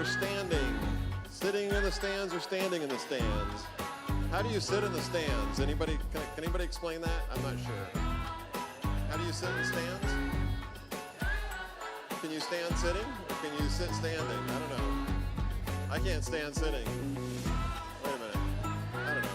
Standing, sitting in the stands or standing in the stands. How do you sit in the stands? Anybody, can anybody explain that? I'm not sure. How do you sit in the stands? Can you stand sitting or can you sit standing? I don't know. I can't stand sitting. Wait a minute. I don't know.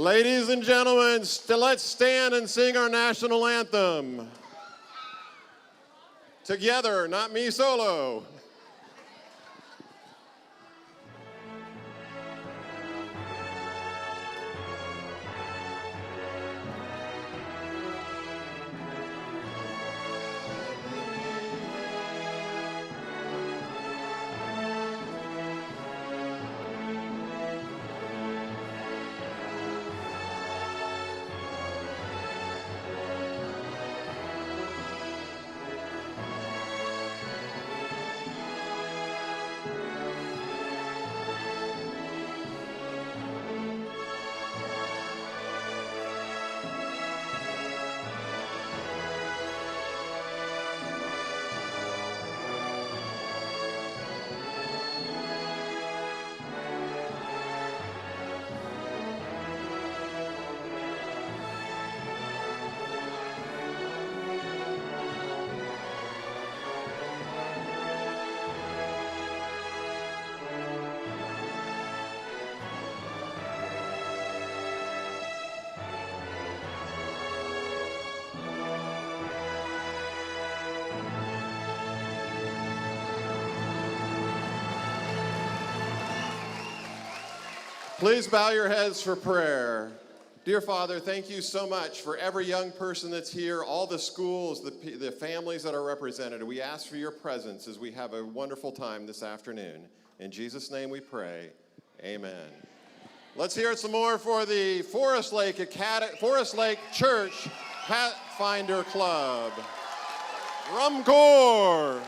Ladies and gentlemen, let's stand and sing our national anthem. Together, not me solo. Please bow your heads for prayer. Dear Father, thank you so much for every young person that's here, all the schools, the families that are represented. We ask for your presence as we have a wonderful time this afternoon. In Jesus' name we pray, amen. Let's hear it some more for the Forest Lake Church Pathfinder Club. Drum Corps.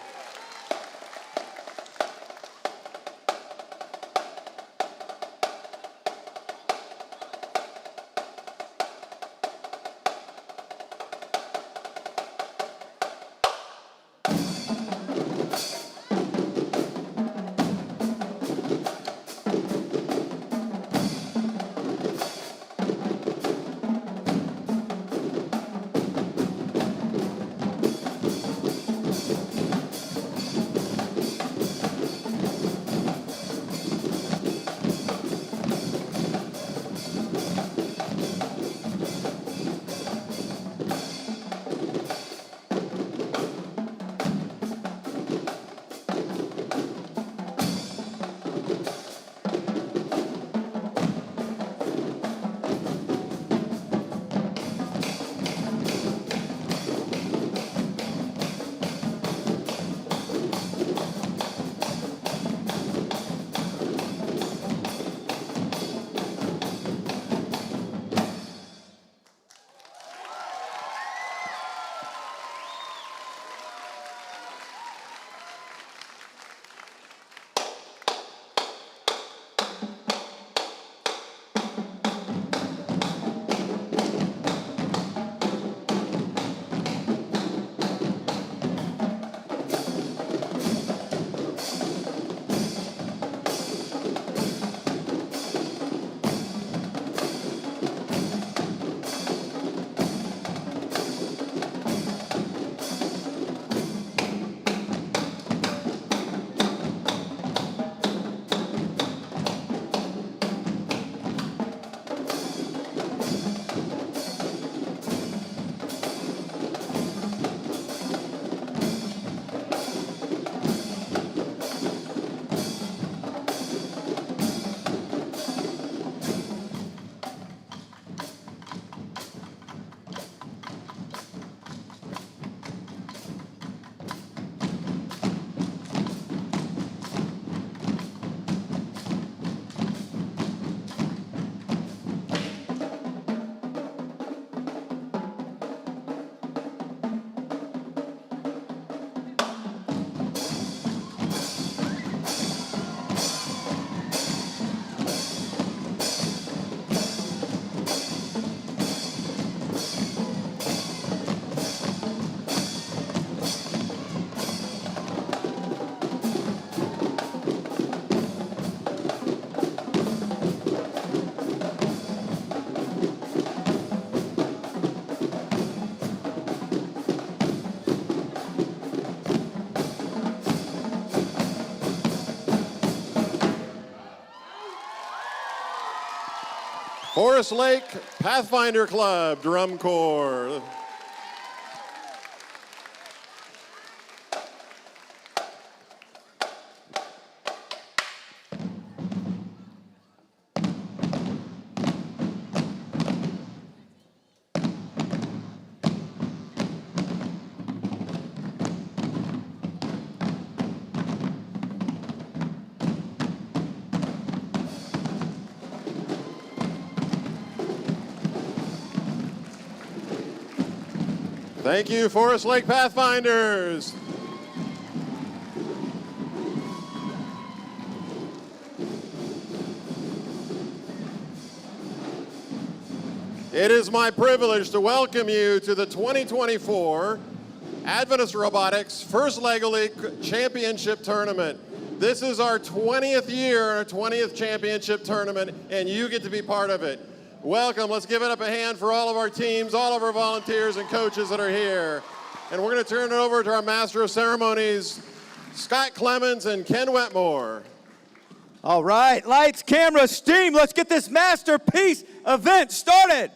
Forest Lake Pathfinder Club, Drum Corps. Thank you, Forest Lake Pathfinders. It is my privilege to welcome you to the 2024 Adventist Robotics First Lego League Championship Tournament. This is our 20th year, our 20th championship tournament, and you get to be part of it. Welcome. Let's give it up a hand for all of our teams, all of our volunteers and coaches that are here. And we're going to turn it over to our Master of Ceremonies, Scott Clemens and Ken Wetmore. All right, lights, camera, steam. Let's get this masterpiece event started.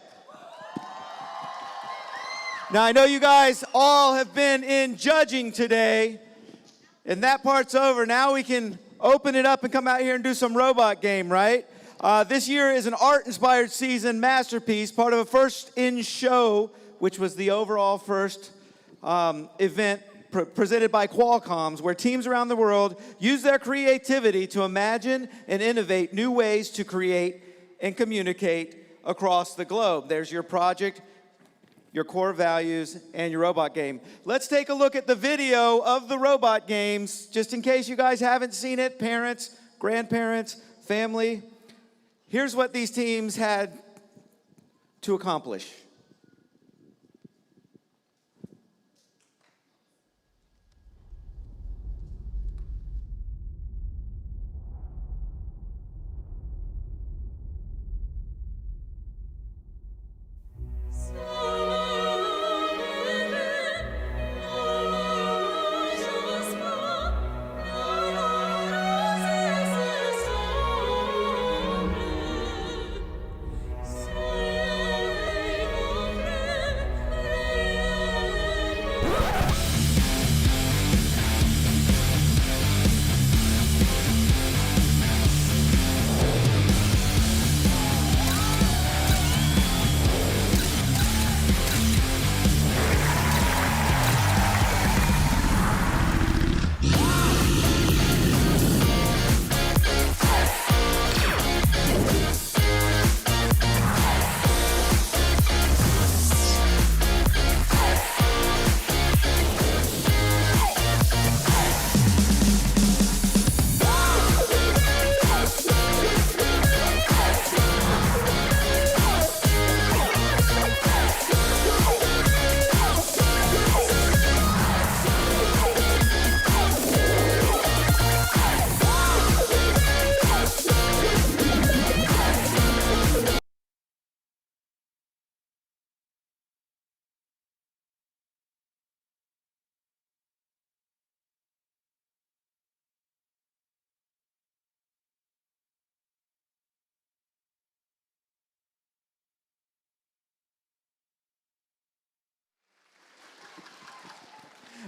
Now, I know you guys all have been in judging today, and that part's over. Now we can open it up and come out here and do some robot game, right? This year is an art-inspired season masterpiece, part of a first-in-show, which was the overall first event presented by Qualcomm's, where teams around the world use their creativity to imagine and innovate new ways to create and communicate across the globe. There's your project, your core values, and your robot game. Let's take a look at the video of the robot games, just in case you guys haven't seen it, parents, grandparents, family. Here's what these teams had to accomplish.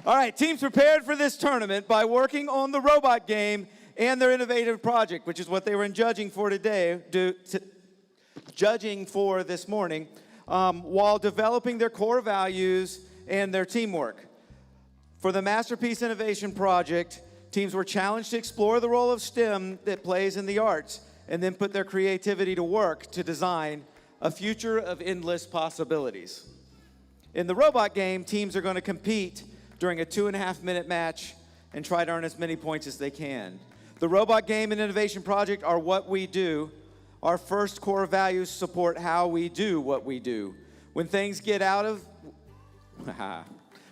All right, teams prepared for this tournament by working on the robot game and their innovative project, which is what they were in judging for today, judging for this morning, while developing their core values and their teamwork. For the Masterpiece Innovation Project, teams were challenged to explore the role of STEM that plays in the arts and then put their creativity to work to design a future of endless possibilities. In the robot game, teams are going to compete during a 2.5-minute match and try to earn as many points as they can. The robot game and innovation project are what we do. Our first core values support how we do what we do. When things get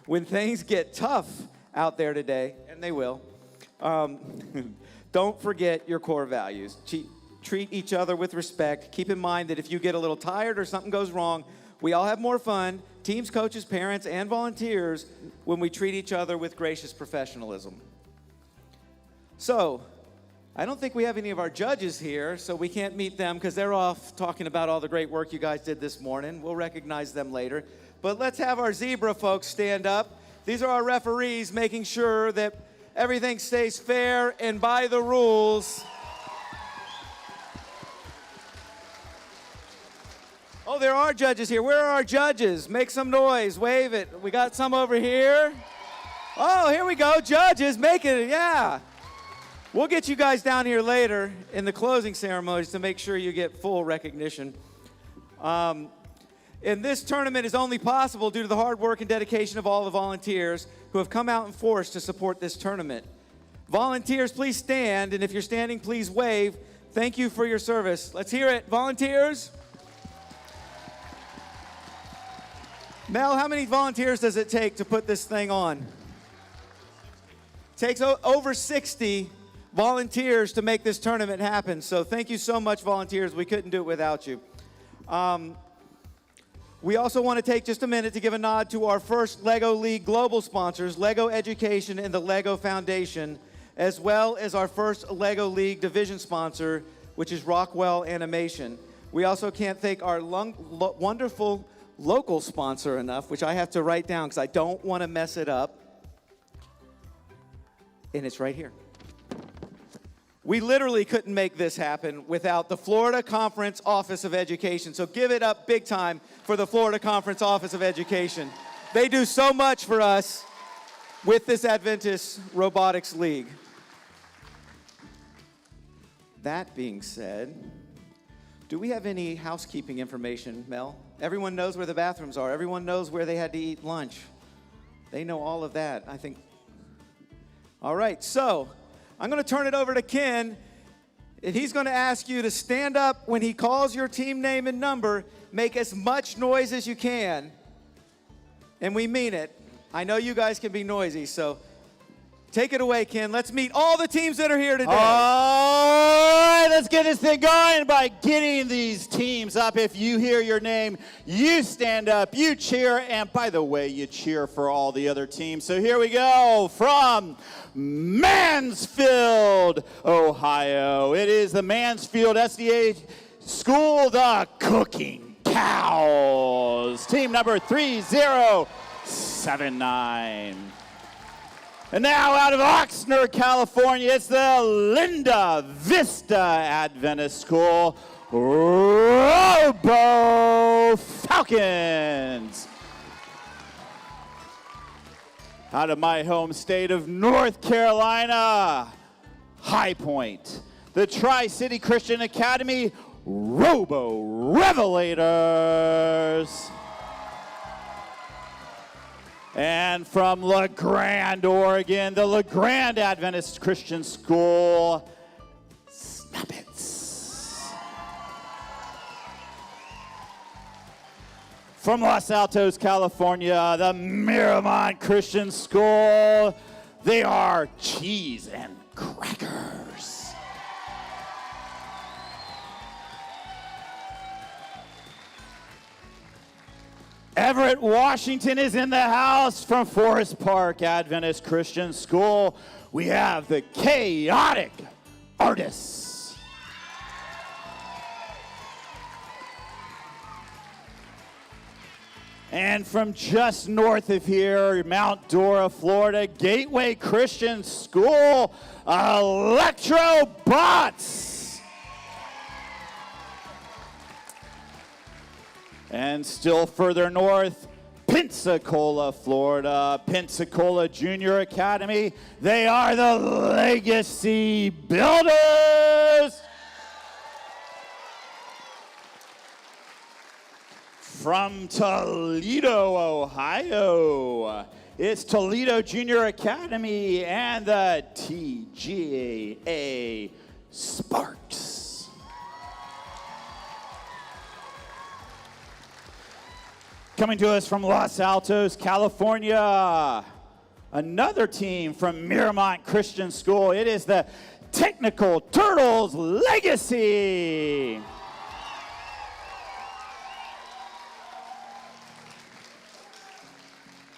when things get tough out there today, and they will, don't forget your core values. Treat each other with respect. Keep in mind that if you get a little tired or something goes wrong, we all have more fun, teams, coaches, parents, and volunteers, when we treat each other with gracious professionalism. So, I don't think we have any of our judges here, so we can't meet them because they're off talking about all the great work you guys did this morning. We'll recognize them later. But let's have our zebra folks stand up. These are our referees making sure that everything stays fair and by the rules. Oh, there are judges here. Where are our judges? Make some noise. Wave it. We got some over here. Oh, here we go. Judges, make it. Yeah. We'll get you guys down here later in the closing ceremonies to make sure you get full recognition. And this tournament is only possible due to the hard work and dedication of all the volunteers who have come out in force to support this tournament. Volunteers, please stand, and if you're standing, please wave. Thank you for your service. Let's hear it. Volunteers? Mel, how many volunteers does it take to put this thing on? It takes over 60 volunteers to make this tournament happen. So thank you so much, volunteers. We couldn't do it without you. We also want to take just a minute to give a nod to our first LEGO League global sponsors, LEGO Education and the LEGO Foundation, as well as our first LEGO League division sponsor, which is Rockwell Animation. We also can't thank our wonderful local sponsor enough, which I have to write down because I don't want to mess it up. And it's right here. We literally couldn't make this happen without the Florida Conference Office of Education. So give it up big time for the Florida Conference Office of Education. They do so much for us with this Adventist Robotics League. That being said, do we have any housekeeping information, Mel? Everyone knows where the bathrooms are. Everyone knows where they had to eat lunch. They know all of that, I think. All right, so I'm going to turn it over to Ken, and he's going to ask you to stand up when he calls your team name and number. Make as much noise as you can, and we mean it. I know you guys can be noisy, so take it away, Ken. Let's meet all the teams that are here today. All right, let's get this thing going by getting these teams up. If you hear your name, you stand up, you cheer, and by the way, you cheer for all the other teams. So here we go from Mansfield, Ohio. It is the Mansfield SDA School, the Cooking Cows. Team number 3079. And now out of Oxnard, California, it's the Linda Vista Adventist School, Robo Falcons. Out of my home state of North Carolina, High Point, the Tri-City Christian Academy, Robo Revelators. And from La Grande, Oregon, the La Grande Adventist Christian School, Snapits. From Los Altos, California, the Miramont Christian School, they are Cheese and Crackers. Everett, Washington is in the house. From Forest Park Adventist Christian School, we have the Chaotic Artists. And from just north of here, Mount Dora, Florida, Gateway Christian School, Electrobots. And still further north, Pensacola, Florida, Pensacola Junior Academy. They are the Legacy Builders. From Toledo, Ohio, it's Toledo Junior Academy and the TGA Sparks. Coming to us from Los Altos, California, another team from Miramont Christian School. It is the Technical Turtles Legacy.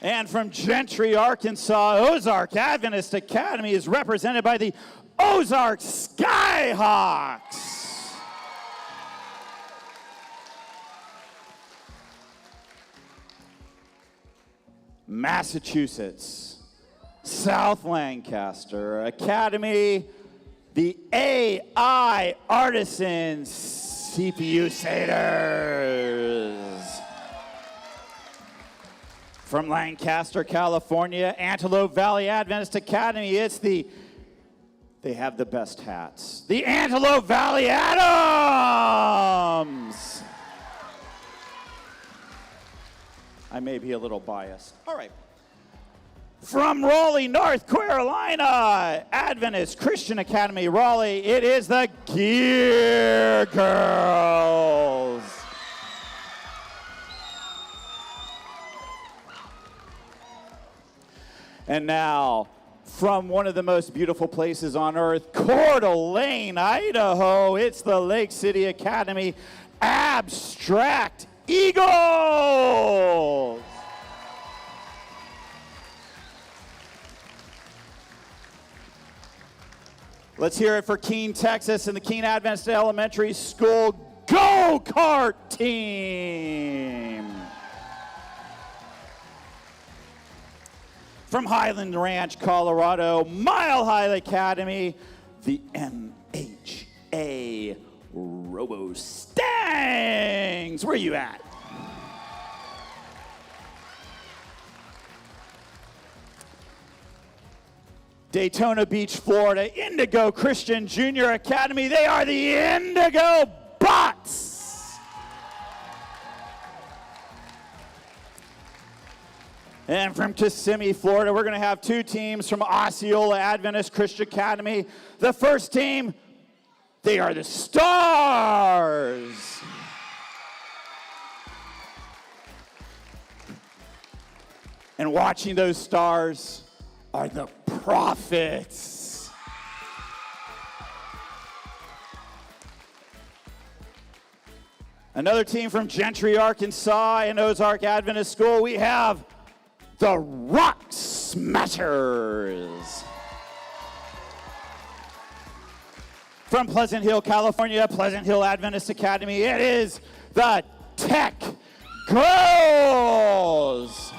And from Gentry, Arkansas, Ozark Adventist Academy is represented by the Ozark Skyhawks. Massachusetts, South Lancaster Academy, the AI Artisans Cpusaders. From Lancaster, California, Antelope Valley Adventist Academy, they have the best hats. The Antelope Valley Adams! I may be a little biased. All right. From Raleigh, North Carolina, Adventist Christian Academy, Raleigh, it is the Gear Girls. And now, from one of the most beautiful places on earth, Coeur d'Alene, Idaho, it's the Lake City Academy Abstract Eagles. Let's hear it for Keene, Texas, and the Keene Adventist Elementary School Go-Kart team. From Highland Ranch, Colorado, Mile High Academy, the MHA Robostangs. Where are you at? Daytona Beach, Florida, Indigo Christian Junior Academy. They are the Indigo Bots. And from Kissimmee, Florida, we're going to have two teams from Osceola Adventist Christian Academy. The first team, they are the Stars. And watching those stars are the Prophets. Another team from Gentry, Arkansas, and Ozark Adventist School, we have the Rock Smashers. From Pleasant Hill, California, Pleasant Hill Adventist Academy, it is the Tech Girls.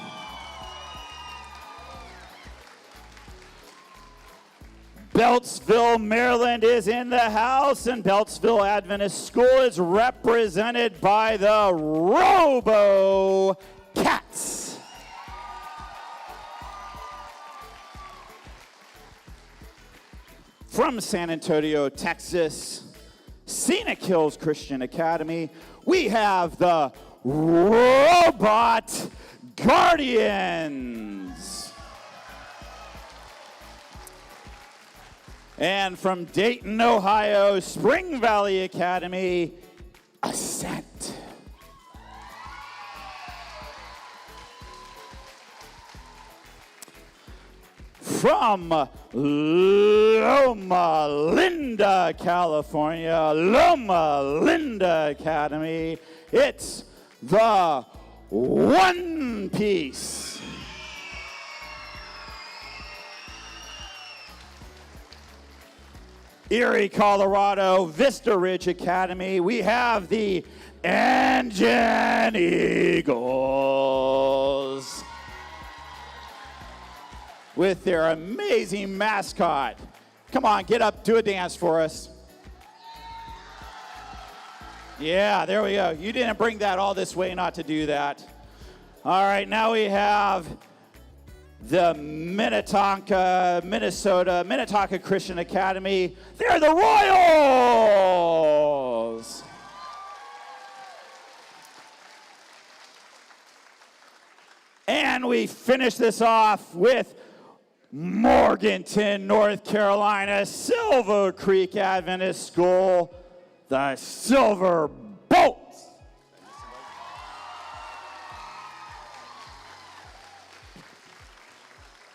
Beltsville, Maryland is in the house, and Beltsville Adventist School is represented by the Robocats. From San Antonio, Texas, Scenic Hills Christian Academy, we have the Robot Guardians. And from Dayton, Ohio, Spring Valley Academy, Ascent. From Loma Linda, California, Loma Linda Academy, it's the One Piece. Erie, Colorado, Vista Ridge Academy, we have the Engine Eagles with their amazing mascot. Come on, get up, do a dance for us. Yeah, there we go. You didn't bring that all this way not to do that. All right, now we have the Minnetonka Christian Academy. They're the Royals. And we finish this off with Morganton, North Carolina, Silver Creek Adventist School, the Silver Bolts.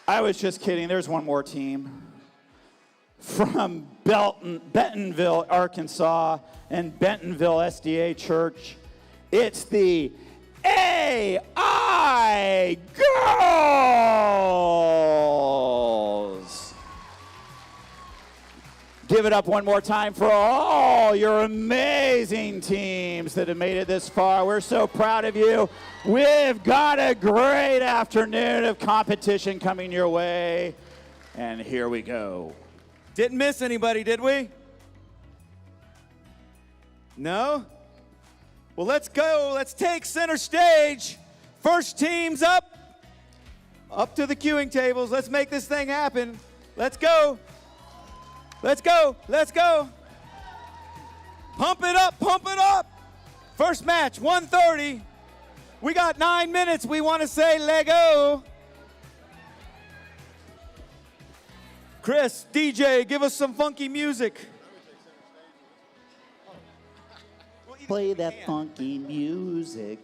I was just kidding. There's one more team. From Bentonville, Arkansas, and Bentonville SDA Church, it's the AI Girls. it up one more time for all your amazing teams that have made it this far. We're so proud of you. We've got a great afternoon of competition coming your way. And here we go. Didn't miss anybody, did we? No? Well, let's go. Let's take center stage. First team's up. Up to the queuing tables. Let's make this thing happen. Let's go. Let's go. Let's go. Pump it up. Pump it up. First match, 1:30. We got 9 minutes. We want to say Lego. Chris, DJ, give us some funky music. Play that funky music.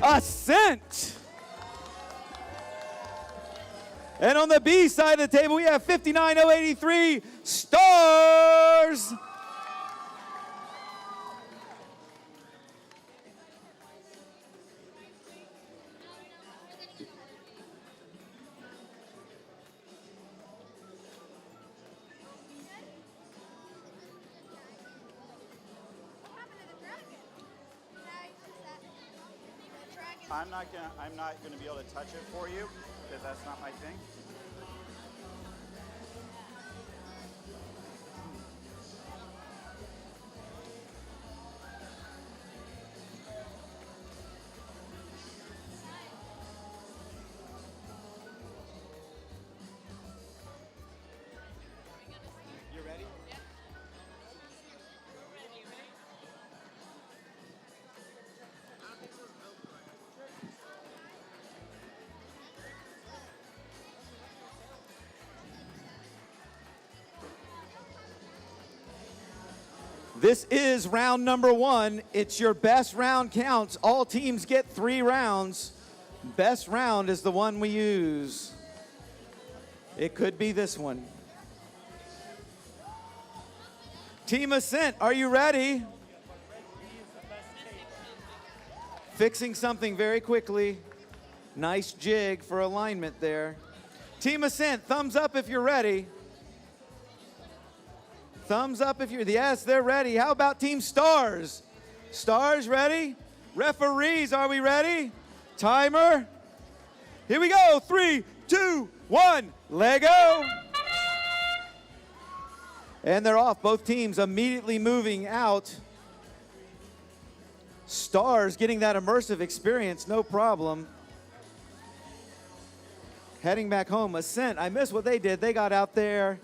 Ascent. And on the B side of the table, we have 59083 Stars. I'm not gonna be able to touch it for you because that's not my thing. You ready? This is round number 1. It's your best round counts. All teams get 3 rounds. Best round is the one we use. It could be this one. Team Ascent, are you ready? Fixing something very quickly. Nice jig for alignment there. Team Ascent, thumbs up if you're ready. Thumbs up if you're, yes, they're ready. How about Team Stars? Stars, ready? Referees, are we ready? Timer. Here we go. 3, 2, 1, Lego. And they're off. Both teams immediately moving out. Stars getting that immersive experience, no problem. Heading back home. Ascent, I missed what they did. They got out there.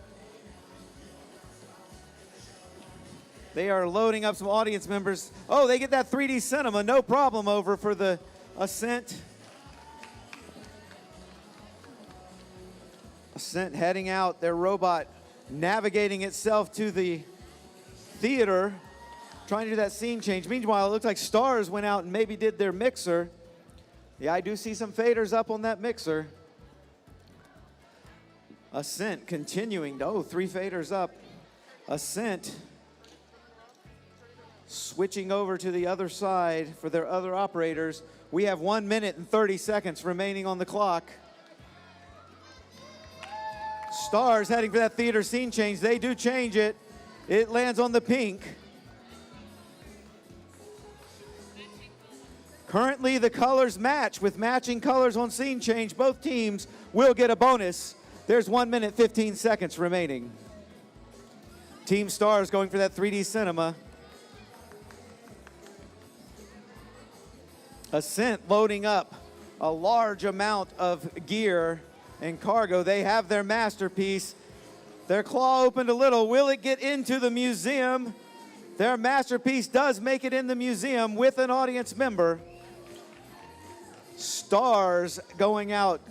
They are loading up some audience members. Oh, they get that 3D cinema, no problem over for the Ascent. Ascent heading out, their robot navigating itself to the theater, trying to do that scene change. Meanwhile, it looks like Stars went out and maybe did their mixer. Yeah, I do see some faders up on that mixer. Ascent continuing, 3 faders up. Ascent switching over to the other side for their other operators. We have 1 minute and 30 seconds remaining on the clock. Stars heading for that theater scene change. They do change it. It lands on the pink. Currently the colors match. With matching colors on scene change, both teams will get a bonus. There's 1 minute, 15 seconds remaining. Team Stars going for that 3D cinema. Ascent loading up a large amount of gear and cargo. They have their masterpiece. Their claw opened a little. Will it get into the museum? Their masterpiece does make it in the museum with an audience member. Stars going out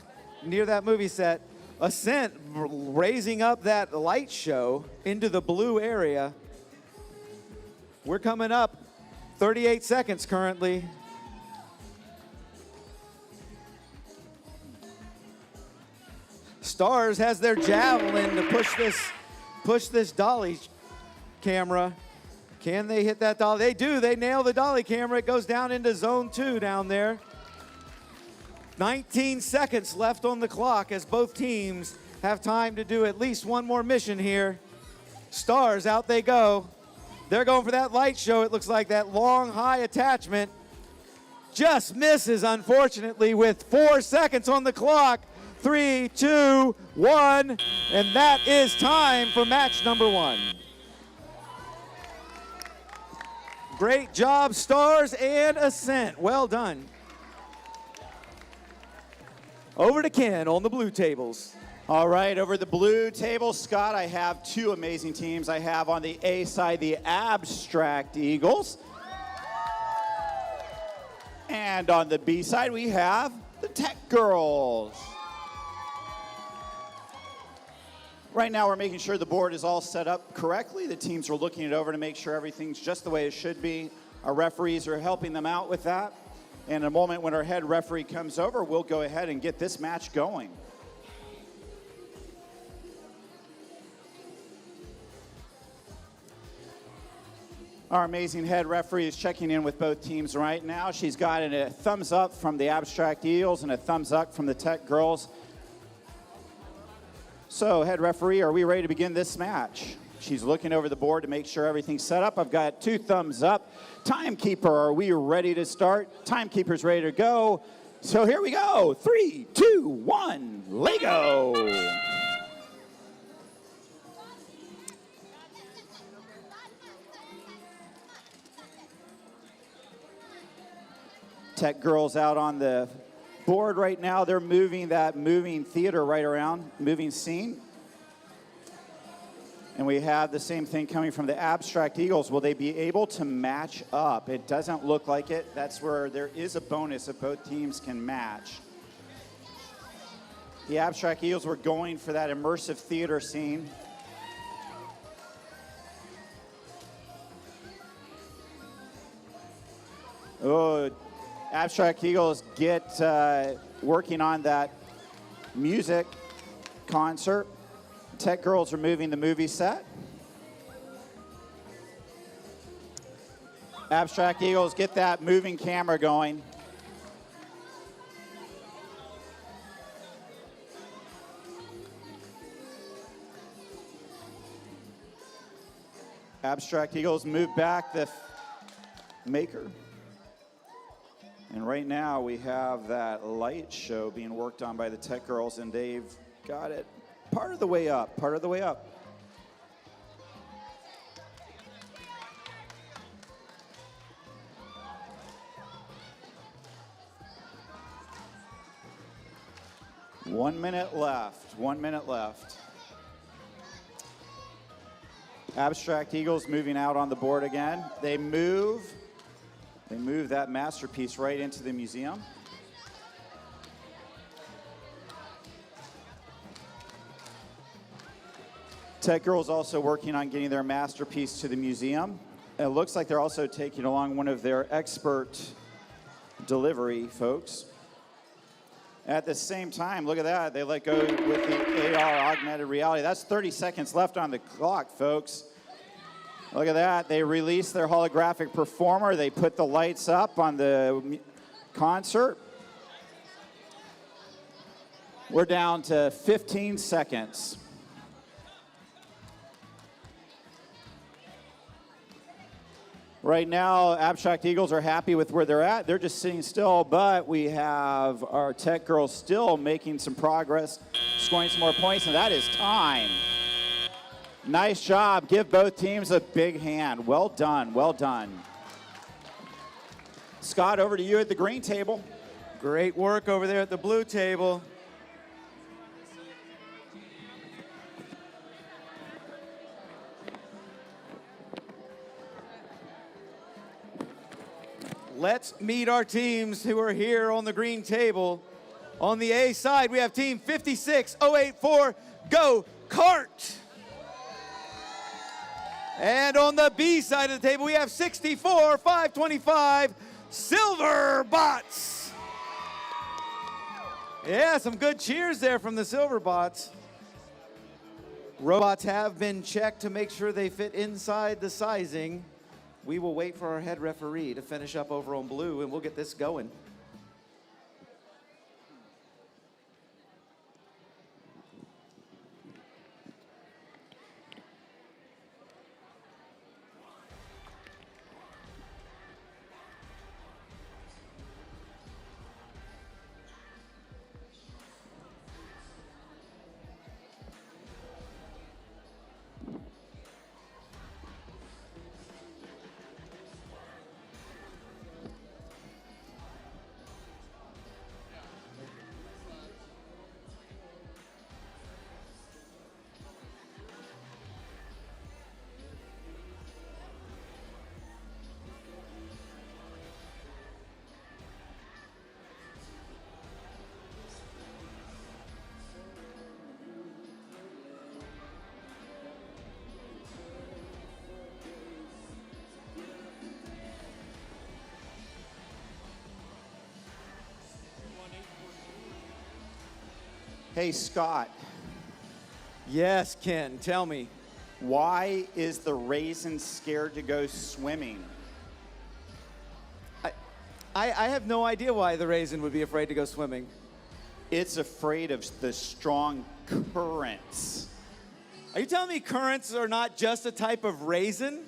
near that movie set. Ascent raising up that light show into the blue area. We're coming up 38 seconds currently. Stars has their javelin to push this dolly camera. Can they hit that dolly? They do. They nail the dolly camera. It goes down into zone 2 down there. 19 seconds left on the clock as both teams have time to do at least one more mission here. Stars, out they go. They're going for that light show. It looks like that long, high attachment just misses, unfortunately, with 4 seconds on the clock. 3, 2, 1, and that is time for match number 1. Great job, Stars and Ascent. Well done. Over to Ken on the blue tables. All right, over the blue table, Scott, I have 2 amazing teams. I have on the A side the Abstract Eagles. And on the B side, we have the Tech Girls. Right now, we're making sure the board is all set up correctly. The teams are looking it over to make sure everything's just the way it should be. Our referees are helping them out with that. And in a moment when our head referee comes over, we'll go ahead and get this match going. Our amazing head referee is checking in with both teams right now. She's got a thumbs up from the Abstract Eagles and a thumbs up from the Tech Girls. So, head referee, are we ready to begin this match? She's looking over the board to make sure everything's set up. I've got 2 thumbs up. Timekeeper, are we ready to start? Timekeeper's ready to go. So here we go. 3, 2, 1, Lego. Tech Girls out on the board right now. They're moving that moving theater right around, moving scene. And we have the same thing coming from the Abstract Eagles. Will they be able to match up? It doesn't look like it. That's where there is a bonus if both teams can match. The Abstract Eagles were going for that immersive theater scene. Oh, Abstract Eagles get working on that music concert. Tech Girls are moving the movie set. Abstract Eagles get that moving camera going. Abstract Eagles move back the maker. And right now we have that light show being worked on by the Tech Girls, and they've got it part of the way up, part of the way up. One minute left, 1 minute left. Abstract Eagles moving out on the board again. They move that masterpiece right into the museum. Tech Girls also working on getting their masterpiece to the museum. It looks like they're also taking along one of their expert delivery folks. At the same time, look at that, they let go with the AR, augmented reality. That's 30 seconds left on the clock, folks. Look at that, they released their holographic performer. They put the lights up on the concert. We're down to 15 seconds. Right now, Abstract Eagles are happy with where they're at. They're just sitting still, but we have our Tech Girls still making some progress, scoring some more points, and that is time. Nice job. Give both teams a big hand. Well done, well done. Scott, over to you at the green table. Great work over there at the blue table. Let's meet our teams who are here on the green table. On the A side, we have team 56084, Go-Kart. And on the B side of the table, we have 64525, Silverbots. Yeah, some good cheers there from the Silverbots. Robots have been checked to make sure they fit inside the sizing. We will wait for our head referee to finish up over on blue, and we'll get this going. Hey, Scott. Yes, Ken, tell me. Why is the raisin scared to go swimming? I have no idea why the raisin would be afraid to go swimming. It's afraid of the strong currents. Are you telling me currents are not just a type of raisin?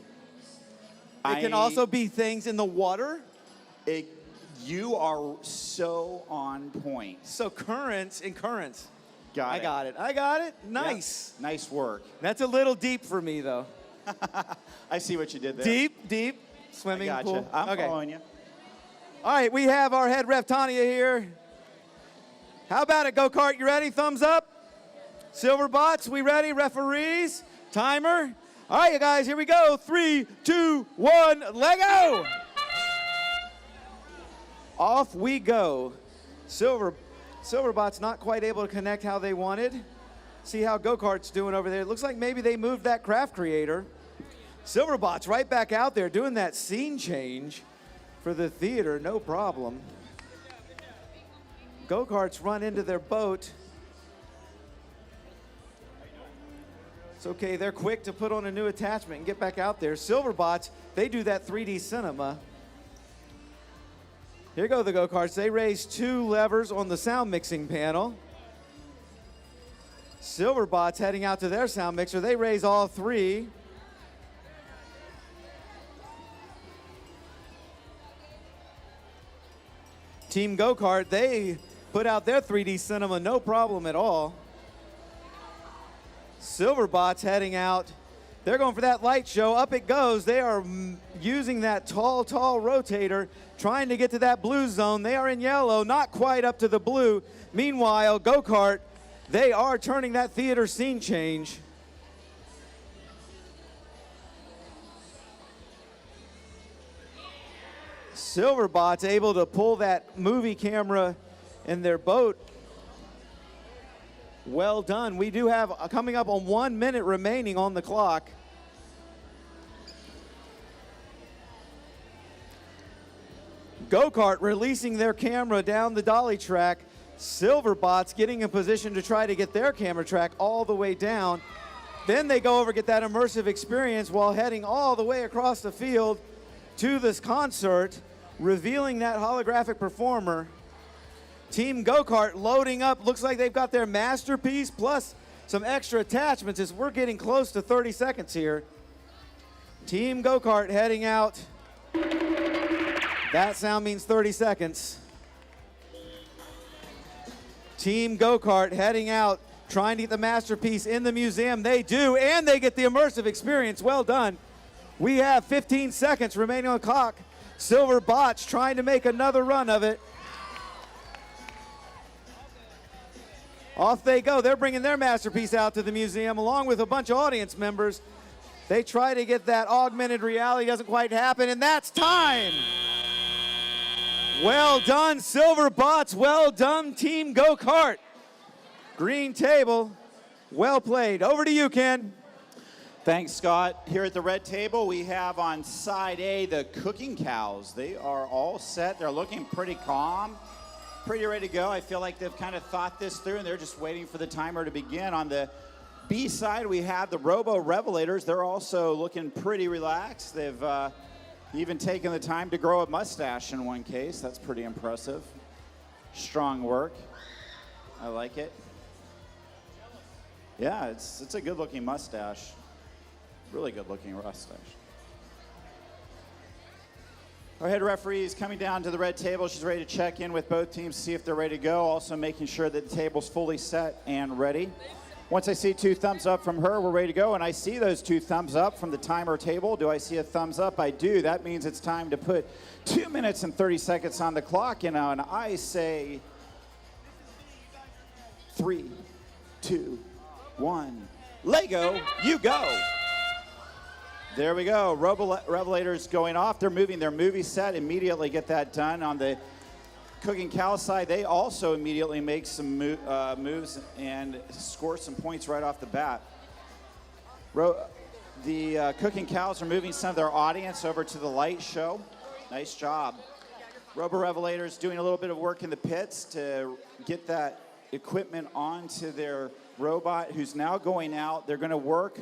They can also be things in the water? You are so on point. So currents and currents. Got it. I got it. Nice. Yep. Nice work. That's a little deep for me, though. I see what you did there. Deep swimming I gotcha. pool. I'm following you. All right, we have our head ref, Tanya, here. How about it, Go-Kart? You ready? Thumbs up. Silverbots, we ready? Referees, timer. All right, you guys, here we go. 3, 2, 1, let go. Off we go. Silverbots not quite able to connect how they wanted. See how Go-Kart's doing over there. It looks like maybe they moved that craft creator. Silverbots right back out there doing that scene change. for the theater, no problem. Go-karts run into their boat. It's okay, they're quick to put on a new attachment and get back out there. Silverbots, they do that 3D cinema. Here go the go-karts. They raise 2 levers on the sound mixing panel. Silverbots heading out to their sound mixer. They raise all 3. Team Go-Kart, they put out their 3D cinema, no problem at all. Silverbots heading out. They're going for that light show. Up it goes. They are using that tall rotator, trying to get to that blue zone. They are in yellow, not quite up to the blue. Meanwhile, Go-Kart, they are turning that theater scene change. Silverbots able to pull that movie camera in their boat. Well done. We do have coming up on 1 minute remaining on the clock. Go-Kart releasing their camera down the dolly track. Silverbots getting in position to try to get their camera track all the way down. Then they go over get that immersive experience while heading all the way across the field to this concert, revealing that holographic performer. Team Go-Kart loading up. Looks like they've got their masterpiece plus some extra attachments as we're getting close to 30 seconds here. Team Go-Kart heading out. That sound means 30 seconds. Team Go-Kart heading out, trying to get the masterpiece in the museum. They do, and they get the immersive experience. Well done. We have 15 seconds remaining on the clock. Silverbots trying to make another run of it. Off they go. They're bringing their masterpiece out to the museum along with a bunch of audience members. They try to get that augmented reality. Doesn't quite happen, and that's time. Well done, Silverbots. Well done, Team Go-Kart. Green table. Well played. Over to you, Ken. Thanks, Scott. Here at the red table, we have on side A the cooking cows. They are all set. They're looking pretty calm, pretty ready to go. I feel like they've kind of thought this through, and they're just waiting for the timer to begin. On the B side, we have the Revelators. They're also looking pretty relaxed. They've even taken the time to grow a mustache in one case. That's pretty impressive. Strong work. I like it. Yeah, it's a good-looking mustache. Really good-looking mustache. Our head referee is coming down to the red table. She's ready to check in with both teams, see if they're ready to go, also making sure that the table's fully set and ready. Once I see 2 thumbs up from her, we're ready to go, and I see those 2 thumbs up from the timer table. Do I see a thumbs up? I do. That means it's time to put 2 minutes and 30 seconds on the clock, and I say 3, 2, 1. Lego, you go. There we go. Revelators going off. They're moving their movie set. Immediately get that done. On the cooking cow side, they also immediately make some moves and score some points right off the bat. The cooking cows are moving some of their audience over to the light show. Nice job. Revelators doing a little bit of work in the pits to get that equipment onto their robot, who's now going out. They're going to work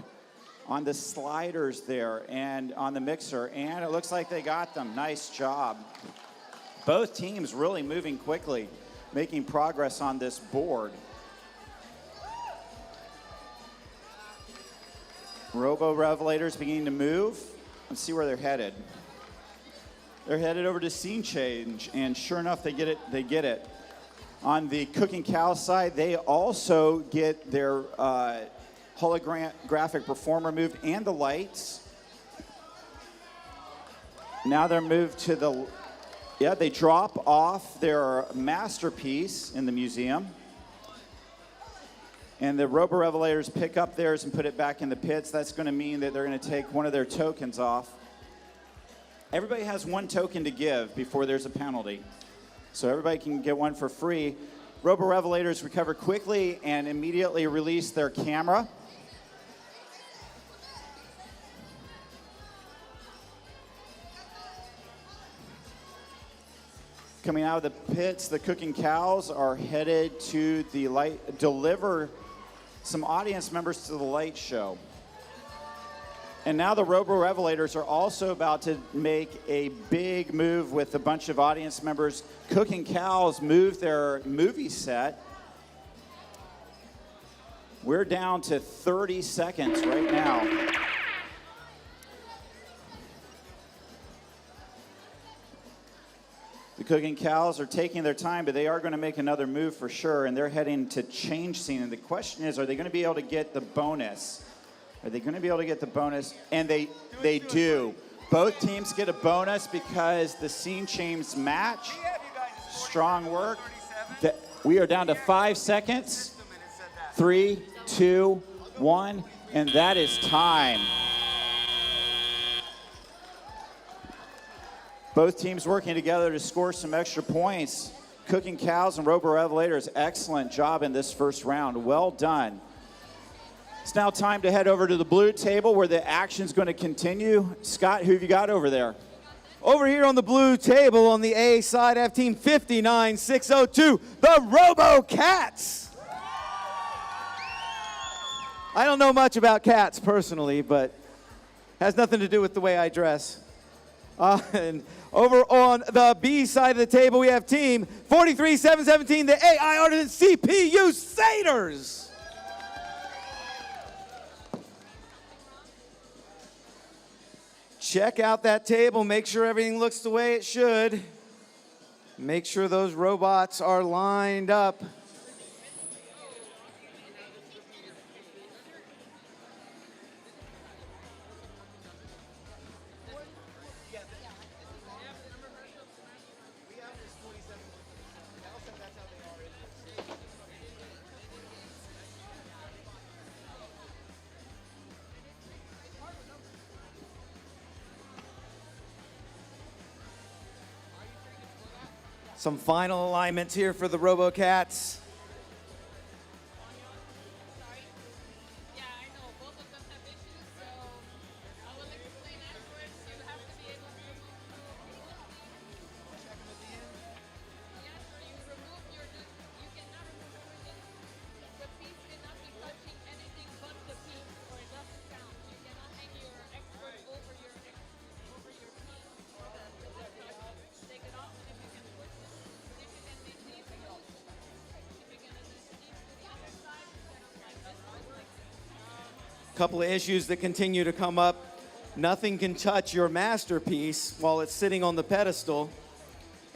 on the sliders there and on the mixer, and it looks like they got them. Nice job. Both teams really moving quickly, making progress on this board. Revelators beginning to move. Let's see where they're headed. They're headed over to scene change, and sure enough, they get it. On the cooking cow side, they also get their holographic performer moved and the lights. Now they're moved to the, they drop off their masterpiece in the museum. And the Revelators pick up theirs and put it back in the pits. That's going to mean that they're going to take one of their tokens off. Everybody has 1 token to give before there's a penalty. So everybody can get 1 for free. Revelators recover quickly and immediately release their camera. Coming out of the pits, the cooking cows are headed to the light, deliver some audience members to the light show. And now the Revelators are also about to make a big move with a bunch of audience members. Cooking cows move their movie set. We're down to 30 seconds right now. The cooking cows are taking their time, but they are going to make another move for sure, and they're heading to change scene. And the question is, are they going to be able to get the bonus? Are they going to be able to get the bonus? And they do. Both teams get a bonus because the scene change match. Strong work. We are down to 5 seconds. 3, 2, 1, and that is time. Both teams working together to score some extra points. Cooking Cows and Revelators, excellent job in this first round. Well done. It's now time to head over to the blue table where the action's going to continue. Scott, who have you got over there? Over here on the blue table on the A side, I have team 59602, the Robocats. I don't know much about cats personally, but has nothing to do with the way I dress. And over on the B side of the table, we have team 43717, the AI Artisan Cpusaders. Check out that table. Make sure everything looks the way it should. Make sure those robots are lined up. Some final alignments here for the Robocats. Yeah, I know. Both of them have issues, so I will explain afterwards. You have to be able to remove check them at the end. Yes, you remove your you cannot remove everything. The piece cannot be touching anything but the piece, or it doesn't count. You cannot hang your expert over your piece. Take it off, and if you can push it, if you can make these loose, if you can adjust these to the other side, like this one, like this. Couple of issues that continue to come up. Nothing can touch your masterpiece while it's sitting on the pedestal.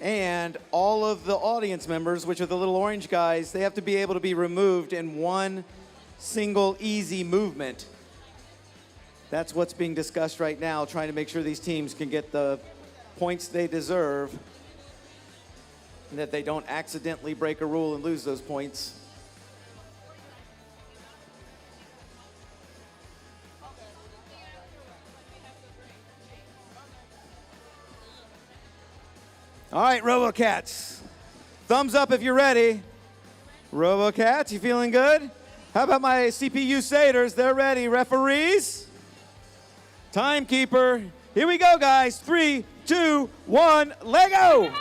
And all of the audience members, which are the little orange guys, they have to be able to be removed in one single easy movement. That's what's being discussed right now, trying to make sure these teams can get the points they deserve and that they don't accidentally break a rule and lose those points. All right, Robocats. Thumbs up if you're ready. Robocats, you feeling good? How about my Cpusaders? They're ready. Referees? Timekeeper. Here we go, guys. 3, 2, 1, Lego!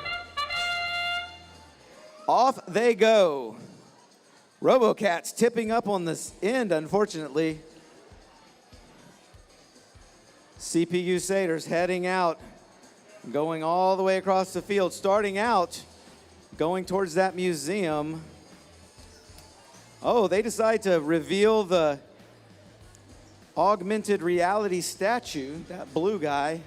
Off they go. Robocats tipping up on this end, unfortunately. Cpusaders heading out, going all the way across the field, starting out, going towards that museum. Oh, they decide to reveal the augmented reality statue, that blue guy.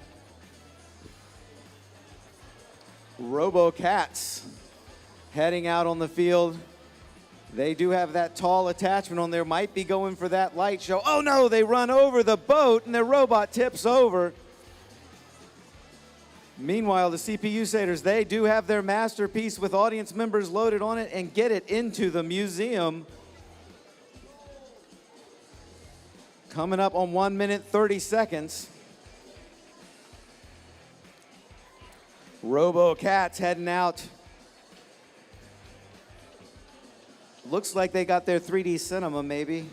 Robocats heading out on the field. They do have that tall attachment on there, might be going for that light show. Oh no, they run over the boat and their robot tips over. Meanwhile, the Cpusaders, they do have their masterpiece with audience members loaded on it and get it into the museum. Coming up on 1 minute, 30 seconds. Robocats heading out. Looks like they got their 3D cinema, maybe.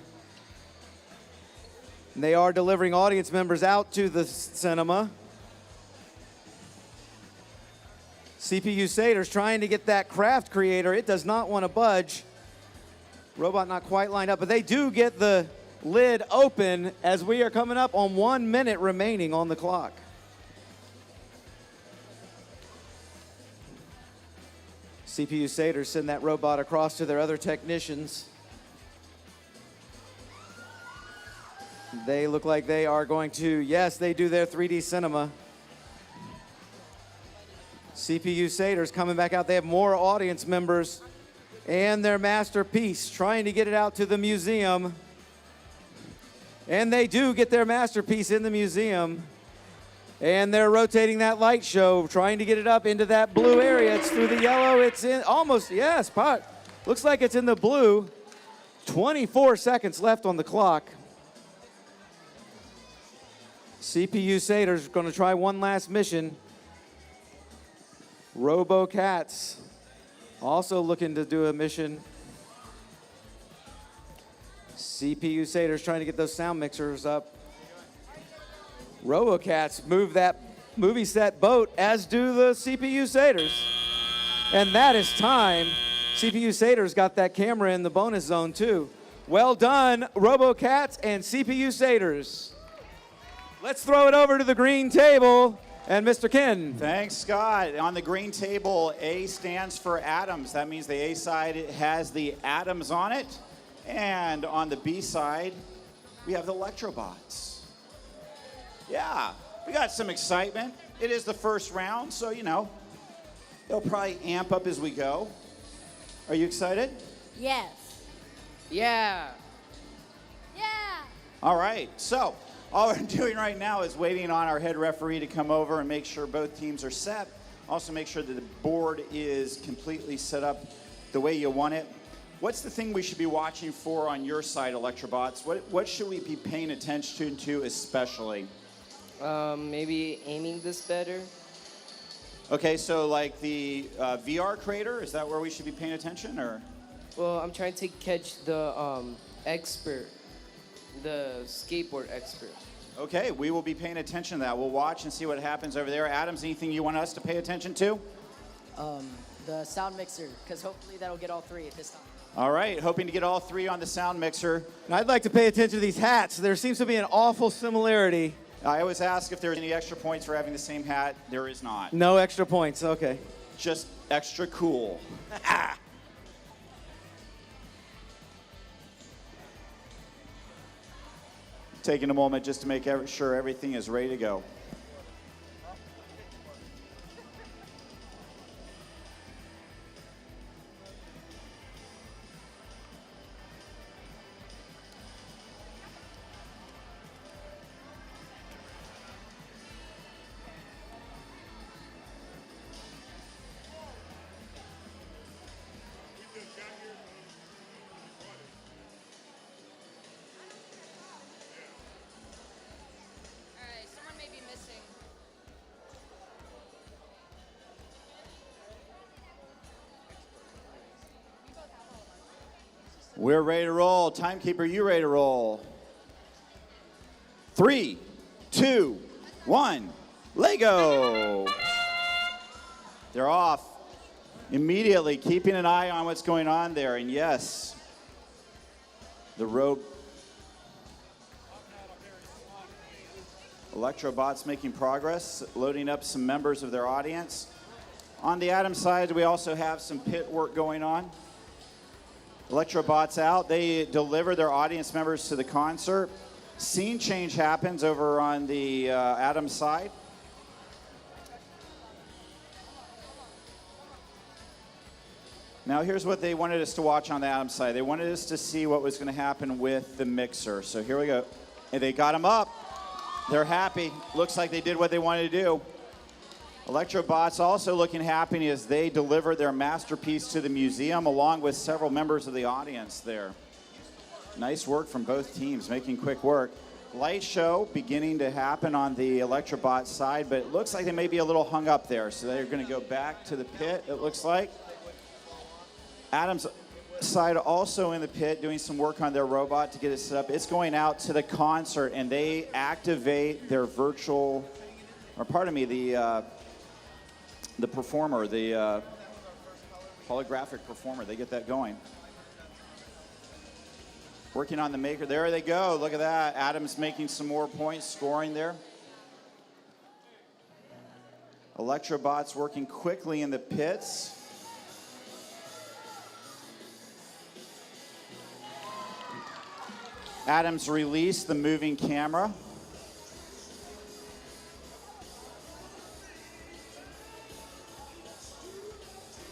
And they are delivering audience members out to the cinema. Cpusaders trying to get that craft creator. It does not want to budge. Robot not quite lined up, but they do get the lid open as we are coming up on 1 minute remaining on the clock. Cpusaders send that robot across to their other technicians. They look like they are going to, yes, they do their 3D cinema. Cpusaders coming back out. They have more audience members and their masterpiece, trying to get it out to the museum. And they do get their masterpiece in the museum. And they're rotating that light show, trying to get it up into that blue area. It's through the yellow. It's in almost, yes, looks like it's in the blue. 24 seconds left on the clock. Cpusaders going to try one last mission. Robocats also looking to do a mission. Cpusaders trying to get those sound mixers up. Robocats move that movie set boat, as do the Cpusaders. And that is time. Cpusaders got that camera in the bonus zone too. Well done, Robocats and Cpusaders. Let's throw it over to the green table and Mr. Ken. Thanks, Scott. On the green table, A stands for atoms. That means the A side has the atoms on it. And on the B side, we have the Electrobots. Yeah, we got some excitement. It is the first round, so, you know, they'll probably amp up as we go. Are you excited? Yes. Yeah. Yeah. All right, so all we're doing right now is waiting on our head referee to come over and make sure both teams are set. Also make sure that the board is completely set up the way you want it. What's the thing we should be watching for on your side, Electrobots? What should we be paying attention to especially? Maybe aiming this better. Okay, so like the VR creator, is that where we should be paying attention, or? Well, I'm trying to catch the expert, the skateboard expert. Okay, we will be paying attention to that. We'll watch and see what happens over there. Adams, anything you want us to pay attention to? The sound mixer, because hopefully that'll get all three at this time. All right, hoping to get all three on the sound mixer. And I'd like to pay attention to these hats. There seems to be an awful similarity. I always ask if there's any extra points for having the same hat. There is not. No extra points, okay. Just extra cool. Taking a moment just to make sure everything is ready to go. Alright, someone may be missing. We're ready to roll. Timekeeper, you ready to roll? 3, 2, 1, Lego. They're off. Immediately keeping an eye on what's going on there. And yes, the Electrobots making progress, loading up some members of their audience. On the Atom side, we also have some pit work going on. Electrobots out. They deliver their audience members to the concert. Scene change happens over on the Atom side. Now here's what they wanted us to watch on the Atom side. They wanted us to see what was going to happen with the mixer. So here we go. And they got them up. They're happy. Looks like they did what they wanted to do. Electrobots also looking happy as they deliver their masterpiece to the museum along with several members of the audience there. Nice work from both teams, making quick work. Light show beginning to happen on the Electrobot side, but it looks like they may be a little hung up there. So they're going to go back to the pit, it looks like. Adam's side also in the pit doing some work on their robot to get it set up. It's going out to the concert, and they activate their virtual, or pardon me, the the performer, the holographic performer. They get that going. Working on the maker. There they go. Look at that. Adam's making some more points, scoring there. Electrobots working quickly in the pits. Adams released the moving camera.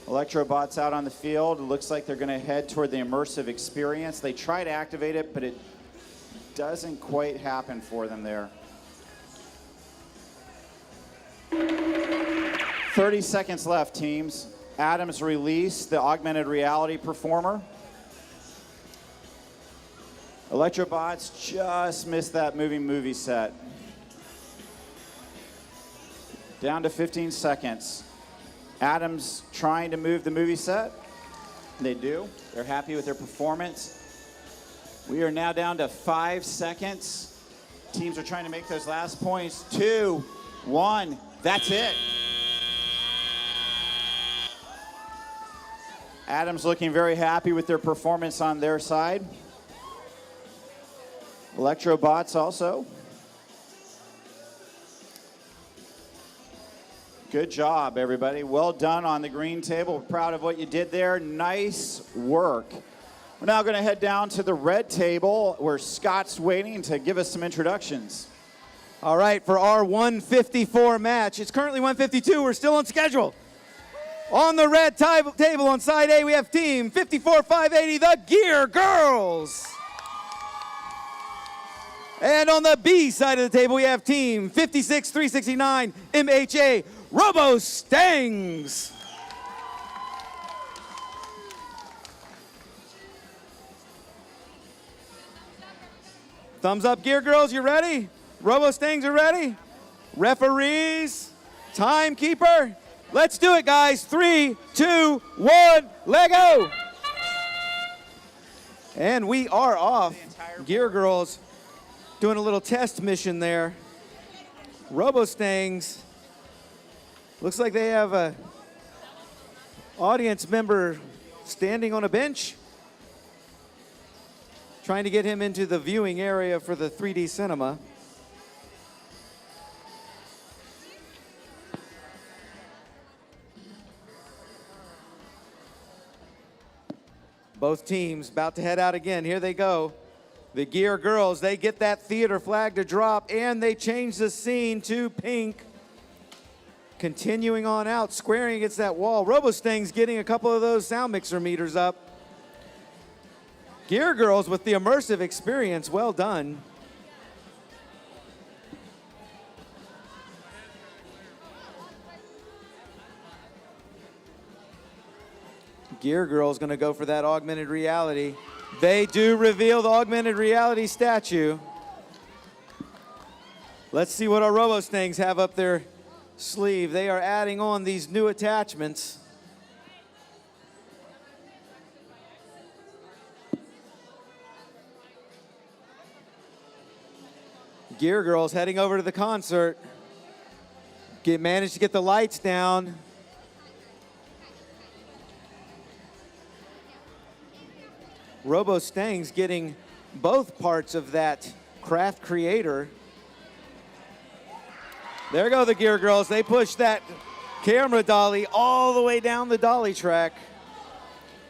Electrobots out on the field. It looks like they're going to head toward the immersive experience. They try to activate it, but it doesn't quite happen for them there. 30 seconds left, teams. Adams released the augmented reality performer. Electrobots just missed that moving movie set. Down to 15 seconds. Adams trying to move the movie set. They do. They're happy with their performance. We are now down to 5 seconds. Teams are trying to make those last points. 2, 1. That's it. Adams looking very happy with their performance on their side. Electrobots also. Good job, everybody. Well done on the green table. We're proud of what you did there. Nice work. We're now going to head down to the red table where Scott's waiting to give us some introductions. All right, for our 154 match. It's currently 152. We're still on schedule. On the red table on side A, we have team 54-580, the Gear Girls. And on the B side of the table, we have team 56-369, MHA, Robostangs. Thumbs up, Gear Girls, you ready? Robostangs are ready? Referees, timekeeper, let's do it, guys. 3, 2, 1, let go. And we are off. Gear Girls doing a little test mission there. Robostangs, looks like they have a audience member standing on a bench, trying to get him into the viewing area for the 3D cinema. Both teams about to head out again. Here they go. The Gear Girls, they get that theater flag to drop, and they change the scene to pink. Continuing on out, squaring against that wall. Robostangs getting a couple of those sound mixer meters up. Gear Girls with the immersive experience, well done. Gear Girls gonna go for that augmented reality. They do reveal the augmented reality statue. Let's see what our Robostangs have up their sleeve. They are adding on these new attachments. Gear Girls heading over to the concert. Managed to get the lights down. Robostangs getting both parts of that craft creator. There go the Gear Girls. They push that camera dolly all the way down the dolly track.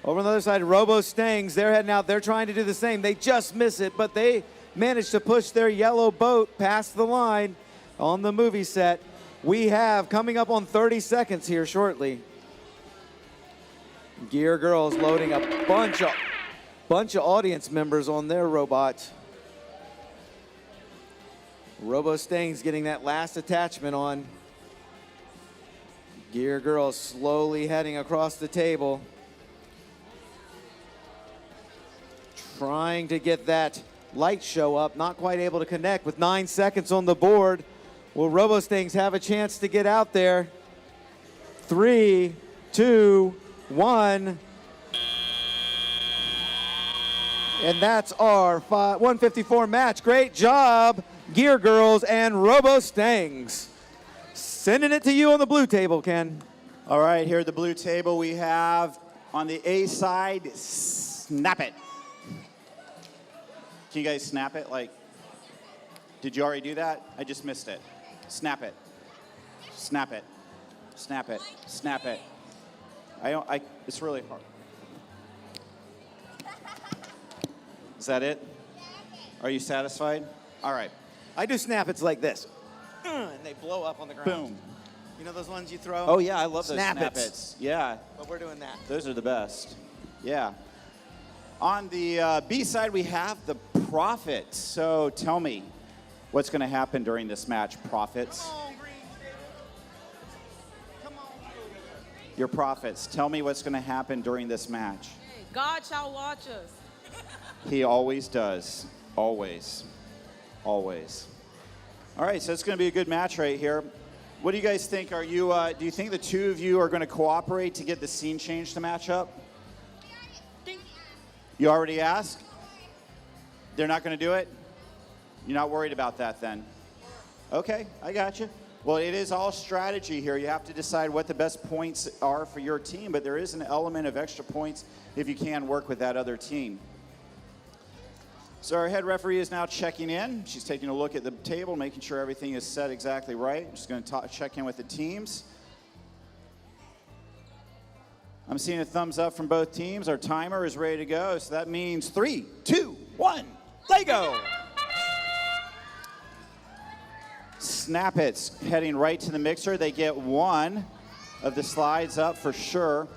Over on the other side, Robostangs, they're heading out. They're trying to do the same. They just miss it, but they managed to push their yellow boat past the line on the movie set. We have coming up on 30 seconds here shortly. Gear Girls loading a bunch of audience members on their robot. Robostangs getting that last attachment on. Gear Girls slowly heading across the table. Trying to get that light show up, not quite able to connect with 9 seconds on the board. Will Robostangs have a chance to get out there? 3, 2, 1. And that's our 154 match. Great job, Gear Girls and Robostangs. Sending it to you on the blue table, Ken. All right, here at the blue table, we have on the A side, Snapit. Can you guys snap it? Like, did you already do that? I just missed it. Snap it. Snap it. Snap it. Snap it. It's really hard. Is that it? Are you satisfied? All right. I do Snapits like this. And they blow up on the ground. Boom. You know those ones you throw? Oh, yeah, I love those Snapits. Snapits. Yeah, But we're doing that. those are the best. Yeah. On the B side, we have the Prophets. So tell me what's going to happen during this match, Prophets. Your Prophets, tell me what's going to happen during this match. God shall watch us. He always does. Always. Always. All right, so it's going to be a good match right here. What do you guys think? Do you think the two of you are going to cooperate to get the scene change to match up? You already asked? They're not going to do it? You're not worried about that then? Okay, I got you. Well, it is all strategy here. You have to decide what the best points are for your team, but there is an element of extra points if you can work with that other team. So our head referee is now checking in. She's taking a look at the table, making sure everything is set exactly right. Just going to check in with the teams. I'm seeing a thumbs up from both teams. Our timer is ready to go. So that means 3, 2, 1, play go. Snapits heading right to the mixer. They get one of the slides up for sure.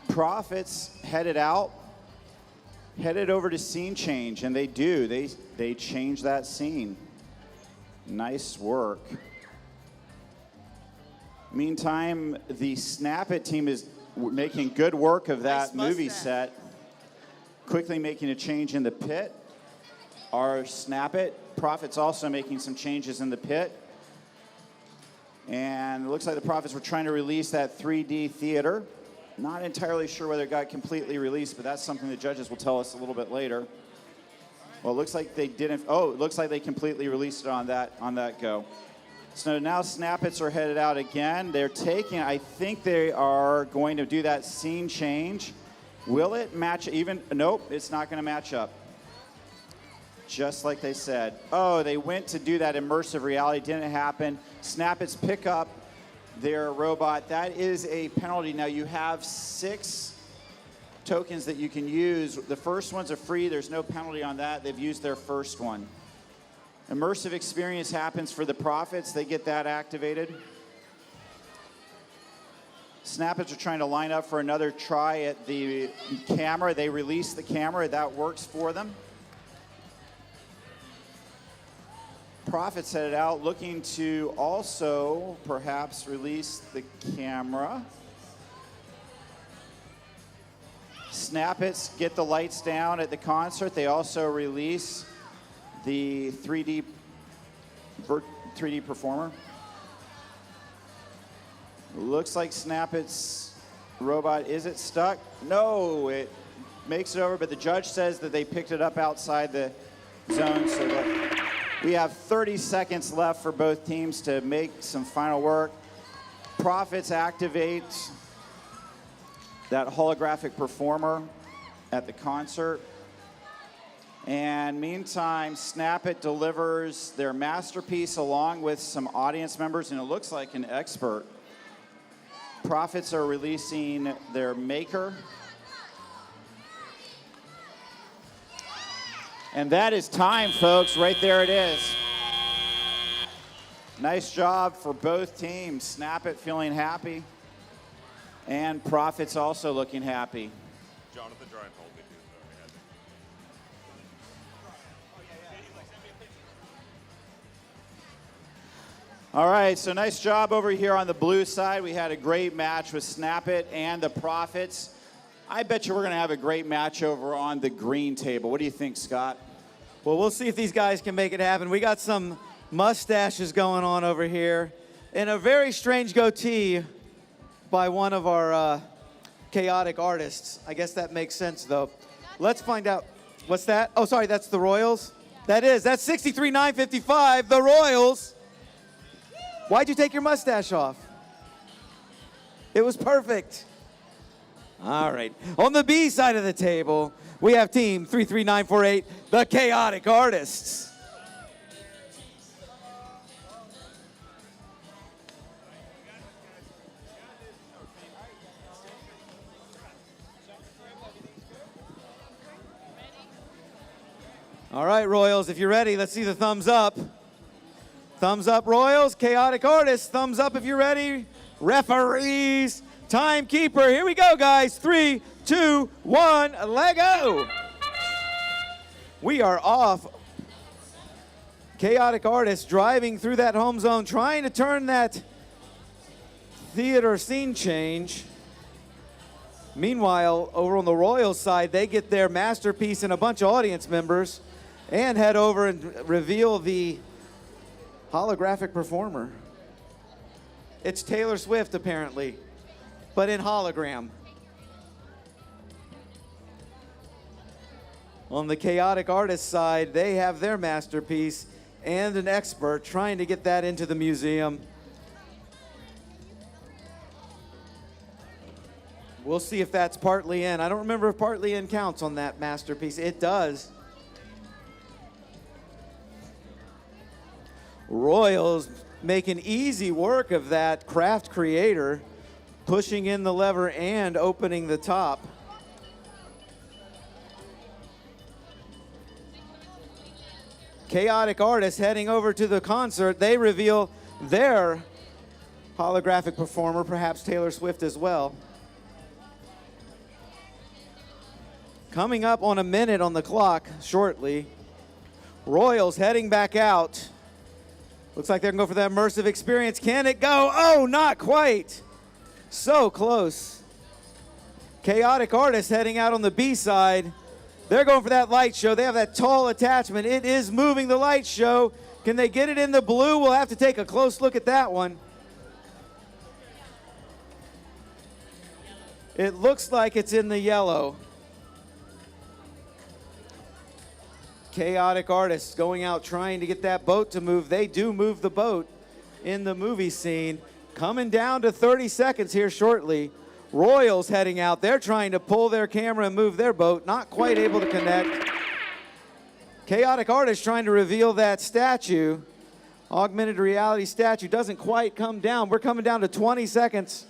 Prophets headed out, headed over to scene change, and they do. They change that scene. Nice work. Meantime, the Snapit team is making good work of that movie set. Quickly making a change in the pit. Our Snapit Prophets also making some changes in the pit. And it looks like the Prophets were trying to release that 3D theater. Not entirely sure whether it got completely released, but that's something the judges will tell us a little bit later. Well, it looks like they didn't. Oh, it looks like they completely released it on that go. So now Snapits are headed out again. They're taking, I think they are going to do that scene change. Will it match even? Nope, it's not going to match up. Just like they said. Oh, they went to do that immersive reality. Didn't happen. Snapits pick up their robot. That is a penalty. Now you have 6 tokens that you can use. The first one's a free. There's no penalty on that. They've used their first one. Immersive experience happens for the Prophets. They get that activated. Snapits are trying to line up for another try at the camera. They release the camera. That works for them. Prophets headed out, looking to also perhaps release the camera. Snapits get the lights down at the concert. They also release the 3D performer. Looks like Snapit's robot, is it stuck? No, it makes it over, but the judge says that they picked it up outside the zone, so that we have 30 seconds left for both teams to make some final work. Prophets activate that holographic performer at the concert. And meantime, Snapit delivers their masterpiece along with some audience members, and it looks like an expert. Prophets are releasing their maker. And that is time, folks. Right there it is. Nice job for both teams. Snapit feeling happy, and Prophets also looking happy. Jonathan, try and hold me too. All right, so nice job over here on the blue side. We had a great match with Snapit and the Prophets. I bet you we're going to have a great match over on the green table. What do you think, Scott? Well, we'll see if these guys can make it happen. We got some mustaches going on over here and a very strange goatee by one of our chaotic artists. I guess that makes sense, though. Let's find out. What's that? Oh, sorry, that's the Royals? That's 63,955, the Royals. Why'd you take your mustache off? It was perfect. All right. On the B side of the table, we have Team 33948, the Chaotic Artists. All right, Royals, if you're ready, let's see the thumbs up. Thumbs up, Royals. Chaotic Artists, thumbs up if you're ready. Referees, timekeeper. Here we go, guys. 3, 2, 1, let go. We are off. Chaotic Artists driving through that home zone, trying to turn that theater scene change. Meanwhile, over on the Royals side, they get their masterpiece and a bunch of audience members and head over and reveal the holographic performer. It's Taylor Swift, apparently, but in hologram. On the Chaotic Artist side, they have their masterpiece and an expert trying to get that into the museum. We'll see if that's partly in. I don't remember if partly in counts on that masterpiece. It does. Royals making easy work of that craft creator, pushing in the lever and opening the top. Chaotic Artists heading over to the concert. They reveal their holographic performer, perhaps Taylor Swift as well. Coming up on a minute on the clock shortly. Royals heading back out. Looks like they're going to go for that immersive experience. Can it go? Oh, not quite. So close. Chaotic Artists heading out on the B side. They're going for that light show. They have that tall attachment. It is moving the light show. Can they get it in the blue? We'll have to take a close look at that one. It looks like it's in the yellow. Chaotic Artists going out trying to get that boat to move. They do move the boat in the movie scene. Coming down to 30 seconds here shortly. Royals heading out. They're trying to pull their camera and move their boat. Not quite able to connect. Chaotic Artists trying to reveal that statue. Augmented reality statue doesn't quite come down. We're coming down to 20 seconds.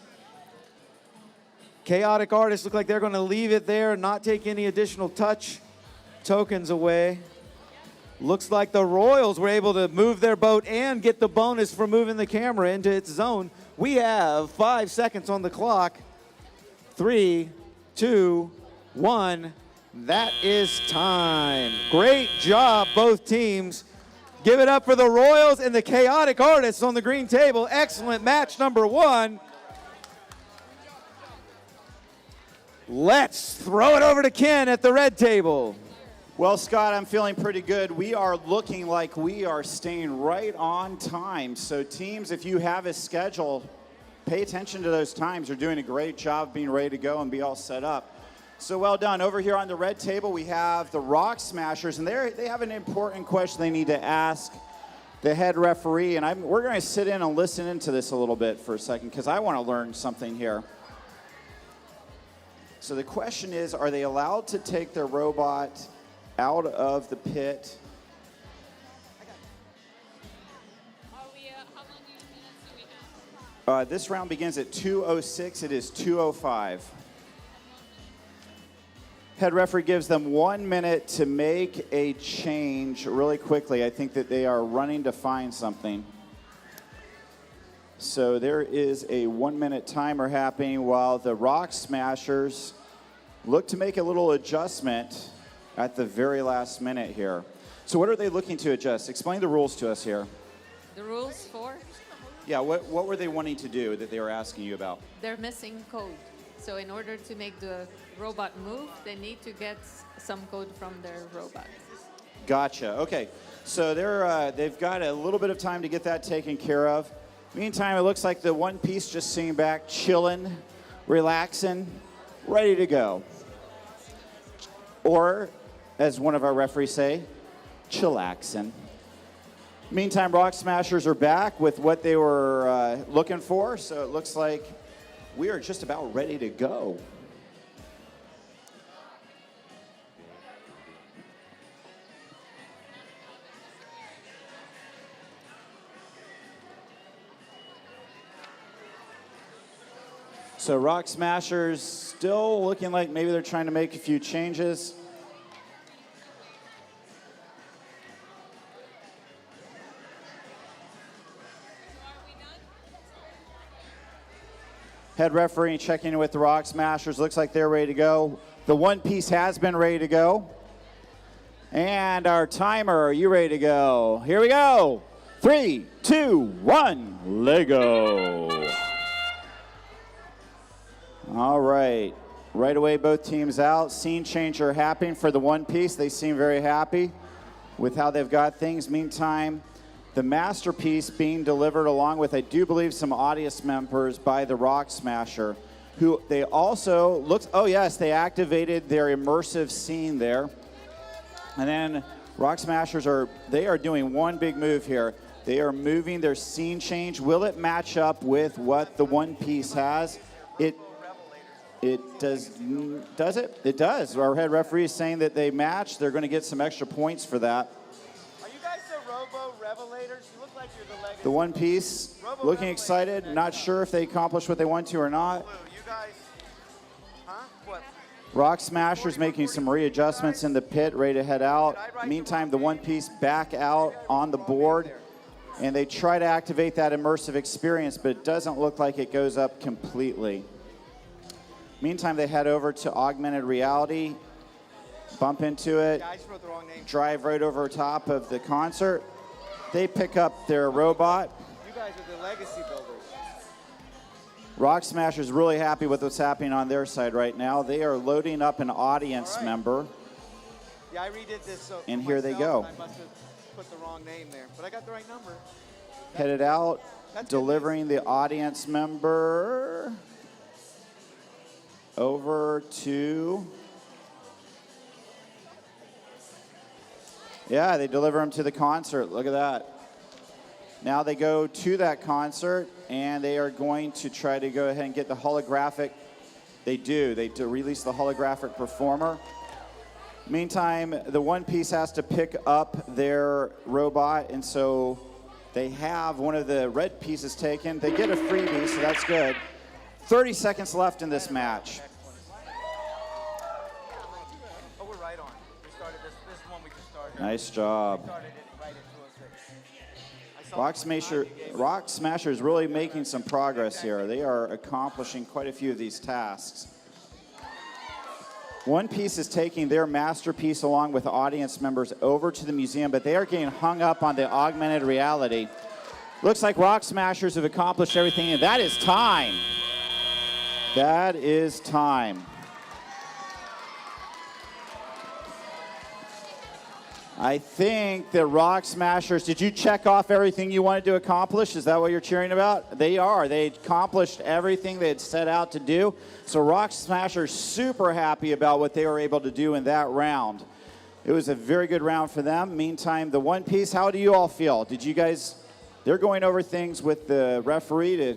Chaotic Artists look like they're going to leave it there and not take any additional touch tokens away. Looks like the Royals were able to move their boat and get the bonus for moving the camera into its zone. We have 5 seconds on the clock. 3, 2, 1. That is time. Great job, both teams. Give it up for the Royals and the Chaotic Artists on the green table. Excellent match number 1. Let's throw it over to Ken at the red table. Well, Scott, I'm feeling pretty good. We are looking like we are staying right on time. So teams, if you have a schedule, pay attention to those times. You're doing a great job being ready to go and be all set up. So well done. Over here on the red table, we have the Rock Smashers, and they have an important question they need to ask the head referee. And we're going to sit in and listen into this a little bit for a second because I want to learn something here. So the question is, are they allowed to take their robot out of the pit? How long minutes do we have? This round begins at 2:06. It is 2:05. Head referee gives them 1 minute to make a change really quickly. I think that they are running to find something. So there is a 1 minute timer happening while the Rock Smashers look to make a little adjustment at the very last minute here. So what are they looking to adjust? Explain the rules to us here. The rules for? Yeah, what were they wanting to do that they were asking you about? They're missing code. So in order to make the robot move, they need to get some code from their robot. Gotcha. Okay. So they've got a little bit of time to get that taken care of. Meantime, it looks like the one piece just sitting back, chilling, relaxing, ready to go. Or, as one of our referees say, chillaxing. Meantime, Rock Smashers are back with what they were looking for. So it looks like we are just about ready to go. So Rock Smashers still looking like maybe they're trying to make a few changes. Head referee checking in with the Rock Smashers. Looks like they're ready to go. The one piece has been ready to go. And our timer, are you ready to go? Here we go. 3, 2, 1, Lego. All right. Right away, both teams out. Scene changer happening for the one piece. They seem very happy with how they've got things. Meantime, the masterpiece being delivered along with, I do believe, some audience members by the Rock Smasher, who they also looked, oh yes, they activated their immersive scene there. And then Rock Smashers are doing one big move here. They are moving their scene change. Will it match up with what the one piece has? It does it? It does. Our head referee is saying that they match. They're going to get some extra points for that. Are you guys the Revelators? You look like you're the Legacy. The one piece, looking excited, not sure if they accomplished what they want to or not. You guys, huh? What? Rock Smashers making some readjustments in the pit, ready to head out. Meantime, the one piece back out on the board. And they try to activate that immersive experience, but it doesn't look like it goes up completely. Meantime, they head over to augmented reality, bump into it, drive right over top of the concert. They pick up their robot. You guys are the Legacy builders. Rock Smasher's really happy with what's happening on their side right now. They are loading up an audience member. Yeah, I redid this. So and here they go. I must have put the wrong name there, but I got the right number. Headed out, delivering the audience member over to, yeah, they deliver them to the concert. Look at that. Now they go to that concert, and they are going to try to go ahead and get the holographic. They do release the holographic performer. Meantime, the one piece has to pick up their robot, and so they have one of the red pieces taken. They get a freebie, so that's good. 30 seconds left in this match. Oh, we're right on. We started this is the one we just started. Nice job. Started it right into us. Rock Smasher is really making some progress here. They are accomplishing quite a few of these tasks. One piece is taking their masterpiece along with audience members over to the museum, but they are getting hung up on the augmented reality. Looks like Rock Smashers have accomplished everything, and that is time. That is time. I think the Rock Smashers, did you check off everything you wanted to accomplish? Is that what you're cheering about? They are. They accomplished everything they had set out to do. So Rock Smashers super happy about what they were able to do in that round. It was a very good round for them. Meantime, the one piece, how do you all feel? Did you guys, they're going over things with the referee to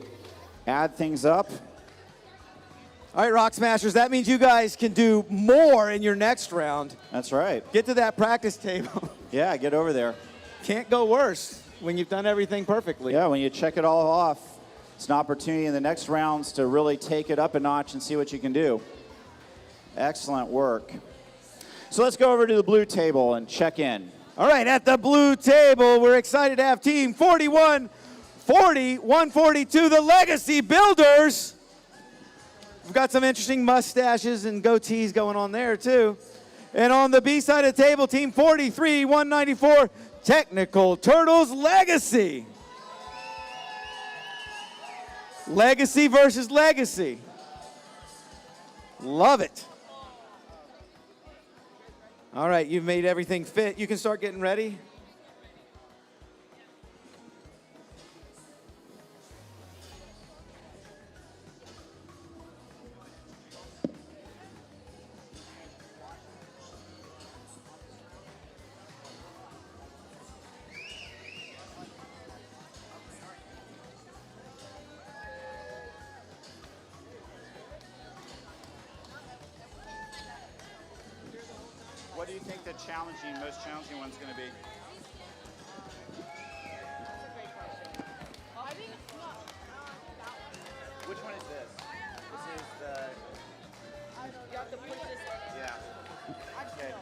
add things up. All right, Rock Smashers, that means you guys can do more in your next round. That's right. Get to that practice table. Yeah, get over there. Can't go worse when you've done everything perfectly. Yeah, when you check it all off, it's an opportunity in the next rounds to really take it up a notch and see what you can do. Excellent work. So let's go over to the blue table and check in. All right, at the blue table, we're excited to have Team 41-40-142, the Legacy Builders. We've got some interesting mustaches and goatees going on there, too. And on the B side of the table, Team 43-194, Technical Turtles Legacy. Legacy versus Legacy. Love it. All right, you've made everything fit. You can start getting ready. the most challenging one's going to be? Which one is this? This is the... You have to push this. Yeah. Okay.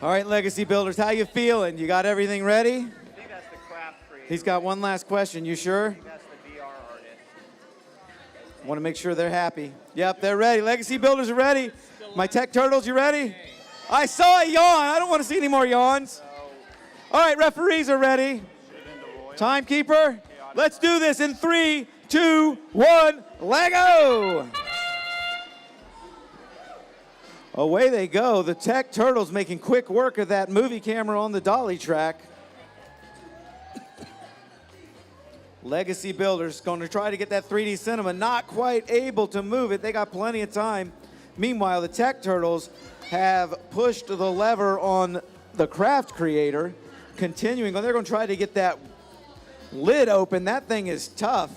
All right, Legacy Builders, how you feeling? You got everything ready? I think that's the craft creator. He's got one last question. You sure? I think that's the VR artist. Want to make sure they're happy. Yep, they're ready. Legacy Builders are ready. My Tech Turtles, you ready? I saw a yawn. I don't want to see any more yawns. All right, referees are ready. Timekeeper, let's do this in 3, 2, 1, Lego! Away they go. The Tech Turtles making quick work of that movie camera on the dolly track. Legacy Builders going to try to get that 3D cinema. Not quite able to move it. They got plenty of time. Meanwhile, the Tech Turtles have pushed the lever on the craft creator. Continuing on, they're going to try to get that lid open. That thing is tough.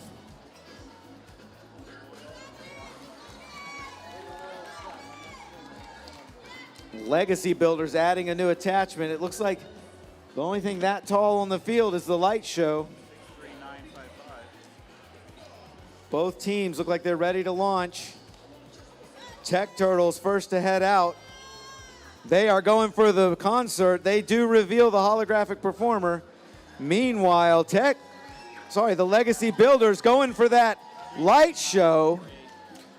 Legacy Builders adding a new attachment. It looks like the only thing that tall on the field is the light show. Both teams look like they're ready to launch. Tech Turtles first to head out. They are going for the concert. They do reveal the holographic performer. Meanwhile, the Legacy Builders going for that light show.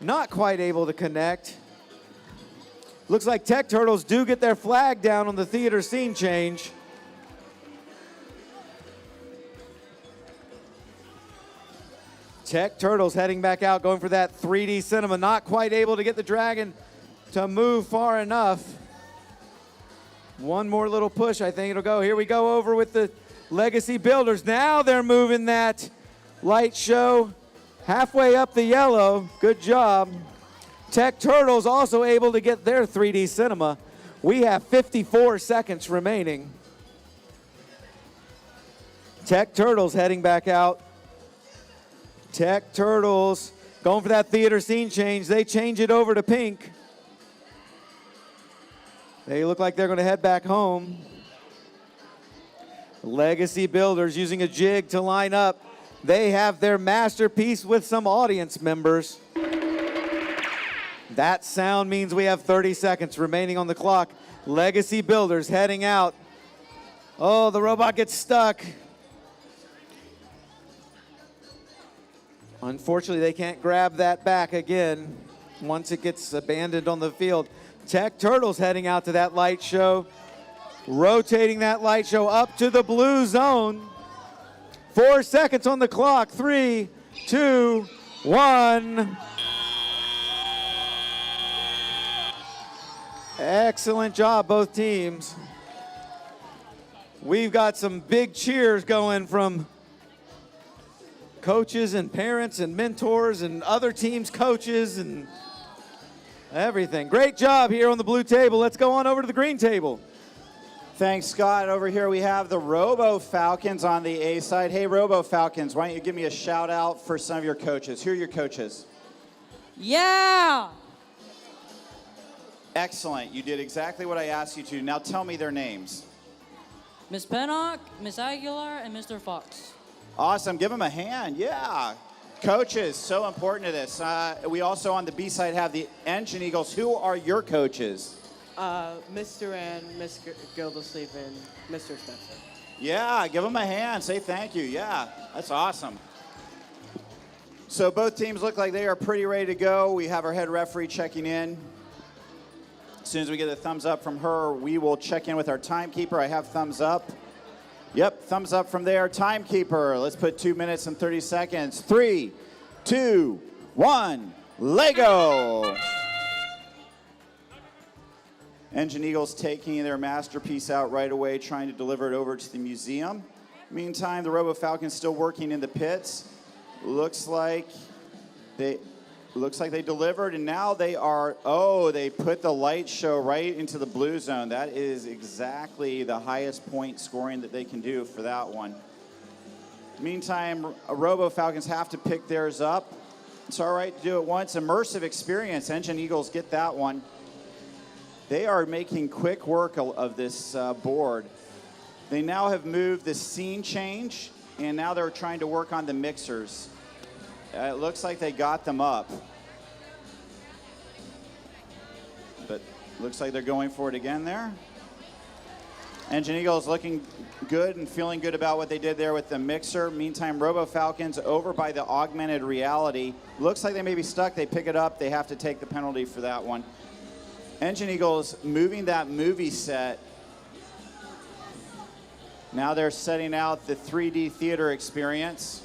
Not quite able to connect. Looks like Tech Turtles do get their flag down on the theater scene change. Tech Turtles heading back out, going for that 3D cinema. Not quite able to get the dragon to move far enough. One more little push, I think it'll go. Here we go over with the Legacy Builders. Now they're moving that light show halfway up the yellow. Good job. Tech Turtles also able to get their 3D cinema. We have 54 seconds remaining. Tech Turtles heading back out. Tech Turtles going for that theater scene change. They change it over to pink. They look like they're going to head back home. Legacy Builders using a jig to line up. They have their masterpiece with some audience members. That sound means we have 30 seconds remaining on the clock. Legacy Builders heading out. Oh, the robot gets stuck. Unfortunately, they can't grab that back again once it gets abandoned on the field. Tech Turtles heading out to that light show. Rotating that light show up to the blue zone. 4 seconds on the clock. 3, 2, 1. Excellent job, both teams. We've got some big cheers going from coaches and parents and mentors and other teams' coaches and everything. Great job here on the blue table. Let's go on over to the green table. Thanks, Scott. Over here we have the Robo Falcons on the A side. Hey, Robo Falcons, why don't you give me a shout out for some of your coaches? Who are your coaches? Yeah! Excellent. You did exactly what I asked you to. Now tell me their names. Miss Pennock, Miss Aguilar, and Mr. Fox. Awesome. Give them a hand. Yeah. Coaches, so important to this. We also on the B side have the Engine Eagles. Who are your coaches? Mr. and Miss Gildersleeve and Mr. Spencer. Yeah, give them a hand. Say thank you. Yeah, that's awesome. So both teams look like they are pretty ready to go. We have our head referee checking in. As soon as we get a thumbs up from her, we will check in with our timekeeper. I have thumbs up. Yep, thumbs up from there. Timekeeper, let's put 2 minutes and 30 seconds. 3, 2, 1, Lego! Engine Eagles taking their masterpiece out right away, trying to deliver it over to the museum. Meantime, the Robo Falcons still working in the pits. Looks like they delivered, and now they are, they put the light show right into the blue zone. That is exactly the highest point scoring that they can do for that one. Meantime, Robo Falcons have to pick theirs up. It's all right to do it once. Immersive experience. Engine Eagles get that one. They are making quick work of this board. They now have moved the scene change, and now they're trying to work on the mixers. It looks like they got them up. But looks like they're going for it again there. Engine Eagle is looking good and feeling good about what they did there with the mixer. Meantime, Robo Falcons over by the augmented reality. Looks like they may be stuck. They pick it up. They have to take the penalty for that one. Engine Eagle is moving that movie set. Now they're setting out the 3D theater experience.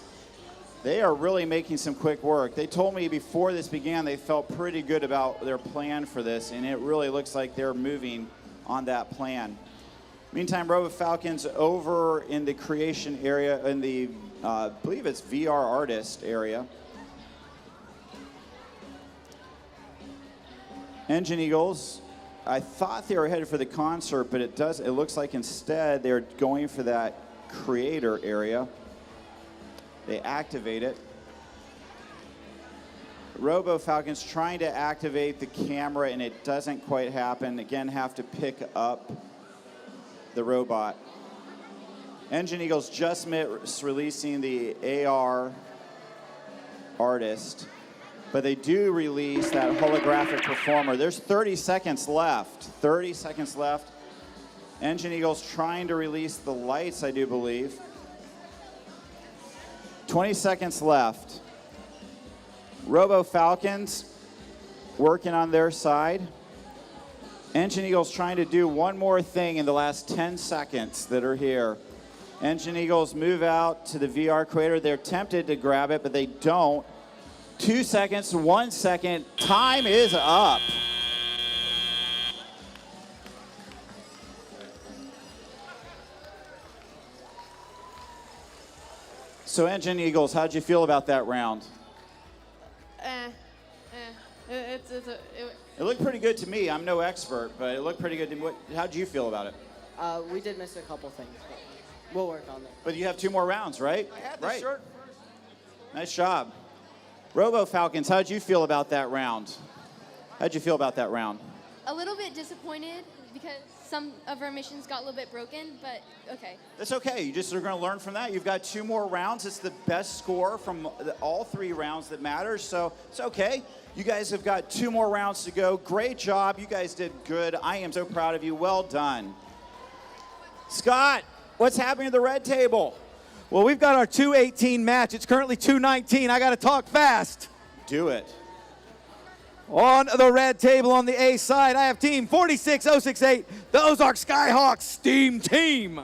They are really making some quick work. They told me before this began they felt pretty good about their plan for this, and it really looks like they're moving on that plan. Meantime, Robo Falcons over in the creation area, in the, I believe it's VR artist area. Engine Eagles, I thought they were headed for the concert, but it looks like instead they're going for that creator area. They activate it. Robo Falcons trying to activate the camera, and it doesn't quite happen. Again, have to pick up the robot. Engine Eagles just releasing the AR artist, but they do release that holographic performer. There's 30 seconds left. 30 seconds left. Engine Eagles trying to release the lights, I do believe. 20 seconds left. Robo Falcons working on their side. Engine Eagles trying to do one more thing in the last 10 seconds that are here. Engine Eagles move out to the VR creator. They're tempted to grab it, but they don't. 2 seconds, 1 second. Time is up. So Engine Eagles, how'd you feel about that round? It looked pretty good to me. I'm no expert, but it looked pretty good to me. How'd you feel about it? We did miss a couple things, but we'll work on it. But you have 2 more rounds, right? I had the Right. shirt first. Nice job. Robo Falcons, how'd you feel about that round? How'd you feel about that round? A little bit disappointed because some of our missions got a little bit broken, but okay. That's okay. You just are going to learn from that. You've got 2 more rounds. It's the best score from all 3 rounds that matters, so it's okay. You guys have got 2 more rounds to go. Great job. You guys did good. I am so proud of you. Well done. Scott, what's happening at the red table? Well, we've got our 2:18 match. It's currently 2:19. I got to talk fast. Do it. On the red table on the A side, I have team 46068, the Ozark Skyhawks Steam Team.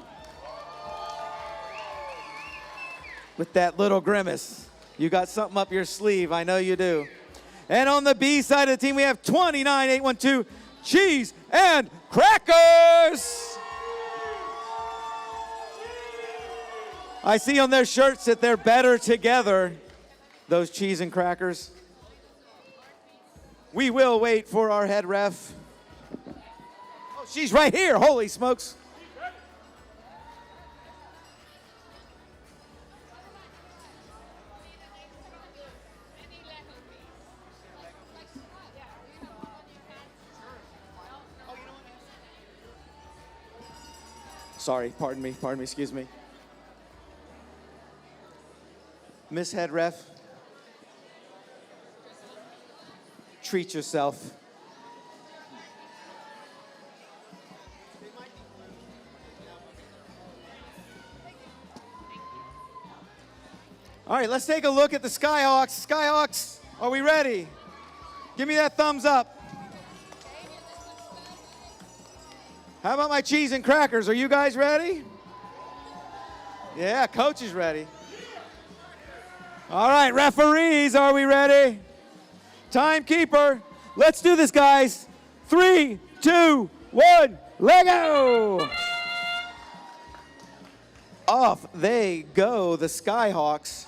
With that little grimace. You got something up your sleeve, I know you do. And on the B side of the team, we have 29812, Cheese and Crackers. I see on their shirts that they're better together, those Cheese and Crackers. We will wait for our head ref. Oh, she's right here. Holy smokes. Sorry, pardon me, excuse me. Miss Head Ref, treat yourself. All right, let's take a look at the Skyhawks. Skyhawks, are we ready? Give me that thumbs up. How about my Cheese and Crackers? Are you guys ready? Yeah, coach is ready. All right, referees, are we ready? Timekeeper, let's do this, guys. 3, 2, 1, let go! Off they go, the Skyhawks.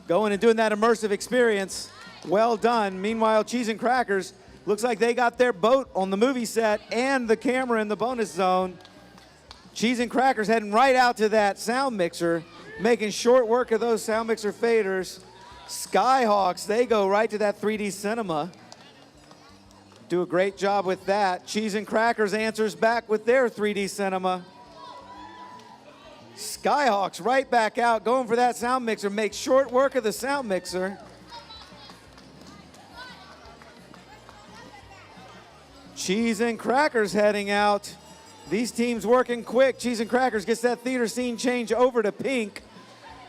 Going and doing that immersive experience. Well done. Meanwhile, Cheese and Crackers, looks like they got their boat on the movie set and the camera in the bonus zone. Cheese and Crackers heading right out to that sound mixer, making short work of those sound mixer faders. Skyhawks, they go right to that 3D cinema. Do a great job with that. Cheese and Crackers answers back with their 3D cinema. Skyhawks right back out, going for that sound mixer. Makes short work of the sound mixer. Cheese and Crackers heading out. These teams working quick. Cheese and Crackers gets that theater scene change over to pink.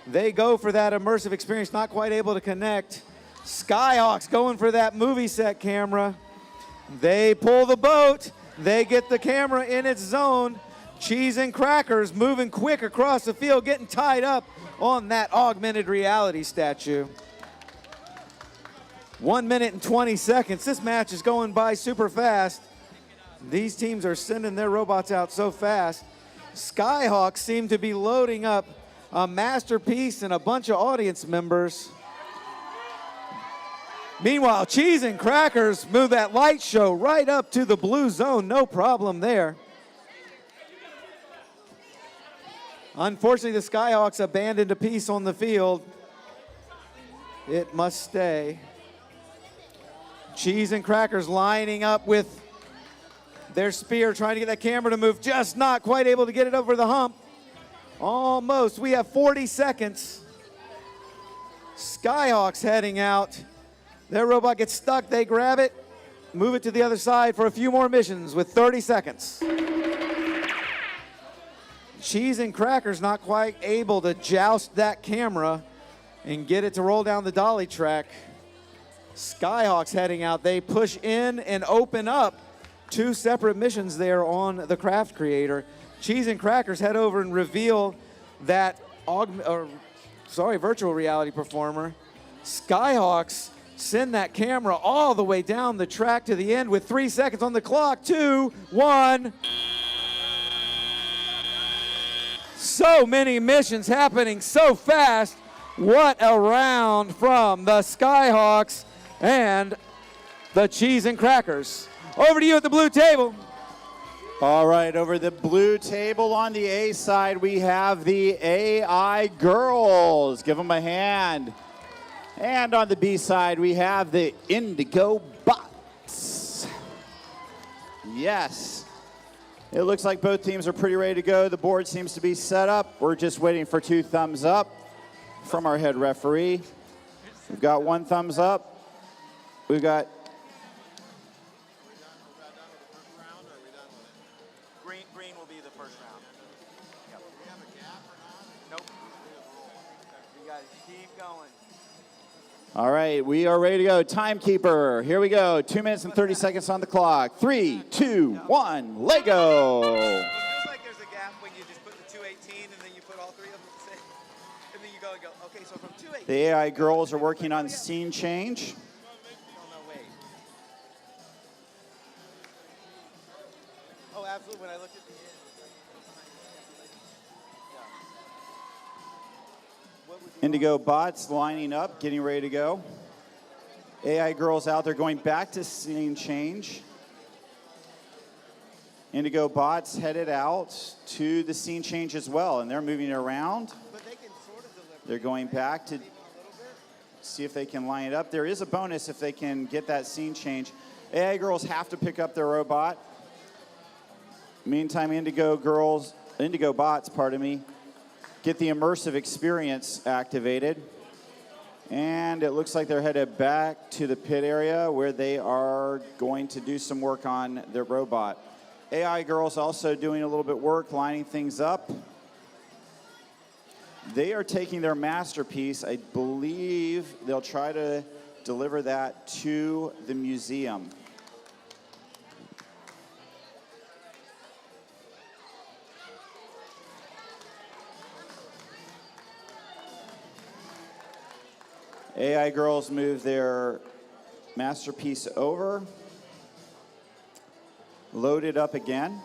They go for that immersive experience, not quite able to connect. Skyhawks going for that movie set camera. They pull the boat. They get the camera in its zone. Cheese and Crackers moving quick across the field, getting tied up on that augmented reality statue. 1 minute and 20 seconds. This match is going by super fast. These teams are sending their robots out so fast. Skyhawks seem to be loading up a masterpiece and a bunch of audience members. Meanwhile, Cheese and Crackers move that light show right up to the blue zone. No problem there. Unfortunately, the Skyhawks abandoned a piece on the field. It must stay. Cheese and Crackers lining up with their spear, trying to get that camera to move, just not quite able to get it over the hump. Almost. We have 40 seconds. Skyhawks heading out. Their robot gets stuck. They grab it, move it to the other side for a few more missions with 30 seconds. Cheese and Crackers not quite able to joust that camera and get it to roll down the dolly track. Skyhawks heading out. They push in and open up 2 separate missions there on the Craft Creator. Cheese and Crackers head over and reveal that virtual reality performer. Skyhawks send that camera all the way down the track to the end with 3 seconds on the clock. 2, 1. So many missions happening so fast. What a round from the Skyhawks and the Cheese and Crackers. Over to you at the blue table. All right, over the blue table on the A side, we have the AI girls. Give them a hand. And on the B side, we have the Indigo bots. Yes. It looks like both teams are pretty ready to go. The board seems to be set up. We're just waiting for 2 thumbs up from our head referee. We've got 1 thumbs up. We've got Green will be the first round. Yep. Do we have a gap or not? Nope. You guys keep going. All right, we are ready to go. Timekeeper, here we go. 2 minutes and 30 seconds on the clock. 3, 2, 1, Lego. It feels like there's a gap when you just put the 218 and then you put all 3 of them at the same. And then you go and go. Okay, so from 218. The AI girls are working on scene change. Oh, absolutely. When I looked at the end. Indigo bots lining up, getting ready to go. AI girls out there going back to scene change. Indigo bots headed out to the scene change as well, and they're moving around. But they can sort of deliver. They're going back to see if they can line it up. There is a bonus if they can get that scene change. AI girls have to pick up their robot. Meantime, Indigo bots, get the immersive experience activated. And it looks like they're headed back to the pit area where they are going to do some work on their robot. AI girls also doing a little bit work, lining things up. They are taking their masterpiece. I believe they'll try to deliver that to the museum. AI girls move their masterpiece over, load it up again.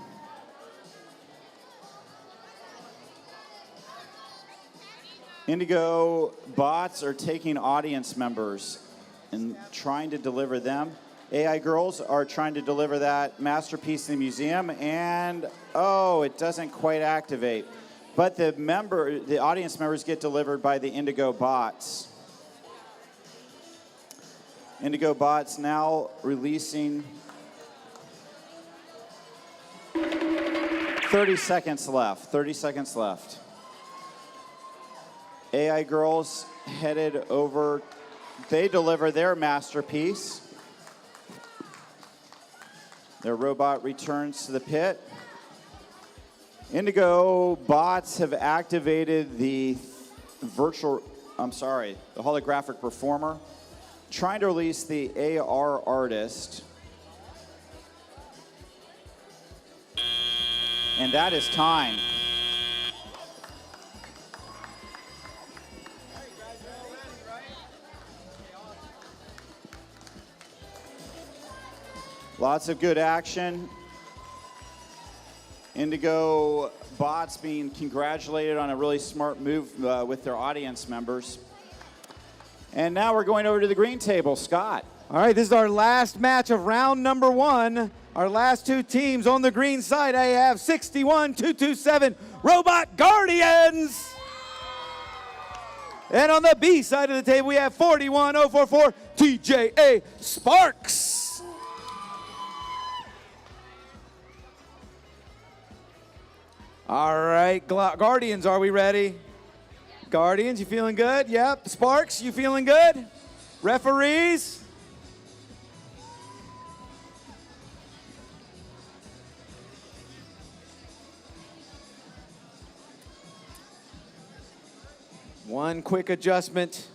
Indigo bots are taking audience members and trying to deliver them. AI girls are trying to deliver that masterpiece in the museum, and it doesn't quite activate. But the audience members get delivered by the Indigo bots. Indigo bots now releasing 30 seconds left. 30 seconds left. AI girls headed over. They deliver their masterpiece. Their robot returns to the pit. Indigo bots have activated the holographic performer, trying to release the AR artist. And that is time. Lots of good action. Indigo bots being congratulated on a really smart move with their audience members. And now we're going over to the green table. Scott. All right, this is our last match of round number 1. Our last 2 teams on the green side. I have 61227 Robot Guardians. And on the B side of the table, we have 41044 TJA Sparks. All right, Guardians, are we ready? Guardians, you feeling good? Yep. Sparks, you feeling good? Referees? One quick adjustment.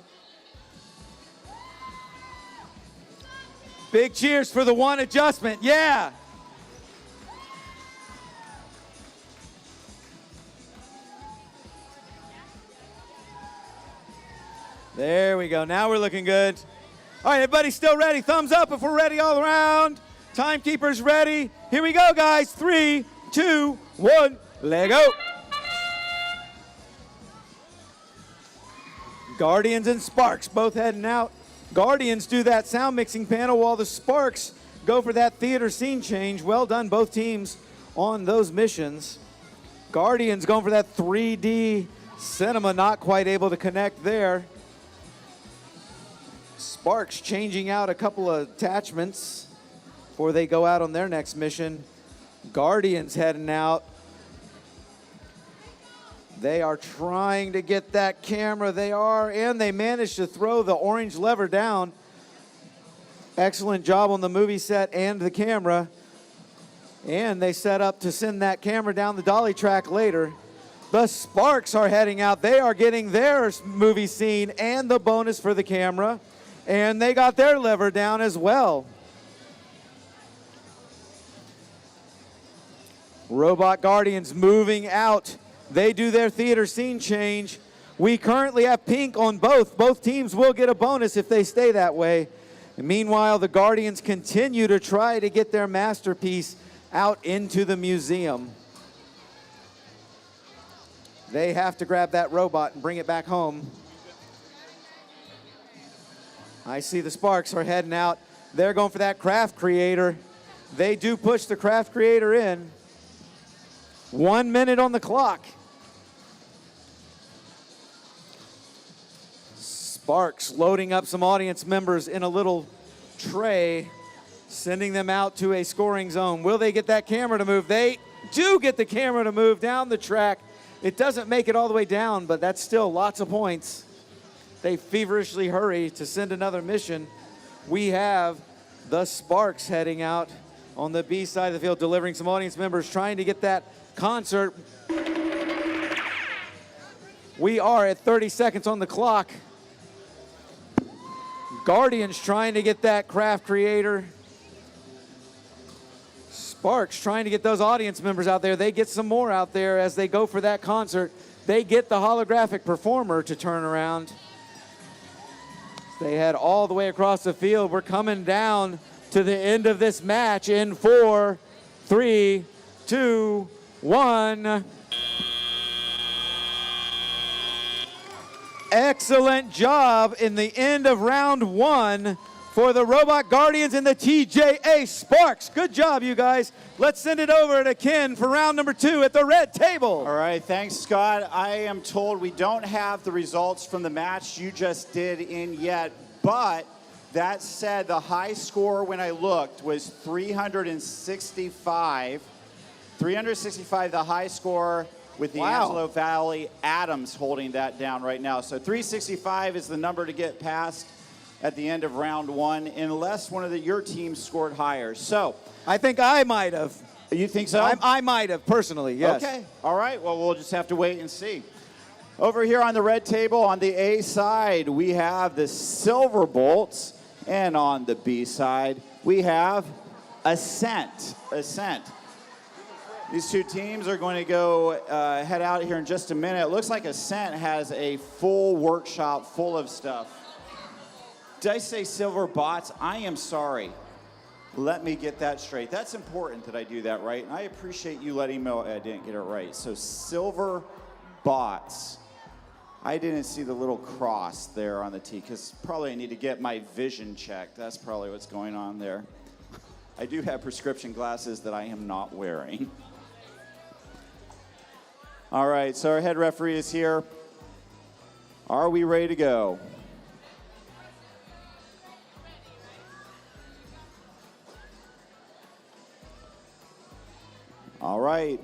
Big cheers for the one adjustment. Yeah. There we go. Now we're looking good. All right, everybody still ready? Thumbs up if we're ready all around. Timekeeper's ready. Here we go, guys. 3, 2, 1, let go. Guardians and Sparks both heading out. Guardians do that sound mixing panel while the Sparks go for that theater scene change. Well done, both teams on those missions. Guardians going for that 3D cinema, not quite able to connect there. Sparks changing out a couple of attachments before they go out on their next mission. Guardians heading out. They are trying to get that camera. They are, and they managed to throw the orange lever down. Excellent job on the movie set and the camera. And they set up to send that camera down the dolly track later. The Sparks are heading out. They are getting their movie scene and the bonus for the camera. And they got their lever down as well. Robot Guardians moving out. They do their theater scene change. We currently have pink on both. Both teams will get a bonus if they stay that way. And meanwhile, the Guardians continue to try to get their masterpiece out into the museum. They have to grab that robot and bring it back home. I see the Sparks are heading out. They're going for that craft creator. They do push the craft creator in. 1 minute on the clock. Sparks loading up some audience members in a little tray, sending them out to a scoring zone. Will they get that camera to move? They do get the camera to move down the track. It doesn't make it all the way down, but that's still lots of points. They feverishly hurry to send another mission. We have the Sparks heading out on the B side of the field, delivering some audience members, trying to get that concert. We are at 30 seconds on the clock. Guardians trying to get that craft creator. Sparks trying to get those audience members out there. They get some more out there as they go for that concert. They get the holographic performer to turn around. They head all the way across the field. We're coming down to the end of this match in 4, 3, 2, 1. Excellent job in the end of round 1 for the Robot Guardians and the TJA Sparks. Good job, you guys. Let's send it over to Ken for round number 2 at the red table. All right, thanks, Scott. I am told we don't have the results from the match you just did in yet, but that said, the high score when I looked was 365 365, the high score, with the Wow. Angelo Valley Adams holding that down right now. So 365 is the number to get past at the end of round one, unless one of your teams scored higher. So, I think I might have. you think so? I might have, personally, yes. Okay. All right. Well, we'll just have to wait and see. Over here on the red table, on the A side, we have the Silver Bolts. And on the B side, we have Ascent. These two teams are going to go head out here in just a minute. It looks like Ascent has a full workshop full of stuff. Did I say Silver Bots? I am sorry. Let me get that straight. That's important that I do that right. And I appreciate you letting me know I didn't get it right. So Silver Bots. I didn't see the little cross there on the T, because probably I need to get my vision checked. That's probably what's going on there. I do have prescription glasses that I am not wearing. All right, so our head referee is here. Are we ready to go? All right.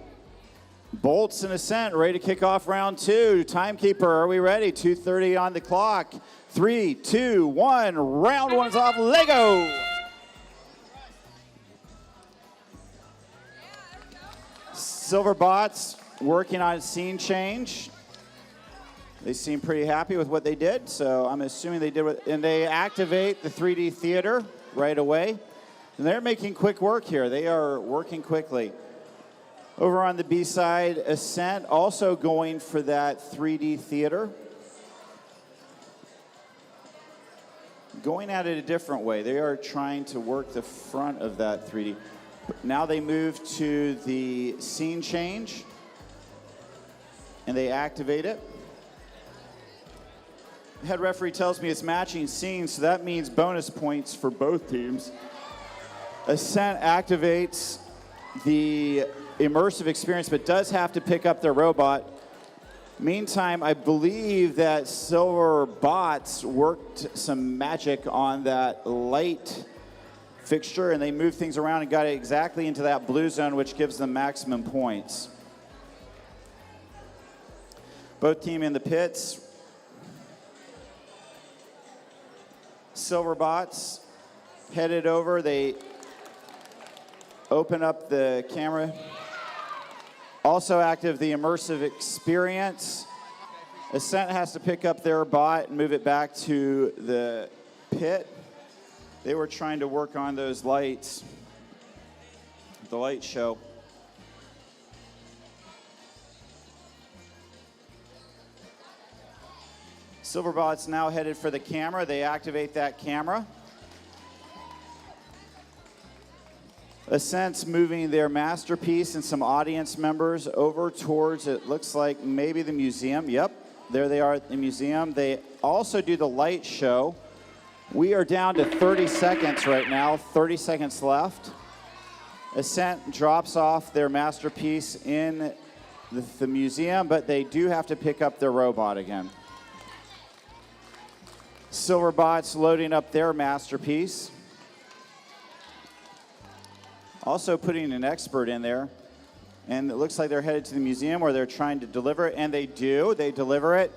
Bolts and Ascent ready to kick off round two. Timekeeper, are we ready? 2:30 on the clock. 3, 2, 1. Round one is off. Lego. Silver Bots working on scene change. They seem pretty happy with what they did, so I'm assuming they did and they activate the 3D theater right away. And they're making quick work here. They are working quickly. Over on the B side, Ascent also going for that 3D theater. Going at it a different way. They are trying to work the front of that 3D. Now they move to the scene change, and they activate it. The head referee tells me it's matching scenes, so that means bonus points for both teams. Ascent activates the immersive experience, but does have to pick up their robot. Meantime, I believe that Silver Bots worked some magic on that light fixture, and they moved things around and got it exactly into that blue zone, which gives them maximum points. Both team in the pits. Silver Bots headed over. They open up the camera. Also active, the immersive experience. Ascent has to pick up their bot and move it back to the pit. They were trying to work on those lights, the light show. Silverbot's now headed for the camera. They activate that camera. Ascent's moving their masterpiece and some audience members over towards, it looks like maybe the museum. Yep, there they are at the museum. They also do the light show. We are down to 30 seconds right now, 30 seconds left. Ascent drops off their masterpiece in the museum, but they do have to pick up their robot again. Silverbot's loading up their masterpiece. Also putting an expert in there. And it looks like they're headed to the museum where they're trying to deliver it, and they do. They deliver it.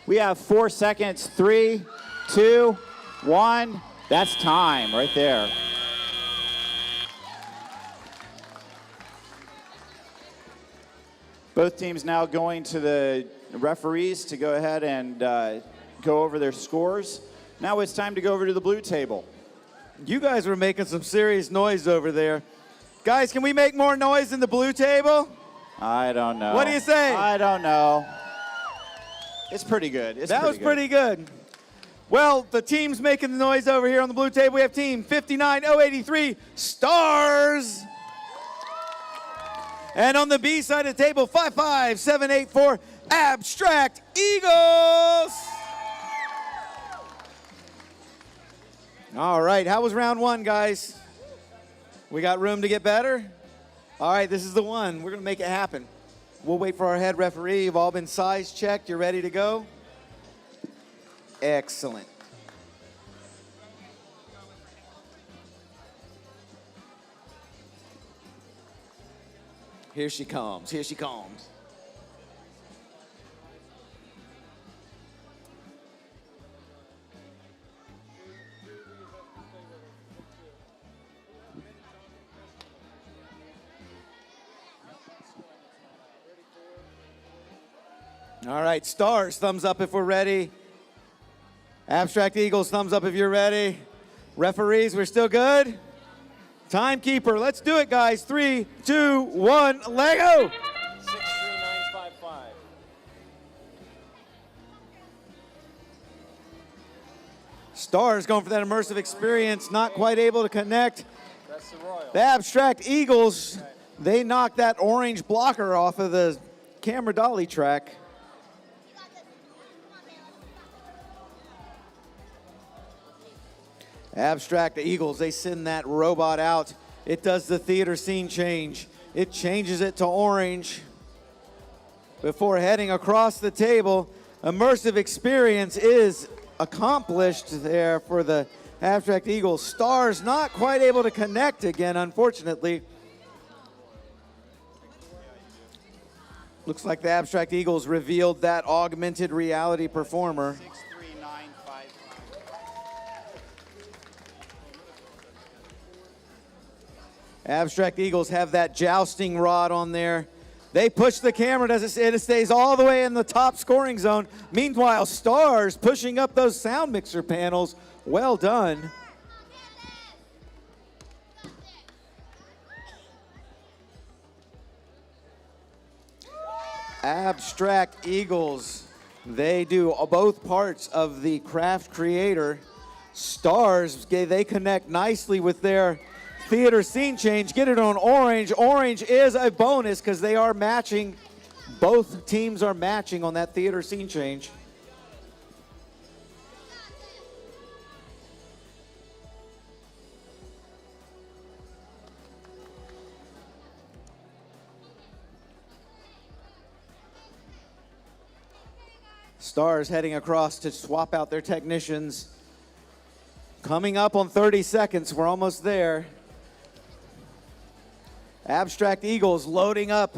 We have 4 seconds. 3, 2, 1. That's time right there. Both teams now going to the referees to go ahead and go over their scores. Now it's time to go over to the blue table. You guys were making some serious noise over there. Guys, can we make more noise in the blue table? I don't know. What do you say? I don't know. It's pretty good. That was pretty good. Well, the teams making the noise over here on the blue table, we have team 59083 Stars. And on the B side of the table, 55784 Abstract Eagles. All right, how was round one, guys? We got room to get better? All right, this is the one. We're going to make it happen. We'll wait for our head referee. You've all been size checked. You're ready to go? Excellent. Here she comes. Here she comes. All right, Stars, thumbs up if we're ready. Abstract Eagles, thumbs up if you're ready. Referees, we're still good? Timekeeper, let's do it, guys. 3, 2, 1, Lego! 63955. Stars going for that immersive experience, not quite able to connect. That's the Royal. The Abstract Eagles, they knocked that orange blocker off of the camera dolly track. Abstract Eagles, they send that robot out. It does the theater scene change. It changes it to orange before heading across the table. Immersive experience is accomplished there for the Abstract Eagles. Stars not quite able to connect again, unfortunately. Looks like the Abstract Eagles revealed that augmented reality performer. 63955. Abstract Eagles have that jousting rod on there. They push the camera, it stays all the way in the top scoring zone. Meanwhile, Stars pushing up those sound mixer panels. Well done. Abstract Eagles, they do both parts of the craft creator. Stars, they connect nicely with their theater scene change, get it on orange. Orange is a bonus because they are matching. Both teams are matching on that theater scene change. Stars heading across to swap out their technicians. Coming up on 30 seconds, we're almost there. Abstract Eagles loading up.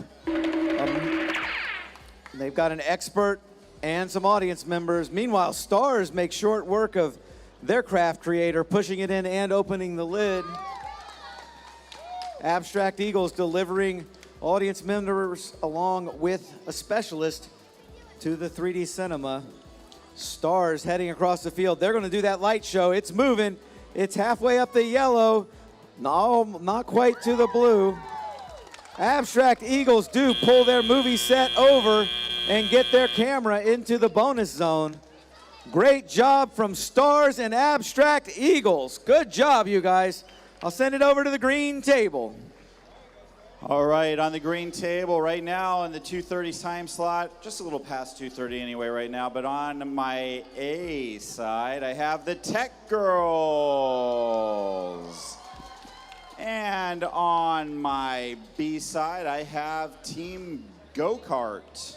They've got an expert and some audience members. Meanwhile, Stars make short work of their craft creator, pushing it in and opening the lid. Abstract Eagles delivering audience members along with a specialist to the 3D cinema. Stars heading across the field. They're going to do that light show. It's moving. It's halfway up the yellow. No, not quite to the blue. Abstract Eagles do pull their movie set over and get their camera into the bonus zone. Great job from Stars and Abstract Eagles. Good job, you guys. I'll send it over to the green table. All right, on the green table right now in the 2:30 time slot, just a little past 2:30 anyway right now, but on my A side, I have the Tech Girls. And on my B side, I have Team Go-Kart.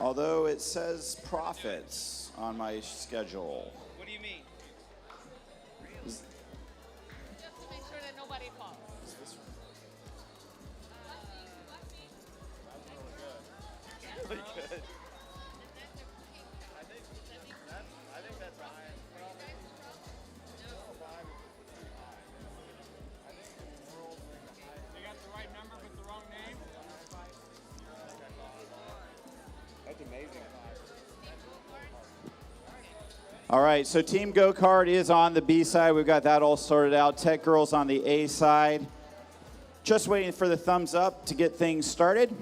Although it says Profits on my schedule. What do you mean? Just to make sure that nobody falls. Really good. All right, so Team Go-Kart is on the B side. We've got that all sorted out. Tech Girls on the A side. Just waiting for the thumbs up to get things started.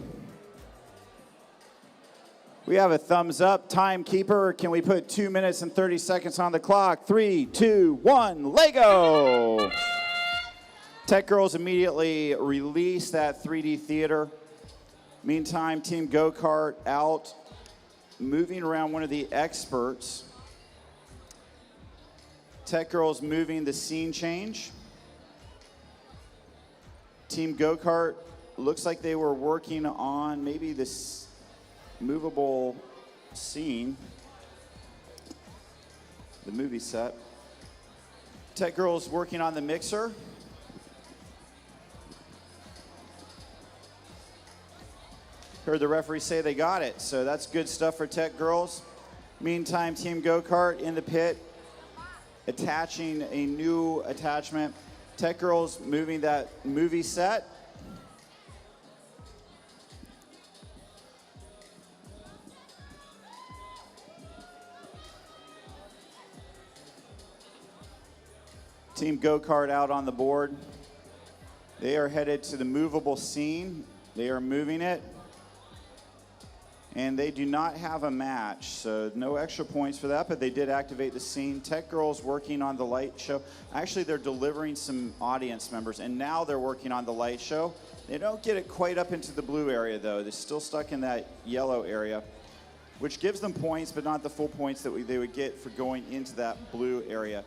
We have a thumbs up. Timekeeper, can we put 2 minutes and 30 seconds on the clock? 3, 2, 1, Lego! Tech Girls immediately release that 3D theater. Meantime, Team Go-Kart out, moving around one of the experts. Tech Girls moving the scene change. Team Go-Kart looks like they were working on maybe this movable scene, the movie set. Tech Girls working on the mixer. Heard the referee say they got it, so that's good stuff for Tech Girls. Meantime, Team Go-Kart in the pit, attaching a new attachment. Tech Girls moving that movie set. Team Go-Kart out on the board. They are headed to the movable scene. They are moving it. And they do not have a match, so no extra points for that, but they did activate the scene. Tech Girls working on the light show. Actually, they're delivering some audience members, and now they're working on the light show. They don't get it quite up into the blue area, though. They're still stuck in that yellow area, which gives them points, but not the full points that they would get for going into that blue area.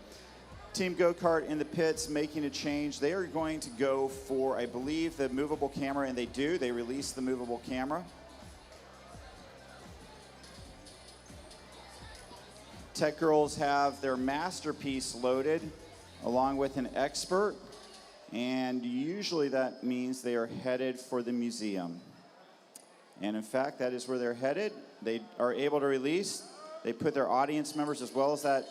Team Go-Kart in the pits making a change. They are going to go for, I believe, the movable camera, and they do. They release the movable camera. Tech Girls have their masterpiece loaded along with an expert, and usually that means they are headed for the museum. And in fact, that is where they're headed. They are able to release. They put their audience members as well as that.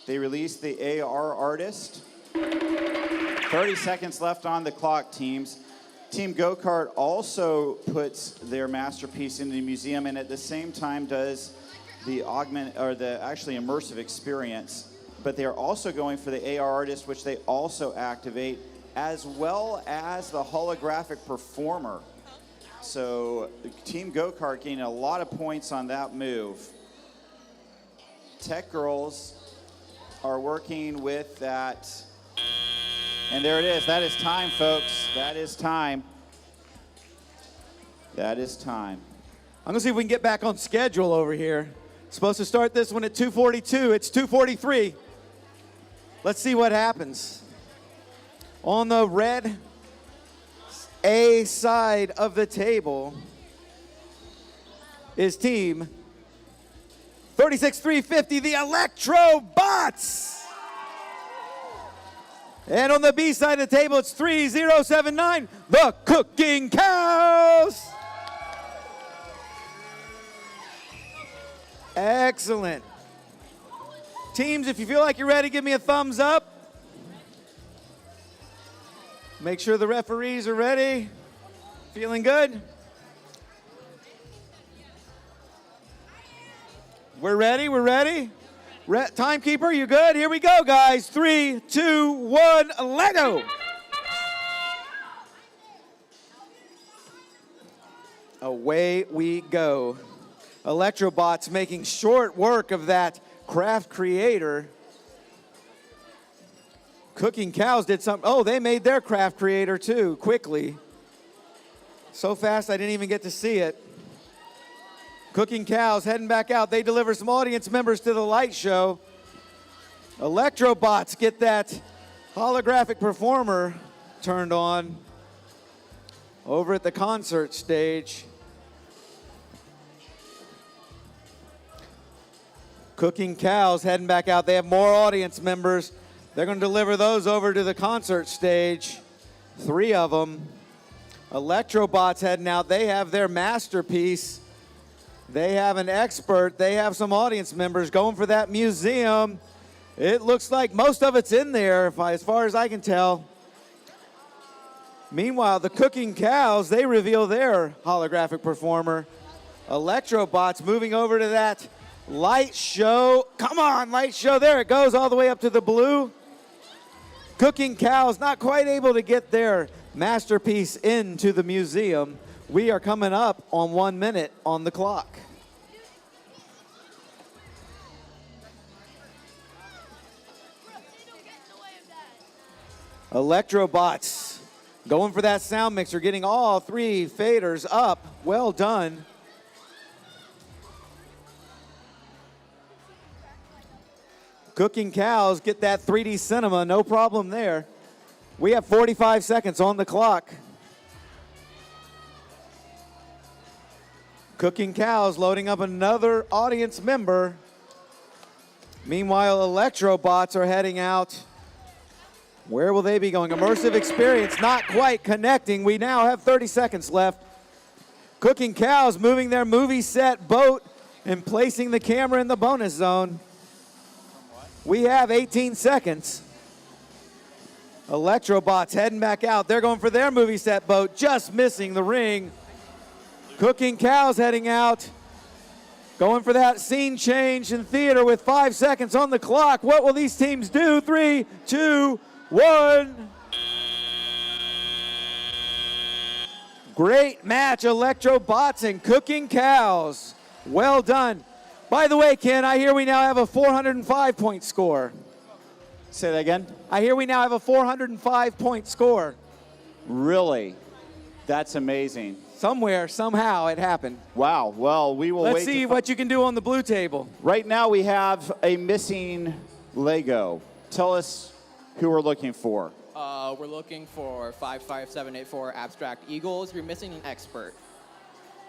They released the AR artist. 30 seconds left on the clock, teams. Team Go-Kart also puts their masterpiece into the museum, and at the same time does the actually immersive experience, but they are also going for the AR artist, which they also activate, as well as the holographic performer. So Team Go-Kart gaining a lot of points on that move. Tech Girls are working with that, and there it is. That is time, folks. That is time. That is time. I'm gonna see if we can get back on schedule over here. Supposed to start this one at 2:42. It's 2:43. Let's see what happens. On the red A side of the table is team 36350, the Electrobots. And on the B side of the table, it's 3079, the Cooking Cows. Excellent. Teams, if you feel like you're ready, give me a thumbs up. Make sure the referees are ready. Feeling good? We're ready, we're ready. Timekeeper, you good? Here we go, guys. 3, 2, 1, Lego. Away we go. Electrobots making short work of that craft creator. Cooking Cows did something. Oh, they made their craft creator too, quickly. So fast I didn't even get to see it. Cooking Cows heading back out. They deliver some audience members to the light show. Electrobots get that holographic performer turned on over at the concert stage. Cooking Cows heading back out. They have more audience members. They're going to deliver those over to the concert stage. 3 of them. Electrobots heading out. They have their masterpiece. They have an expert. They have some audience members going for that museum. It looks like most of it's in there, as far as I can tell. Meanwhile, the Cooking Cows, they reveal their holographic performer. Electrobots moving over to that light show. Come on, light show. There it goes all the way up to the blue. Cooking Cows not quite able to get their masterpiece into the museum. We are coming up on 1 minute on the clock. Electrobots going for that sound mixer, getting all 3 faders up. Well done. Cooking Cows get that 3D cinema, no problem there. We have 45 seconds on the clock. Cooking Cows loading up another audience member. Meanwhile, Electrobots are heading out. Where will they be going? Immersive experience, not quite connecting. We now have 30 seconds left. Cooking Cows moving their movie set boat and placing the camera in the bonus zone. We have 18 seconds. Electrobots heading back out. They're going for their movie set boat, just missing the ring. Cooking Cows heading out. Going for that scene change in theater with 5 seconds on the clock. What will these teams do? 3, 2, 1. Great match, Electrobots and Cooking Cows. Well done. By the way, Ken, I hear we now have a 405-point score. Say that again? I hear we now have a 405-point score. Really? That's amazing. Somewhere, somehow, it happened. Wow. Well, we will wait. Let's see what you can do on the blue table. Right now, we have a missing Lego. Tell us who we're looking for. We're looking for 55784 Abstract Eagles. You're missing an expert.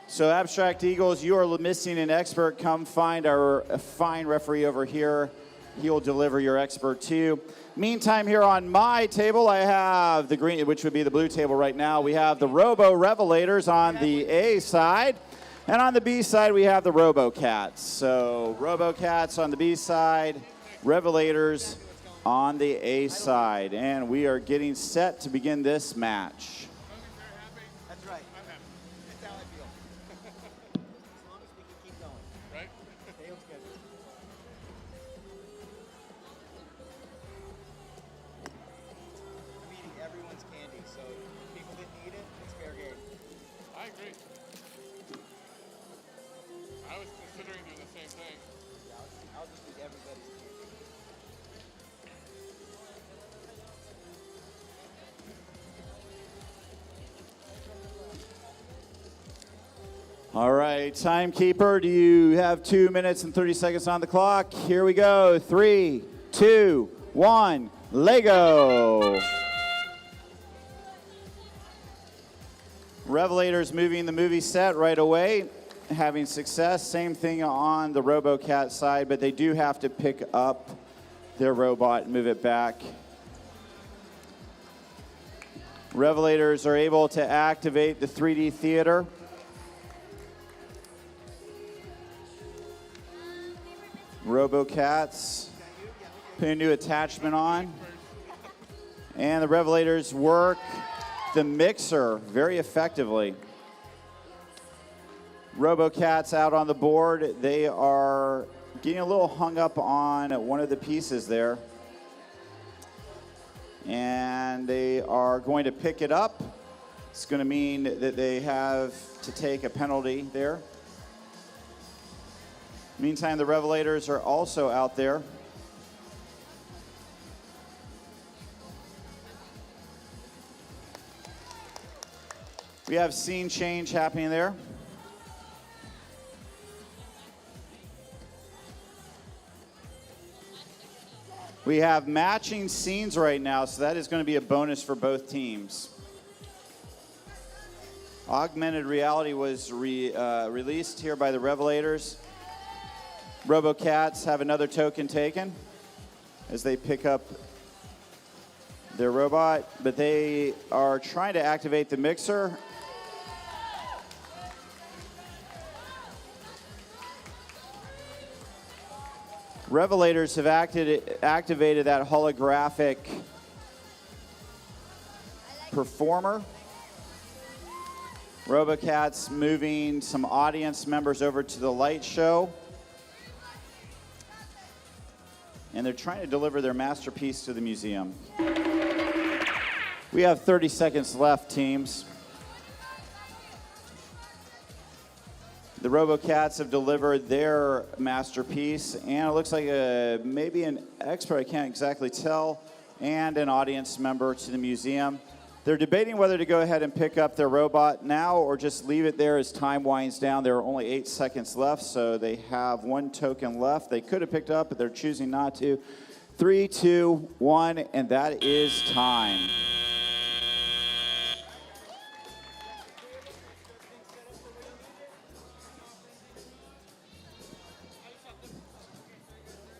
So, Abstract Eagles, you are missing an expert. Come find our fine referee over here. He will deliver your expert to you. Meantime, here on my table, I have the green, which would be the blue table right now. We have the Revelators on the A side. And on the B side, we have the Robocats. So, Robocats on the B side, Revelators on the A side. And we are getting set to begin this match. That's right. That's how I feel. As long as we can keep going. Right? Stay on schedule. I'm eating everyone's candy, so if people didn't eat it, it's fair game. I agree. I was considering doing the same thing. Yeah, I'll just eat everybody's candy. All right, timekeeper, do you have 2 minutes and 30 seconds on the clock? Here we go. 3, 2, 1, Lego. Revelators moving the movie set right away, having success. Same thing on the Robocat side, but they do have to pick up their robot and move it back. Revelators are able to activate the 3D theater. Robocats, put a new attachment on. And the Revelators work the mixer very effectively. Robocats out on the board. They are getting a little hung up on one of the pieces there. And they are going to pick it up. It's going to mean that they have to take a penalty there. Meantime, the Revelators are also out there. We have scene change happening there. We have matching scenes right now, so that is going to be a bonus for both teams. Augmented reality was released here by the Revelators. Robocats have another token taken as they pick up their robot, but they are trying to activate the mixer. Revelators have activated that holographic performer. Robocats moving some audience members over to the light show. And they're trying to deliver their masterpiece to the museum. We have 30 seconds left, teams. The Robocats have delivered their masterpiece, and it looks like maybe an expert, I can't exactly tell, and an audience member to the museum. They're debating whether to go ahead and pick up their robot now or just leave it there as time winds down. There are only 8 seconds left, so they have 1 token left. They could have picked up, but they're choosing not to. 3, 2, 1, and that is time.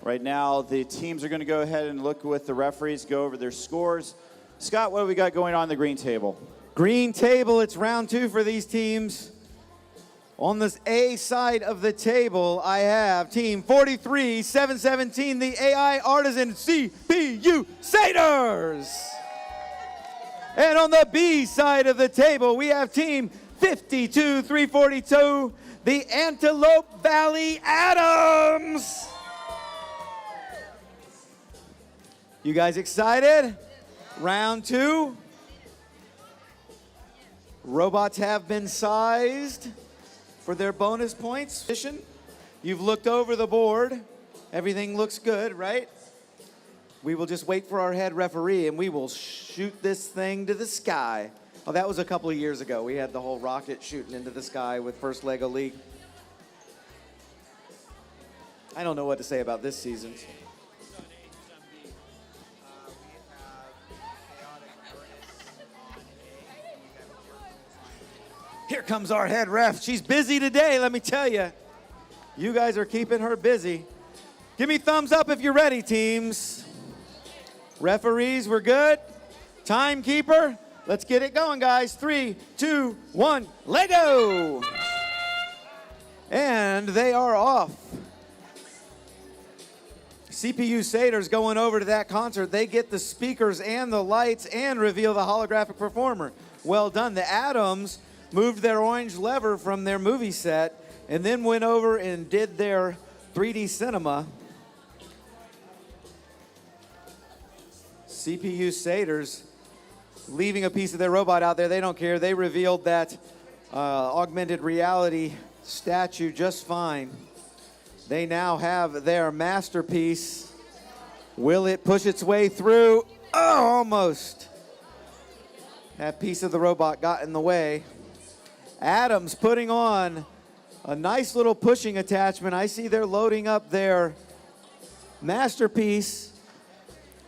Right now, the teams are going to go ahead and look with the referees, go over their scores. Scott, what have we got going on the green table? Green table, it's round 2 for these teams. On this A side of the table, I have Team 43-717, the AI Artisan Cpusaders. And on the B side of the table, we have Team 52-342, the Antelope Valley Adams. You guys excited? Round 2. Robots have been sized for their bonus points. You've looked over the board. Everything looks good, right? We will just wait for our head referee and we will shoot this thing to the sky. Oh, that was a couple of years ago. We had the whole rocket shooting into the sky with First Lego League. I don't know what to say about this season. Here comes our head ref. She's busy today, let me tell you. You guys are keeping her busy. Give me thumbs up if you're ready, teams. Referees, we're good. Timekeeper, let's get it going, guys. 3, 2, 1, Lego! And they are off. Cpusaders going over to that concert. They get the speakers and the lights and reveal the holographic performer. Well done. The Adams moved their orange lever from their movie set and then went over and did their 3D cinema. Cpusaders leaving a piece of their robot out there. They don't care. They revealed that augmented reality statue just fine. They now have their masterpiece. Will it push its way through? Oh, almost. That piece of the robot got in the way. Adams putting on a nice little pushing attachment. I see they're loading up their masterpiece,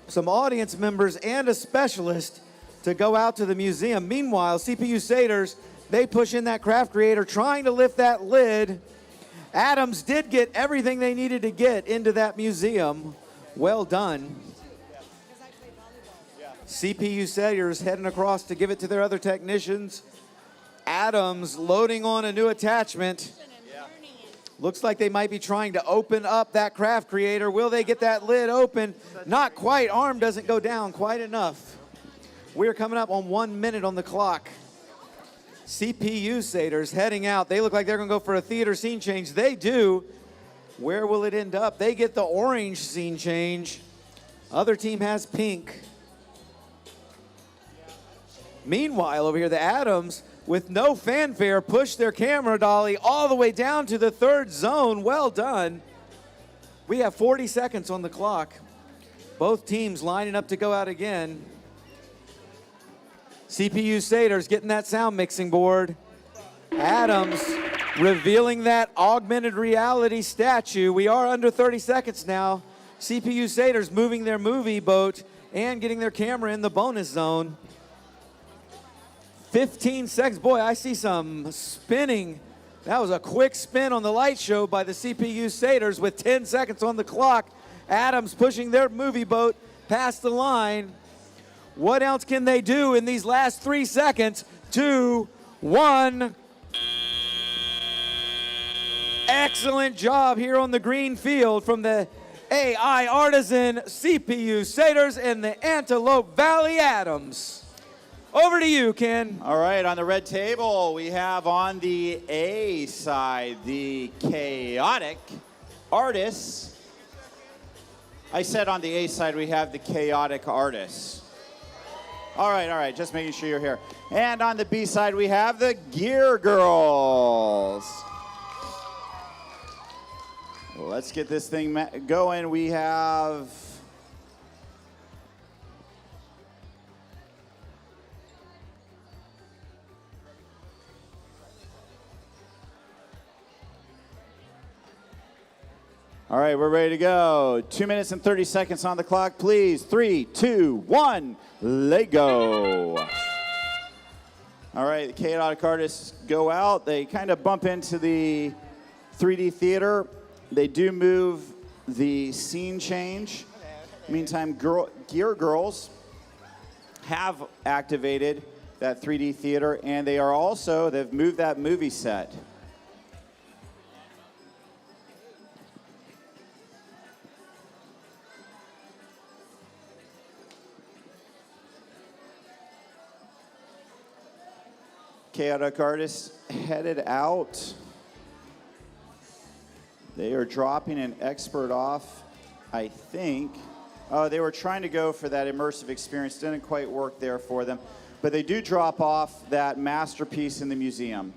some audience members, and a specialist to go out to the museum. Meanwhile, Cpusaders, they push in that craft creator, trying to lift that lid. Adams did get everything they needed to get into that museum. Well done. Cpusaders heading across to give it to their other technicians. Adams loading on a new attachment. Looks like they might be trying to open up that craft creator. Will they get that lid open? Not quite. Arm doesn't go down quite enough. We're coming up on 1 minute on the clock. Cpusaders heading out. They look like they're going to go for a theater scene change. They do. Where will it end up? They get the orange scene change. Other team has pink. Meanwhile, over here, the Adams, with no fanfare, push their camera dolly all the way down to the third zone. Well done. We have 40 seconds on the clock. Both teams lining up to go out again. Cpusaders getting that sound mixing board. Adams revealing that augmented reality statue. We are under 30 seconds now. Cpusaders moving their movie boat and getting their camera in the bonus zone. 15 seconds. Boy, I see some spinning. That was a quick spin on the light show by the Cpusaders with 10 seconds on the clock. Adams pushing their movie boat past the line. What else can they do in these last 3 seconds? 2, 1. Excellent job here on the green field from the AI Artisan Cpusaders and the Antelope Valley Adams. Over to you, Ken. All right, on the red table, we have on the A side, the Chaotic Artists. I said on the A side, we have the Chaotic Artists. All right, just making sure you're here. And on the B side, we have the Gear Girls. Let's get this thing going. We have... All right, we're ready to go. 2 minutes and 30 seconds on the clock, please. 3, 2, 1, Lego. All right, the Chaotic Artists go out. They kind of bump into the 3D theater. They do move the scene change. Meantime, Gear Girls have activated that 3D theater, and they've moved that movie set. Chaotic Artists headed out. They are dropping an expert off, I think. Oh, they were trying to go for that immersive experience. Didn't quite work there for them. But they do drop off that masterpiece in the museum.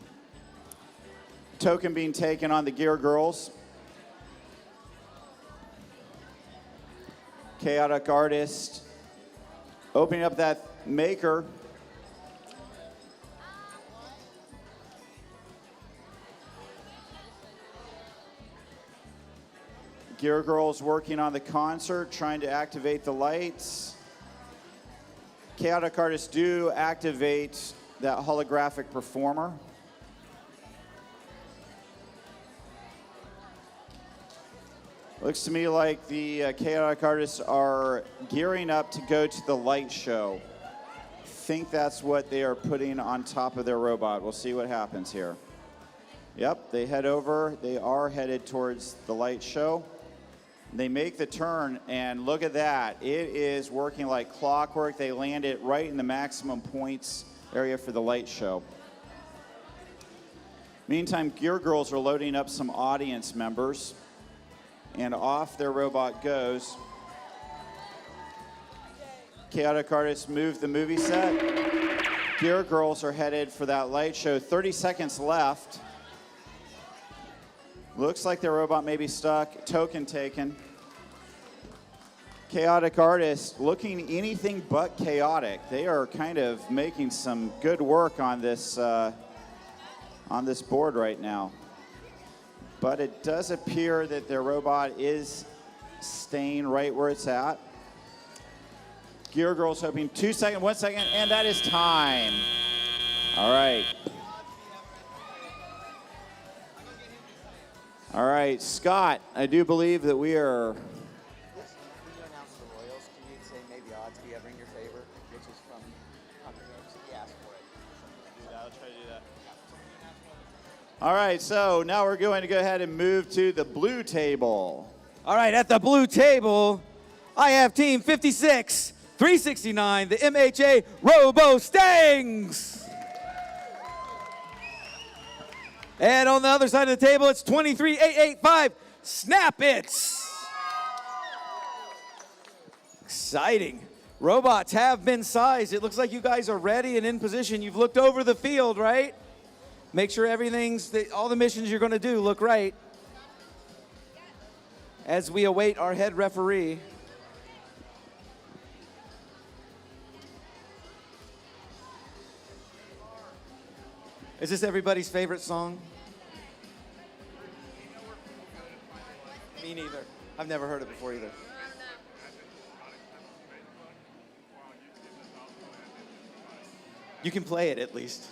Token being taken on the Gear Girls. Chaotic Artist opening up that maker. Gear Girls working on the concert, trying to activate the lights. Chaotic Artists do activate that holographic performer. Looks to me like the Chaotic Artists are gearing up to go to the light show. Think that's what they are putting on top of their robot. We'll see what happens here. Yep, they head over. They are headed towards the light show. They make the turn, and look at that. It is working like clockwork. They land it right in the maximum points area for the light show. Meantime, Gear Girls are loading up some audience members, and off their robot goes. Chaotic Artists move the movie set. Gear Girls are headed for that light show. 30 seconds left. Looks like their robot may be stuck. Token taken. Chaotic Artists looking anything but chaotic. They are kind of making some good work on this board right now. But it does appear that their robot is staying right where it's at. Gear Girls hoping 2 seconds, 1 second, and that is time. All right. All right, Scott, I do believe that we are... Yes, when you announce the Royals, can you say maybe odds be ever in your favor, which is from Hunger Games? He asked for it. I'll try to do that. All right, so now we're going to go ahead and move to the blue table. All right, at the blue table, I have Team 56, 369, the MHA Robostangs. And on the other side of the table, it's 23885 Snapit. Exciting. Robots have been sized. It looks like you guys are ready and in position. You've looked over the field, right? Make sure all the missions you're going to do look right. As we await our head referee. Is this everybody's favorite song? Me neither. I've never heard it before either. You can play it at least.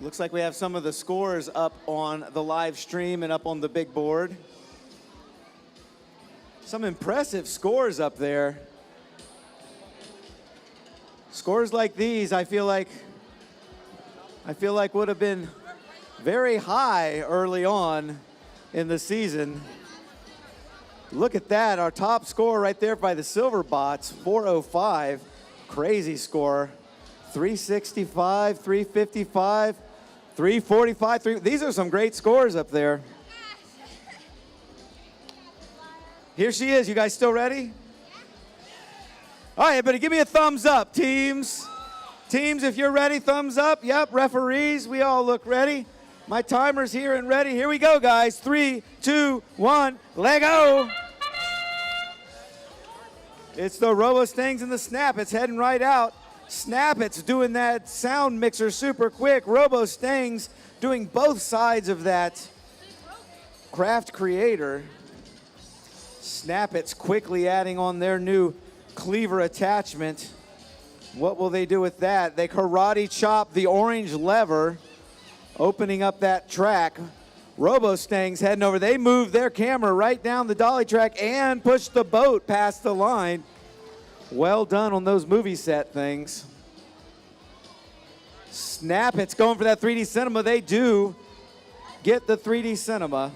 Looks like we have some of the scores up on the live stream and up on the big board. Some impressive scores up there. Scores like these, I feel like would have been very high early on in the season. Look at that, our top score right there by the Silverbots, 405. Crazy score. 365, 355. 345, these are some great scores up there. Here she is. You guys still ready? All right, everybody, give me a thumbs up, teams. Teams, if you're ready, thumbs up. Yep, referees, we all look ready. My timer's here and ready. Here we go, guys. 3, 2, 1, let go. It's the Robostangs and the Snapits heading right out. Snapit's doing that sound mixer super quick. Robostangs doing both sides of that craft creator. Snapit's quickly adding on their new cleaver attachment. What will they do with that? They karate chop the orange lever, opening up that track. Robostangs heading over. They move their camera right down the dolly track and push the boat past the line. Well done on those movie set things. Snapit's going for that 3D cinema. They do get the 3D cinema.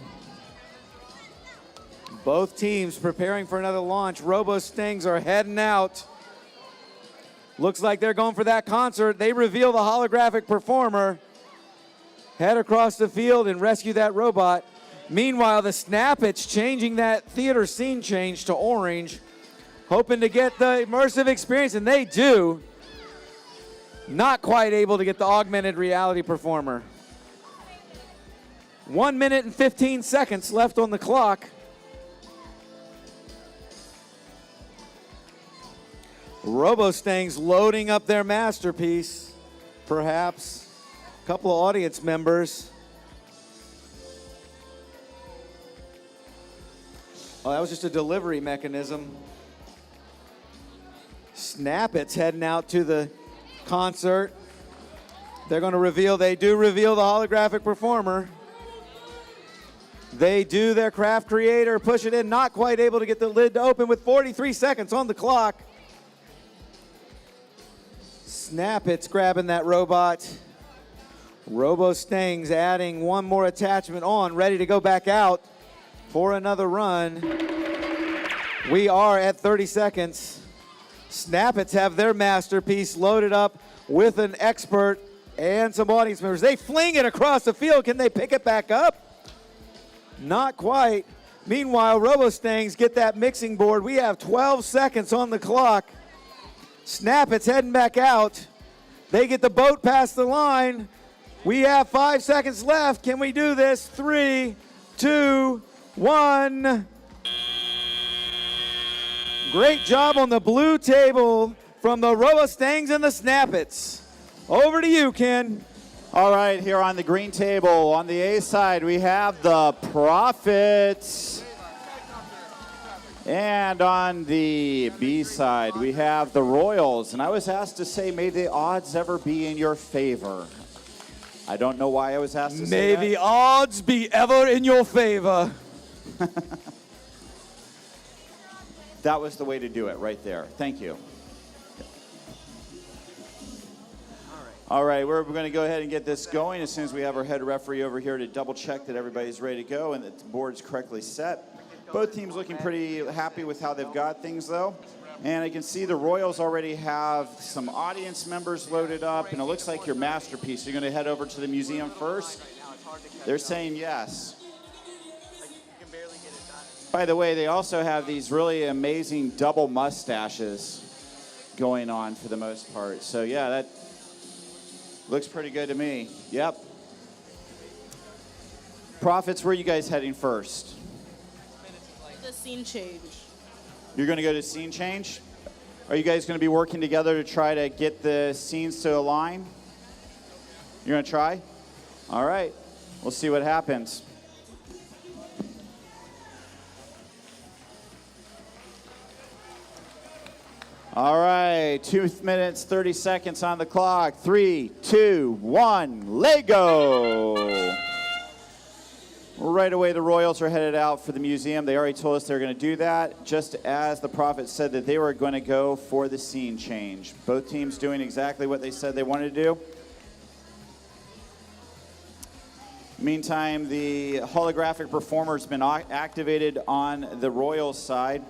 Both teams preparing for another launch. Robostangs are heading out. Looks like they're going for that concert. They reveal the holographic performer. Head across the field and rescue that robot. Meanwhile, the Snapit's changing that theater scene change to orange, hoping to get the immersive experience, and they do. Not quite able to get the augmented reality performer. 1 minute and 15 seconds left on the clock. Robostangs loading up their masterpiece, perhaps. A couple of audience members. Oh, that was just a delivery mechanism. Snapit's heading out to the concert. They're going to reveal, they do reveal the holographic performer. They do their craft creator, push it in, not quite able to get the lid to open with 43 seconds on the clock. Snapit's grabbing that robot. Robostangs adding one more attachment on, ready to go back out for another run. We are at 30 seconds. Snapits have their masterpiece loaded up with an expert and some audience members. They fling it across the field. Can they pick it back up? Not quite. Meanwhile, Robostangs get that mixing board. We have 12 seconds on the clock. Snapit's heading back out. They get the boat past the line. We have 5 seconds left. Can we do this? 3, 2, 1. Great job on the blue table from the Robostangs and the Snapits. Over to you, Ken. All right, here on the green table, on the A side, we have the Prophets. And on the B side, we have the Royals. And I was asked to say, may the odds ever be in your favor. I don't know why I was asked to say that. May the odds be ever in your favor. That was the way to do it right there. Thank you. All right, we're going to go ahead and get this going as soon as we have our head referee over here to double check that everybody's ready to go and that the board's correctly set. Both teams looking pretty happy with how they've got things, though. And I can see the Royals already have some audience members loaded up, and it looks like your masterpiece. You're going to head over to the museum first? They're saying yes. By the way, they also have these really amazing double mustaches going on for the most part. So, yeah, that looks pretty good to me. Yep. Prophets, where are you guys heading first? The scene change. You're going to go to scene change? Are you guys going to be working together to try to get the scenes to align? You're going to try? All right. We'll see what happens. All right. 2 minutes, 30 seconds on the clock. 3, 2, 1, Lego! Right away, the Royals are headed out for the museum. They already told us they're going to do that, just as the Prophets said that they were going to go for the scene change. Both teams doing exactly what they said they wanted to do. Meantime, the holographic performer has been activated on the Royals side,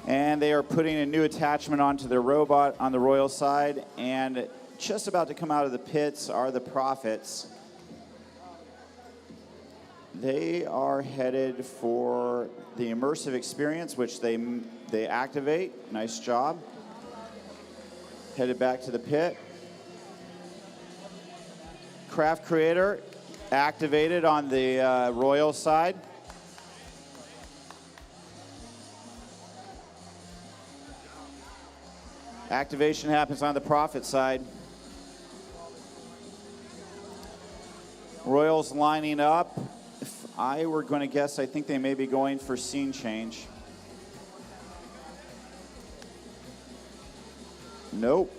and they are putting a new attachment onto their robot on the Royals side, and just about to come out of the pits are the Prophets. They are headed for the immersive experience, which they activate. Nice job. Headed back to the pit. Craft Creator activated on the Royal side. Activation happens on the Prophet side. Royals lining up. If I were going to guess, I think they may be going for scene change. Nope.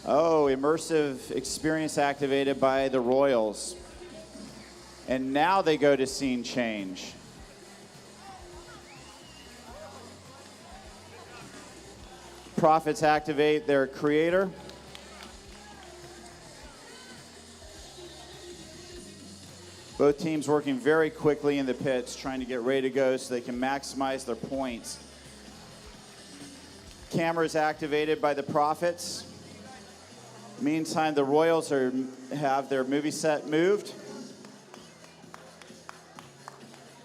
Oh, immersive experience activated by the Royals. And now they go to scene change. Prophets activate their creator. Both teams working very quickly in the pits, trying to get ready to go so they can maximize their points. Cameras activated by the Prophets. Meantime, the Royals have their movie set moved.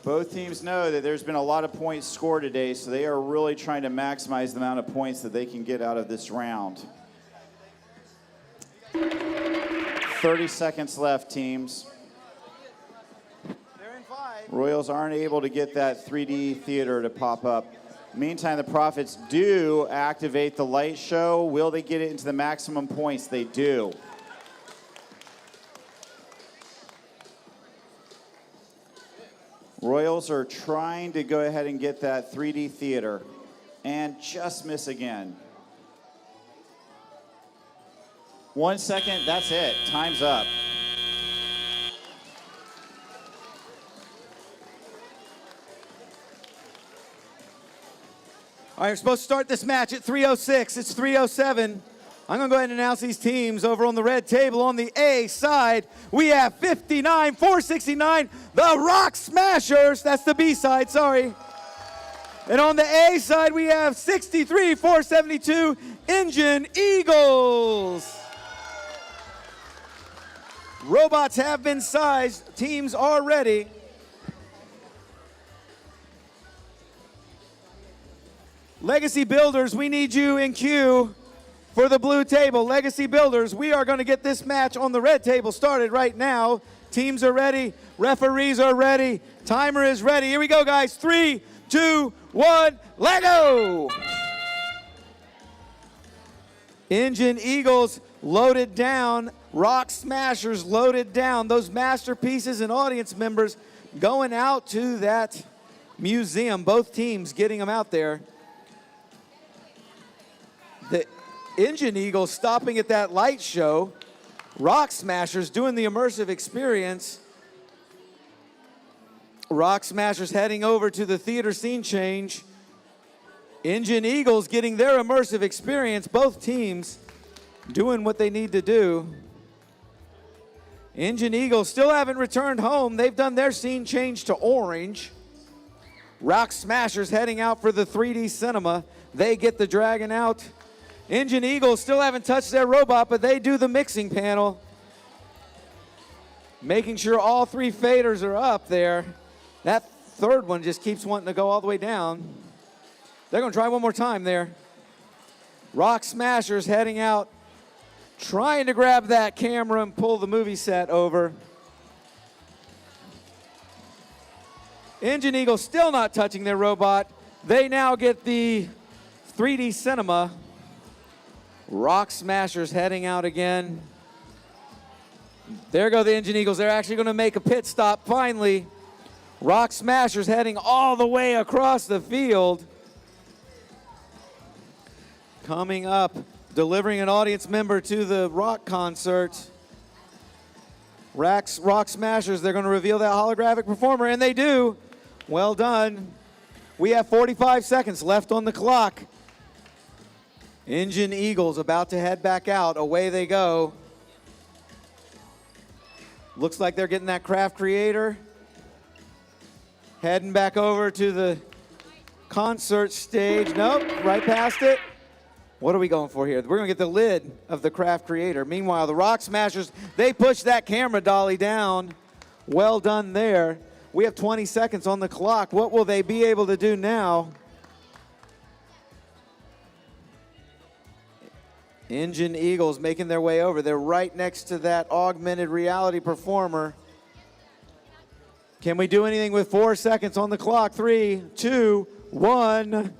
Both teams know that there's been a lot of points scored today, so they are really trying to maximize the amount of points that they can get out of this round. 30 seconds left, teams. Royals aren't able to get that 3D theater to pop up. Meantime, the Prophets do activate the light show. Will they get it into the maximum points? They do. Royals are trying to go ahead and get that 3D theater and just miss again. 1 second, that's it. Time's up. All right, we're supposed to start this match at 3:06. It's 3:07. I'm going to go ahead and announce these teams over on the red table. On the A side, we have 59-469, the Rock Smashers. That's the B side, sorry. And on the A side, we have 63-472, Engine Eagles. Robots have been sized. Teams are ready. Legacy Builders, we need you in queue for the blue table. Legacy Builders, we are going to get this match on the red table started right now. Teams are ready. Referees are ready. Timer is ready. Here we go, guys. 3, 2, 1, let go! Engine Eagles loaded down. Rock Smashers loaded down. Those masterpieces and audience members going out to that museum. Both teams getting them out there. The Engine Eagles stopping at that light show. Rock Smashers doing the immersive experience. Rock Smashers heading over to the theater scene change. Engine Eagles getting their immersive experience. Both teams doing what they need to do. Engine Eagles still haven't returned home. They've done their scene change to orange. Rock Smashers heading out for the 3D cinema. They get the dragon out. Engine Eagles still haven't touched their robot, but they do the mixing panel. Making sure all three faders are up there. That third one just keeps wanting to go all the way down. They're going to try one more time there. Rock Smashers heading out, trying to grab that camera and pull the movie set over. Engine Eagles still not touching their robot. They now get the 3D cinema. Rock Smashers heading out again. There go the Engine Eagles. They're actually going to make a pit stop finally. Rock Smashers heading all the way across the field. Coming up, delivering an audience member to the rock concert. Rock Smashers, they're going to reveal that holographic performer, and they do. Well done. We have 45 seconds left on the clock. Engine Eagles about to head back out. Away they go. Looks like they're getting that craft creator. Heading back over to the concert stage. Nope, right past it. What are we going for here? We're going to get the lid of the craft creator. Meanwhile, the Rock Smashers, they push that camera dolly down. Well done there. We have 20 seconds on the clock. What will they be able to do now? Engine Eagles making their way over. They're right next to that augmented reality performer. Can we do anything with 4 seconds on the clock? 3, 2, 1.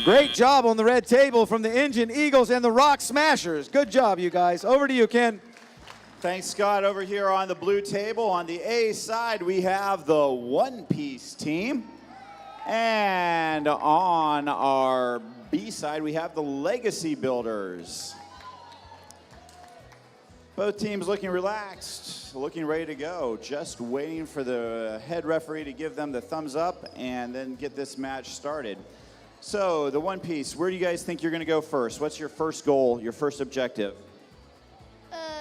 Great job on the red table from the Engine Eagles and the Rock Smashers. Good job, you guys. Over to you, Ken. Thanks, Scott. Over here on the blue table, on the A side, we have the One Piece team. And on our B side, we have the Legacy Builders. Both teams looking relaxed, looking ready to go. Just waiting for the head referee to give them the thumbs up and then get this match started. So, the One Piece, where do you guys think you're going to go first? What's your first goal, your first objective?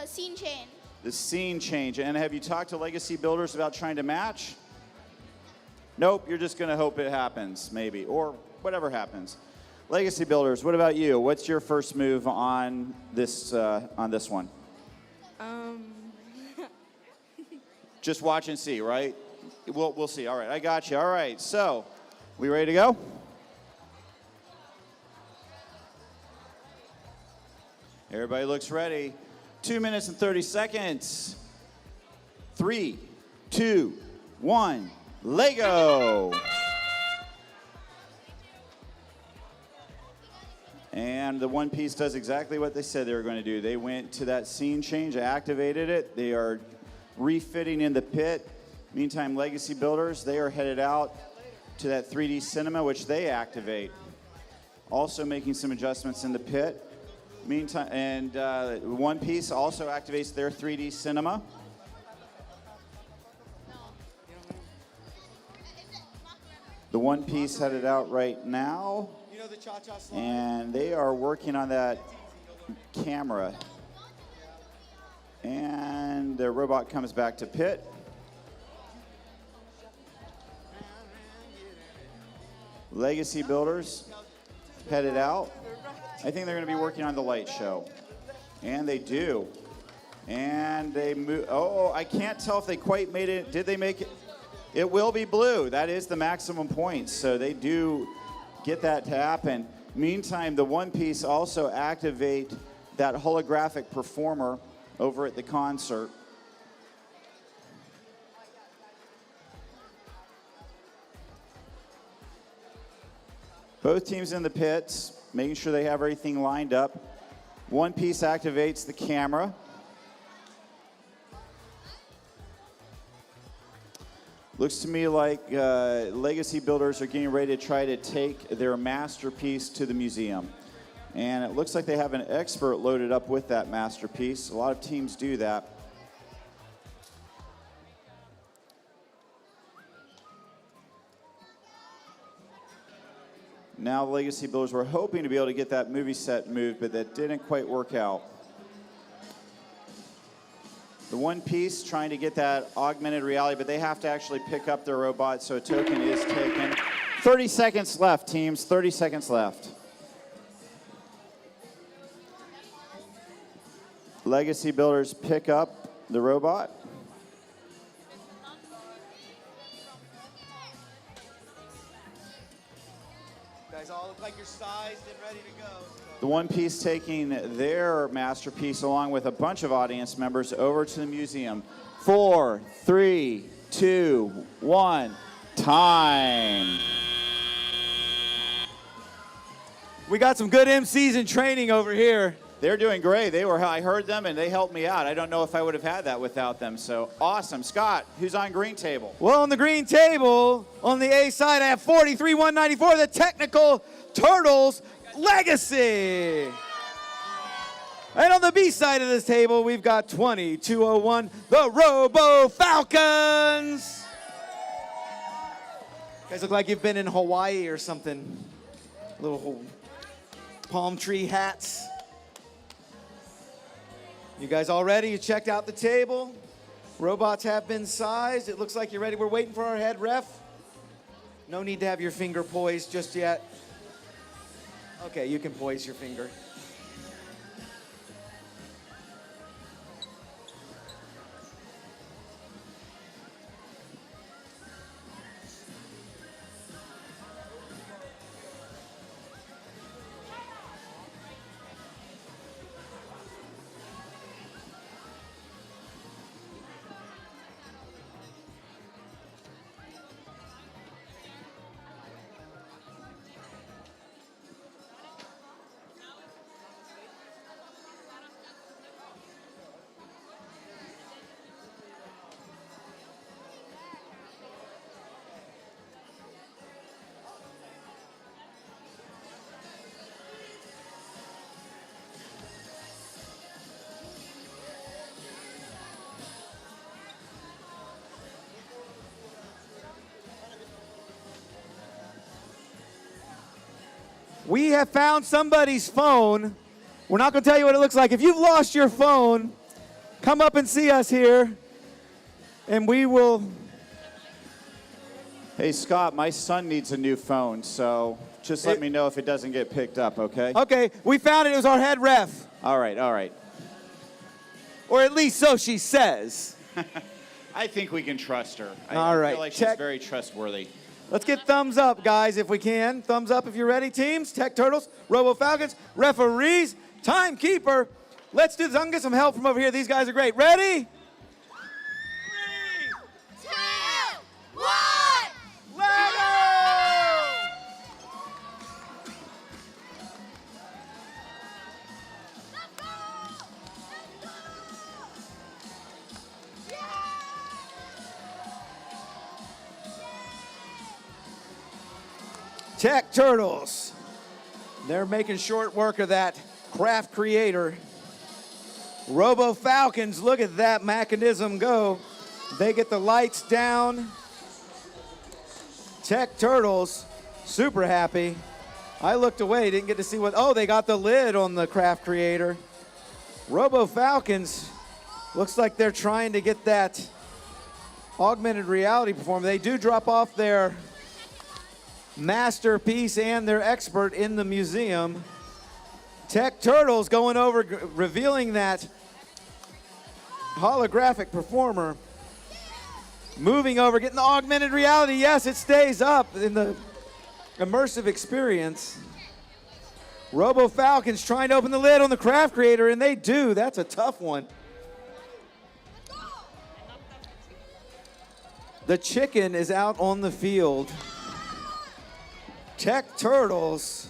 Scene change. The scene change. And have you talked to legacy builders about trying to match? Nope, you're just going to hope it happens, maybe, or whatever happens. Legacy builders, what about you? What's your first move on this one? Just watch and see, right? We'll see. All right, I got you. All right, so we ready to go? Everybody looks ready. 2 minutes and 30 seconds. 3, 2, 1, Lego. And the One Piece does exactly what they said they were going to do. They went to that scene change, activated it. They are refitting in the pit. Meantime, Legacy Builders, they are headed out to that 3D cinema, which they activate. Also making some adjustments in the pit. Meantime, and One Piece also activates their 3D cinema. The One Piece headed out right now. And they are working on that camera. And the robot comes back to pit. Legacy Builders headed out. I think they're going to be working on the light show. And they do. And they move. Oh, I can't tell if they quite made it. Did they make it? It will be blue. That is the maximum points. So they do get that to happen. Meantime, the One Piece also activate that holographic performer over at the concert. Both teams in the pits, making sure they have everything lined up. One Piece activates the camera. Looks to me like Legacy Builders are getting ready to try to take their masterpiece to the museum. And it looks like they have an expert loaded up with that masterpiece. A lot of teams do that. Now the Legacy Builders were hoping to be able to get that movie set moved, but that didn't quite work out. The One Piece trying to get that augmented reality, but they have to actually pick up their robot, so a token is taken. 30 seconds left, teams. 30 seconds left. Legacy Builders pick up the robot. Guys all look like you're sized and ready to go. The One Piece taking their masterpiece along with a bunch of audience members over to the museum. 4, 3, 2, 1, time. We got some good MCs in training over here. They're doing great. I heard them and they helped me out. I don't know if I would have had that without them. So awesome. Scott, who's on green table? Well, on the green table, on the A side, I have 43-194, the Technical Turtles Legacy. And on the B side of this table, we've got 2201, the Robo Falcons. You guys look like you've been in Hawaii or something. Little palm tree hats. You guys all ready? You checked out the table. Robots have been sized. It looks like you're ready. We're waiting for our head ref. No need to have your finger poised just yet. Okay, you can poise your finger. We have found somebody's phone. We're not going to tell you what it looks like. If you've lost your phone, come up and see us here, and we will. Hey, Scott, my son needs a new phone, so just let me know if it doesn't get picked up, okay? Okay, we found it. It was our head ref. All right, all right. Or at least so she says. I think we can trust her. All right, I feel like check. she's very trustworthy. Let's get thumbs up, guys, if we can. Thumbs up if you're ready, teams. Tech Turtles, Robo Falcons, referees, timekeeper. Let's do this. I can get some help from over here. These guys are great. Ready? 3, 2, 1. let go! Tech Turtles. They're making short work of that craft creator. Robo Falcons, look at that mechanism go. They get the lights down. Tech Turtles, super happy. I looked away, didn't get to see what, oh, they got the lid on the craft creator. Robo Falcons, looks like they're trying to get that augmented reality performance. They do drop off their masterpiece and their expert in the museum. Tech Turtles going over, revealing that holographic performer. Moving over, getting the augmented reality. Yes, it stays up in the immersive experience. Robo Falcons trying to open the lid on the craft creator, and they do. That's a tough one. The chicken is out on the field. Tech Turtles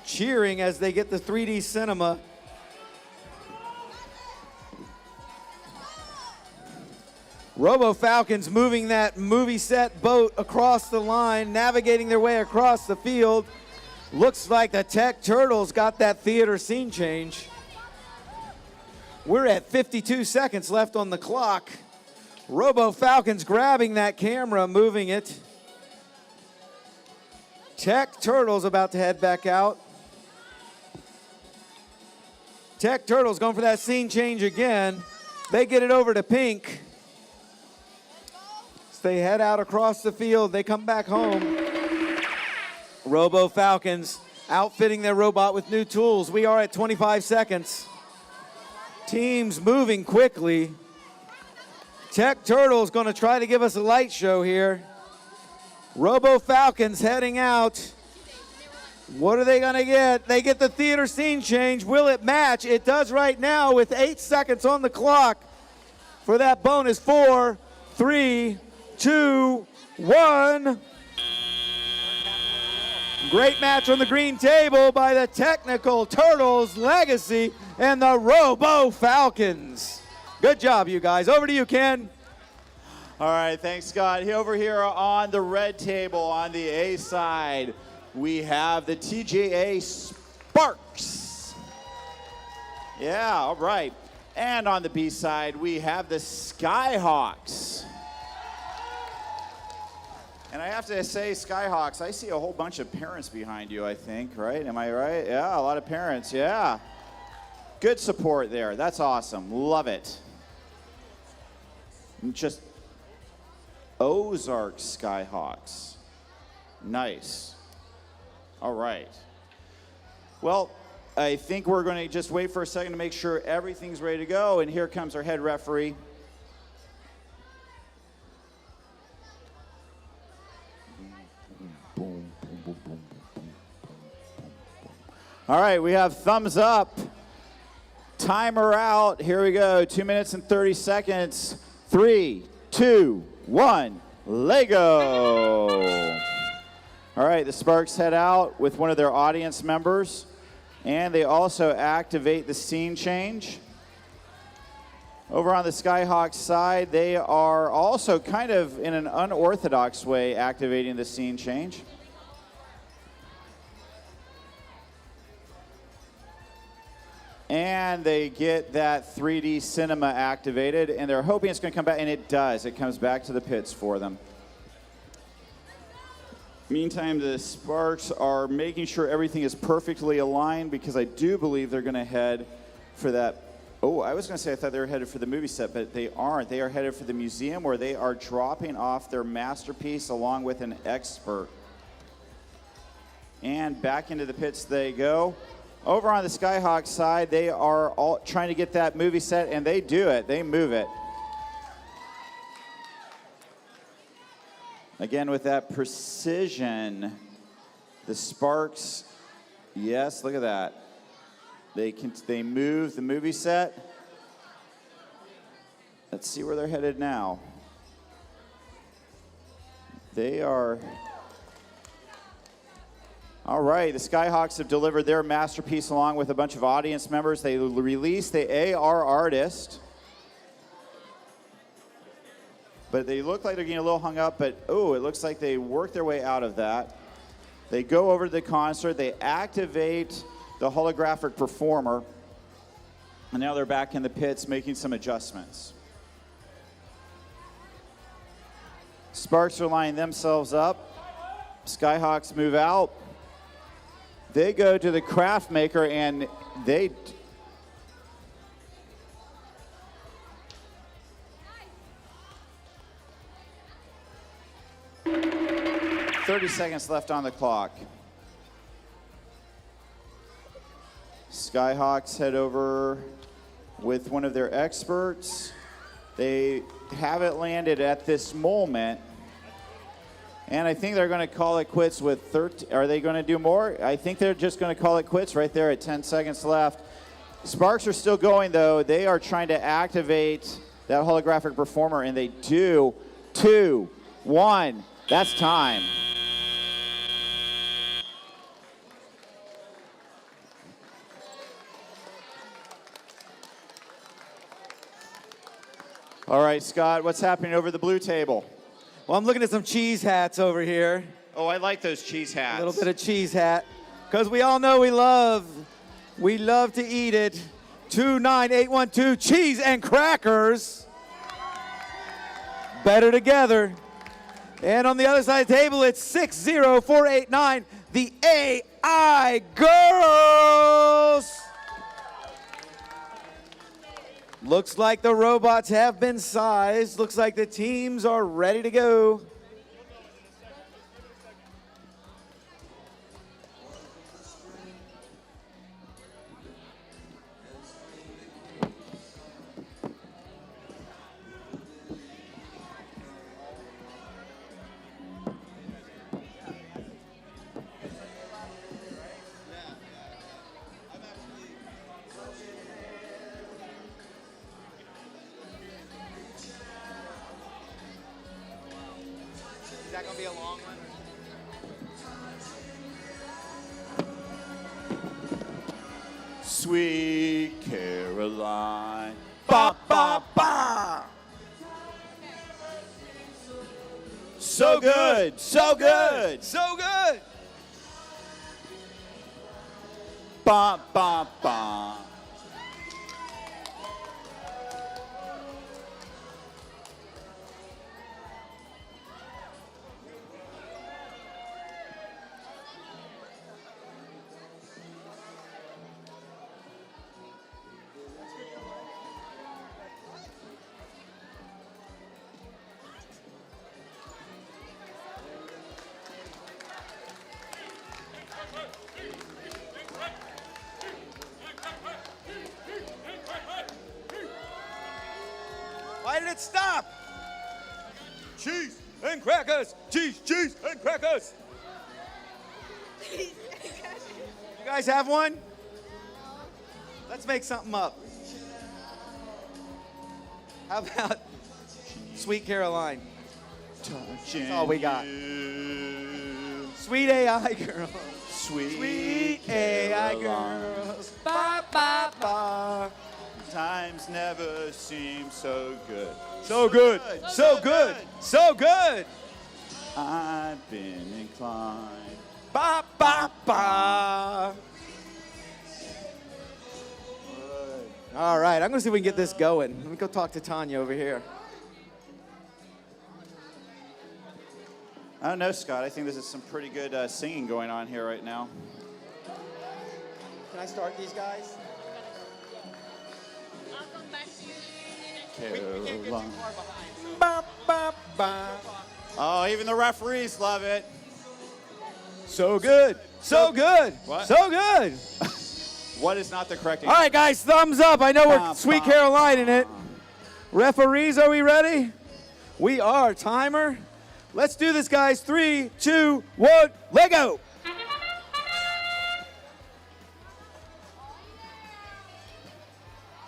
cheering as they get the 3D cinema. Robo Falcons moving that movie set boat across the line, navigating their way across the field. Looks like the Tech Turtles got that theater scene change. We're at 52 seconds left on the clock. Robo Falcons grabbing that camera, moving it. Tech Turtles about to head back out. Tech Turtles going for that scene change again. They get it over to Pink. So they head out across the field. They come back home. Robo Falcons outfitting their robot with new tools. We are at 25 seconds. Teams moving quickly. Tech Turtles going to try to give us a light show here. Robo Falcons heading out. What are they going to get? They get the theater scene change. Will it match? It does right now with 8 seconds on the clock for that bonus. 4, 3, 2, 1. Great match on the green table by the Technical Turtles Legacy and the Robo Falcons. Good job, you guys. Over to you, Ken. All right, thanks, Scott. Over here on the red table on the A side, we have the TJA Sparks. Yeah, all right. And on the B side, we have the Skyhawks. And I have to say, Skyhawks, I see a whole bunch of parents behind you, I think, right? Am I right? Yeah, a lot of parents, yeah. Good support there. That's awesome. Love it. Just Ozark Skyhawks. Nice. All right. Well, I think we're going to just wait for a second to make sure everything's ready to go. And here comes our head referee. All right, we have thumbs up. Timer out. Here we go. 2 minutes and 30 seconds. 3, 2, 1. Lego. All right, the Sparks head out with one of their audience members, and they also activate the scene change. Over on the Skyhawks side, they are also kind of in an unorthodox way activating the scene change. And they get that 3D cinema activated, and they're hoping it's going to come back, and it does. It comes back to the pits for them. Meantime, the Sparks are making sure everything is perfectly aligned because I do believe they're going to head for that. Oh, I was going to say I thought they were headed for the movie set, but they aren't. They are headed for the museum where they are dropping off their masterpiece along with an expert. And back into the pits they go. Over on the Skyhawks side, they are all trying to get that movie set, and they do it. They move it. Again, with that precision, the Sparks, yes, look at that. They move the movie set. Let's see where they're headed now. They are... All right, the Skyhawks have delivered their masterpiece along with a bunch of audience members. They released the AR artist. But they look like they're getting a little hung up, but oh, it looks like they worked their way out of that. They go over to the concert, they activate the holographic performer, and now they're back in the pits making some adjustments. Sparks are lining themselves up. Skyhawks move out. They go to the craft maker and they 30 seconds left on the clock. Skyhawks head over with one of their experts. They have it landed at this moment. And I think they're going to call it quits with 13. Are they going to do more? I think they're just going to call it quits right there at 10 seconds left. Sparks are still going, though. They are trying to activate that holographic performer, and they do. 2, 1. That's time. All right, Scott, what's happening over the blue table? Well, I'm looking at some cheese hats over here. Oh, I like those cheese hats. A little bit of cheese hat. Because we all know we love to eat it. 29812 cheese and crackers. Better together. And on the other side of the table, it's 60489, the AI Girls. Looks like the robots have been sized. Looks like the teams are ready to go. Is that going to be a long one? Sweet Caroline. Ba, ba, ba. So good. So good. So good. Ba, ba, ba. Why did it stop? Cheese and crackers. Cheese and crackers. You guys have one? Let's make something up. How about Sweet Caroline? That's all we got. Sweet AI girl. Sweet AI Caroline. girls. Ba, ba, ba. Times never seem so good. So good. So good. So good. I've been inclined. Ba, ba, ba. All right, I'm going to see if we can get this going. Let me go talk to Tanya over here. I don't know, Scott. I think this is some pretty good singing going on here right now. Can I start these guys? I'll come back to you. We can't get too Caroline. far behind. So. Ba, ba, ba. Oh, even the referees love it. So good. So good. What? So good. What is not the correct All right, guys, thumbs up. I know we're Bum, Sweet bum, Caroline in it. Referees, are we ready? We are. Timer. Let's do this, guys. 3, 2, 1, Lego.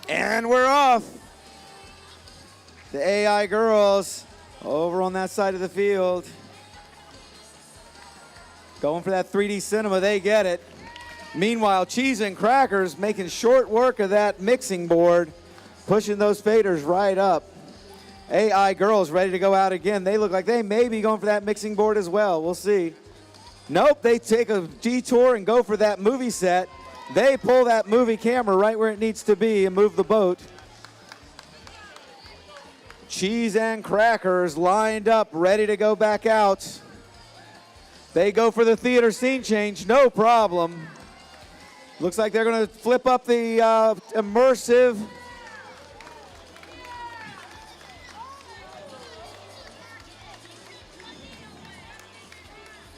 And we're off. The AI girls over on that side of the field. Going for that 3D cinema, they get it. Meanwhile, Cheese and Crackers making short work of that mixing board, pushing those faders right up. AI girls ready to go out again. They look like they may be going for that mixing board as well. We'll see. Nope, they take a detour and go for that movie set. They pull that movie camera right where it needs to be and move the boat. Cheese and Crackers lined up, ready to go back out. They go for the theater scene change, no problem. Looks like they're going to flip up the immersive.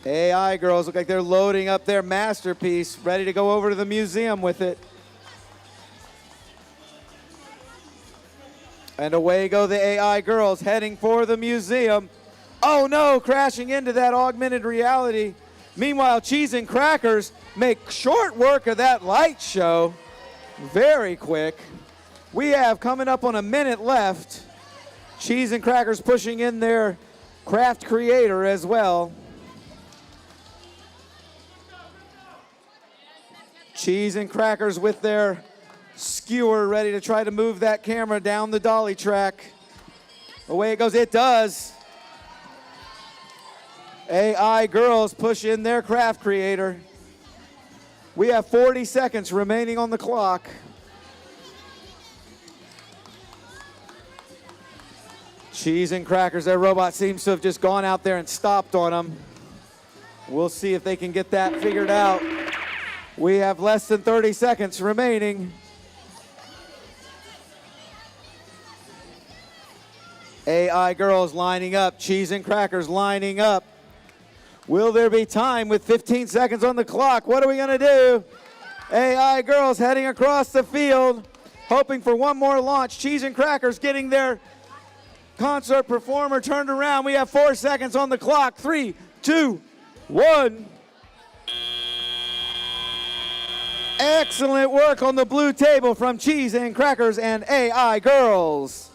AI girls look like they're loading up their masterpiece, ready to go over to the museum with it. And away go the AI girls heading for the museum. Oh no, crashing into that augmented reality. Meanwhile, Cheese and Crackers make short work of that light show. Very quick. We have coming up on a minute left. Cheese and Crackers pushing in their craft creator as well. Cheese and Crackers with their skewer ready to try to move that camera down the dolly track. Away it goes, it does. AI girls push in their craft creator. We have 40 seconds remaining on the clock. Cheese and Crackers, their robot seems to have just gone out there and stopped on them. We'll see if they can get that figured out. We have less than 30 seconds remaining. AI girls lining up, Cheese and Crackers lining up. Will there be time with 15 seconds on the clock? What are we gonna do? AI girls heading across the field, hoping for one more launch. Cheese and Crackers getting their concert performer turned around. We have 4 seconds on the clock. 3, 2, 1. Excellent work on the blue table from Cheese and Crackers and AI girls.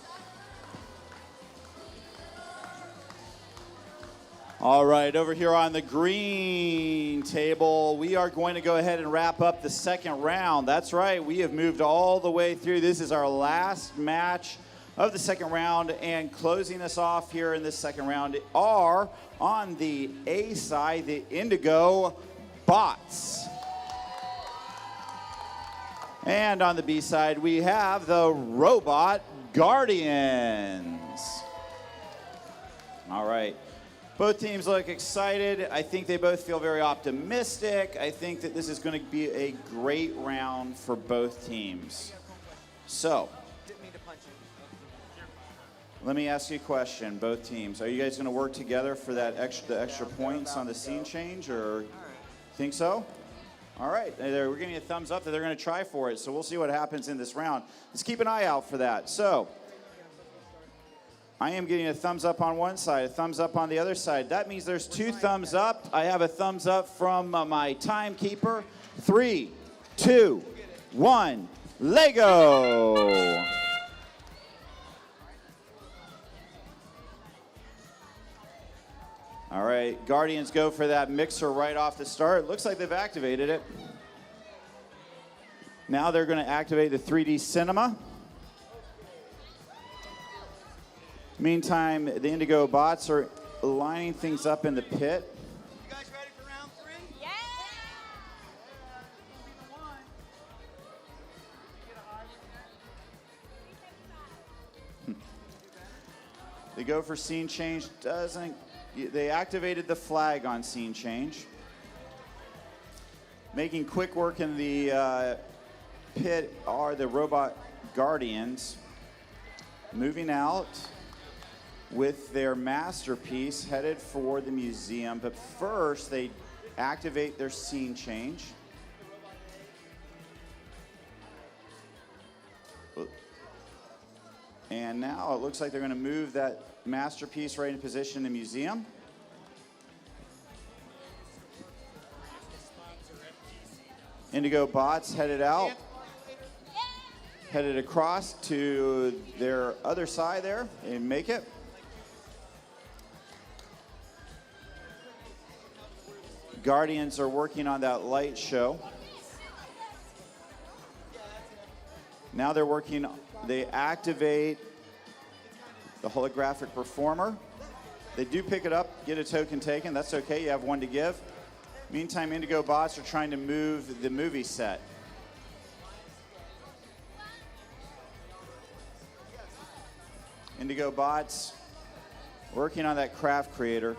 All right, over here on the green table, we are going to go ahead and wrap up the second round. That's right, we have moved all the way through. This is our last match of the second round, and closing us off here in this second round are, on the A side, the Indigo Bots. And on the B side, we have the Robot Guardians. All right. Both teams look excited. I think they both feel very optimistic. I think that this is going to be a great round for both teams. So, let me ask you a question, both teams. Are you guys going to work together for that extra points on the scene change, or think so? All right, we're getting a thumbs up that they're going to try for it, so we'll see what happens in this round. Let's keep an eye out for that. So, I am getting a thumbs up on one side, a thumbs up on the other side. That means there's 2 thumbs up. I have a thumbs up from my timekeeper. 3, 2, 1, Lego! All right, Guardians go for that mixer right off the start. Looks like they've activated it. Now they're going to activate the 3D cinema. Meantime, the Indigo Bots are lining things up in the pit. You guys ready for round 3? Yeah. They go for scene change, doesn't they activated the flag on scene change. Making quick work in the pit are the Robot Guardians. Moving out with their masterpiece, headed for the museum. But first, they activate their scene change. And now it looks like they're going to move that masterpiece right in position in the museum. Indigo bots headed out. Headed across to their other side there and make it. Guardians are working on that light show. Now they're working, they activate the holographic performer. They do pick it up, get a token taken. That's okay, you have one to give. Meantime, Indigo bots are trying to move the movie set. Indigo bots working on that craft creator.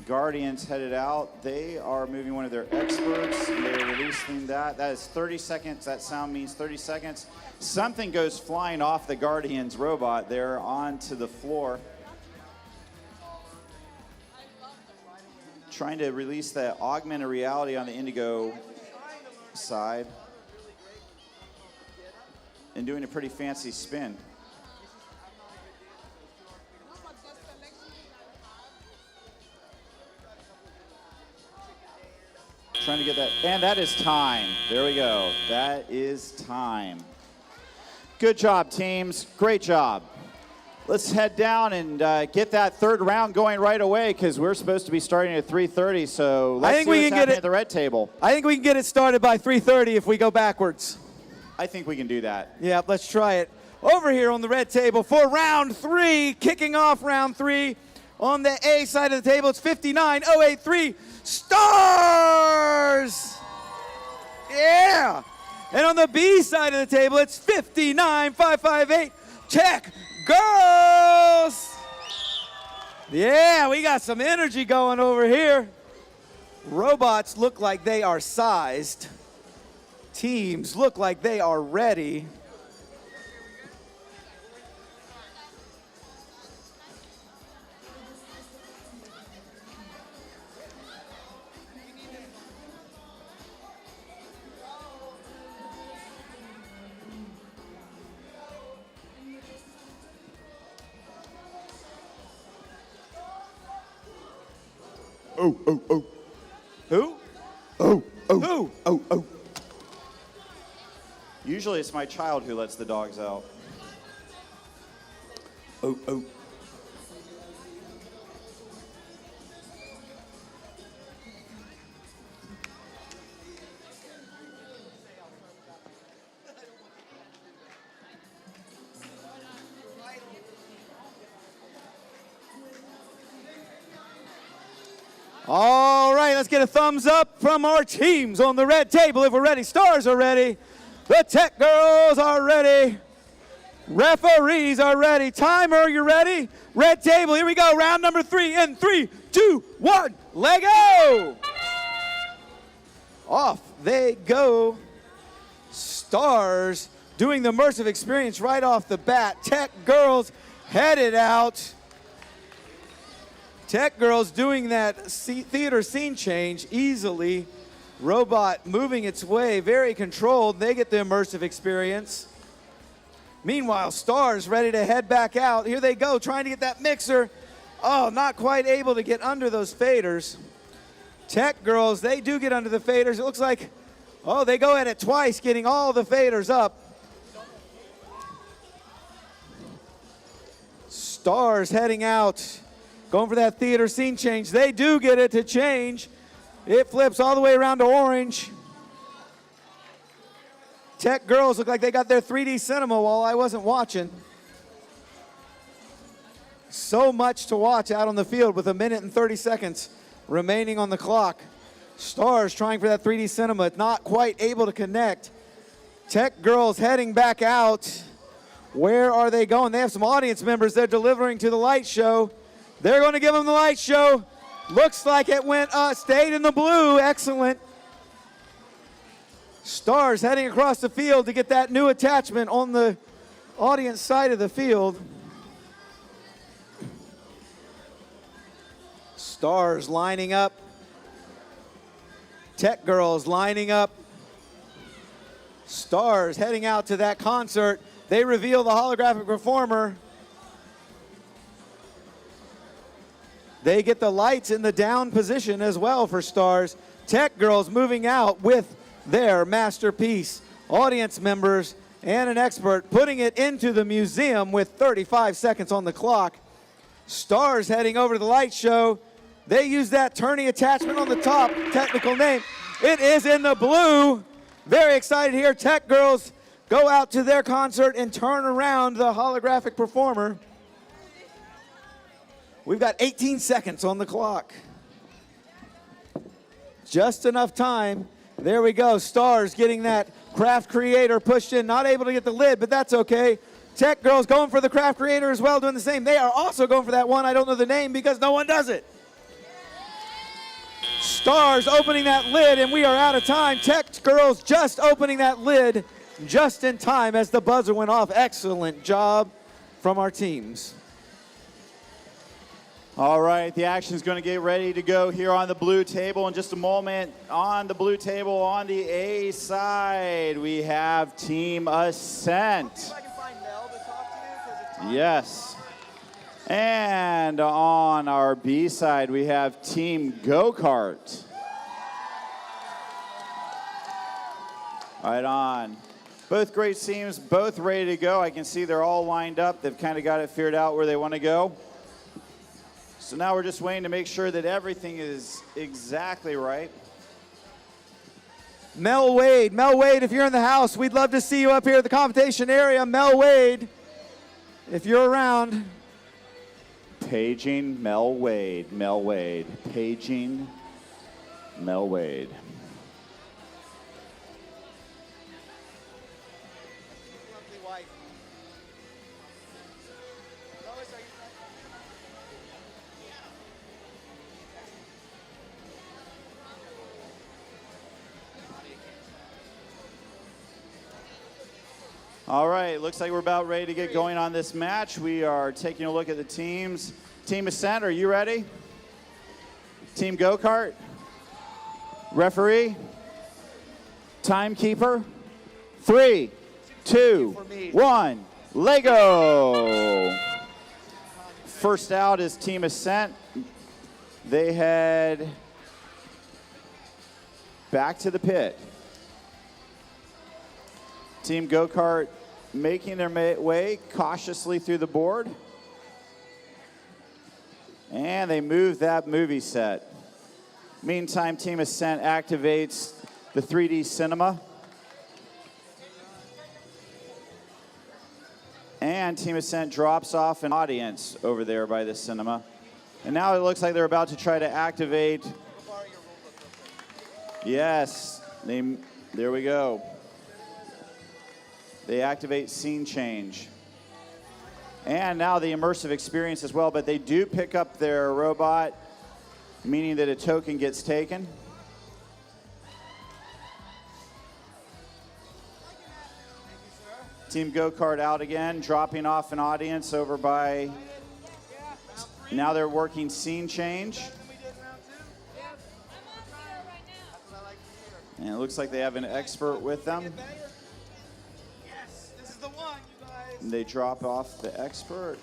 Guardians headed out. They are moving one of their experts. They're releasing that. That is 30 seconds. That sound means 30 seconds. Something goes flying off the Guardians robot there onto the floor. Trying to release that augmented reality on the Indigo side. And doing a pretty fancy spin. Trying to get that, and that is time. There we go. That is time. Good job, teams. Great job. Let's head down and get that third round going right away because we're supposed to be starting at 3:30. So let's see what's happening at the red table. I think we can get it started by 3:30 if we go backwards. I think we can do that. Yeah, let's try it. Over here on the red table for round 3, kicking off round 3. On the A side of the table, it's 59083 Stars! Yeah! And on the B side of the table, it's 59558 Tech Girls! Yeah, we got some energy going over here. Robots look like they are sized. Teams look like they are ready. Oh, oh, oh. Who? Oh, oh. Who? Oh, oh. Usually it's my child who lets the dogs out. Oh, oh. All right, let's get a thumbs up from our teams on the red table if we're ready. Stars are ready. The Tech Girls are ready. Referees are ready. Timer, you ready? Red table, here we go. Round number 3 in 3, 2, 1. Lego! Off they go. Stars doing the immersive experience right off the bat. Tech Girls headed out. Tech Girls doing that theater scene change easily. Robot moving its way, very controlled. They get the immersive experience. Meanwhile, Stars ready to head back out. Here they go, trying to get that mixer. Oh, not quite able to get under those faders. Tech Girls, they do get under the faders. It looks like, oh, they go at it twice, getting all the faders up. Stars heading out. Going for that theater scene change. They do get it to change. It flips all the way around to orange. Tech Girls look like they got their 3D cinema while I wasn't watching. So much to watch out on the field with 1 minute and 30 seconds remaining on the clock. Stars trying for that 3D cinema, not quite able to connect. Tech Girls heading back out. Where are they going? They have some audience members they're delivering to the light show. They're going to give them the light show. Looks like it went, stayed in the blue. Excellent. Stars heading across the field to get that new attachment on the audience side of the field. Stars lining up. Tech girls lining up. Stars heading out to that concert. They reveal the holographic performer. They get the lights in the down position as well for Stars. Tech girls moving out with their masterpiece. Audience members and an expert putting it into the museum with 35 seconds on the clock. Stars heading over to the light show. They use that turning attachment on the top, technical name. It is in the blue. Very excited here. Tech girls go out to their concert and turn around the holographic performer. We've got 18 seconds on the clock. Just enough time. There we go. Stars getting that craft creator pushed in. Not able to get the lid, but that's okay. Tech girls going for the craft creator as well, doing the same. They are also going for that one. I don't know the name because no one does it. Stars opening that lid, and we are out of time. Tech girls just opening that lid just in time as the buzzer went off. Excellent job from our teams. All right, the action is going to get ready to go here on the blue table in just a moment. On the blue table on the A side, we have Team Ascent. Yes. And on our B side, we have Team Go-Kart. Right on. Both great teams, both ready to go. I can see they're all lined up. They've kind of got it figured out where they want to go. So now we're just waiting to make sure that everything is exactly right. Mel Wade, if you're in the house, we'd love to see you up here at the competition area. Mel Wade, if you're around. Paging Mel Wade, paging Mel Wade. All right, looks like we're about ready to get going on this match. We are taking a look at the teams. Team Ascent, are you ready? Team Go-Kart? Referee? Timekeeper? 3, 2, 1, Lego! First out is Team Ascent. They head back to the pit. Team Go-Kart making their way cautiously through the board. And they move that movie set. Meantime, Team Ascent activates the 3D cinema. And Team Ascent drops off an audience over there by the cinema. And now it looks like they're about to try to activate. Yes, there we go. They activate scene change. And now the immersive experience as well, but they do pick up their robot, meaning that a token gets taken. Team Go-Kart out again, dropping off an audience over by, now they're working scene change. And it looks like they have an expert with them. And they drop off the expert.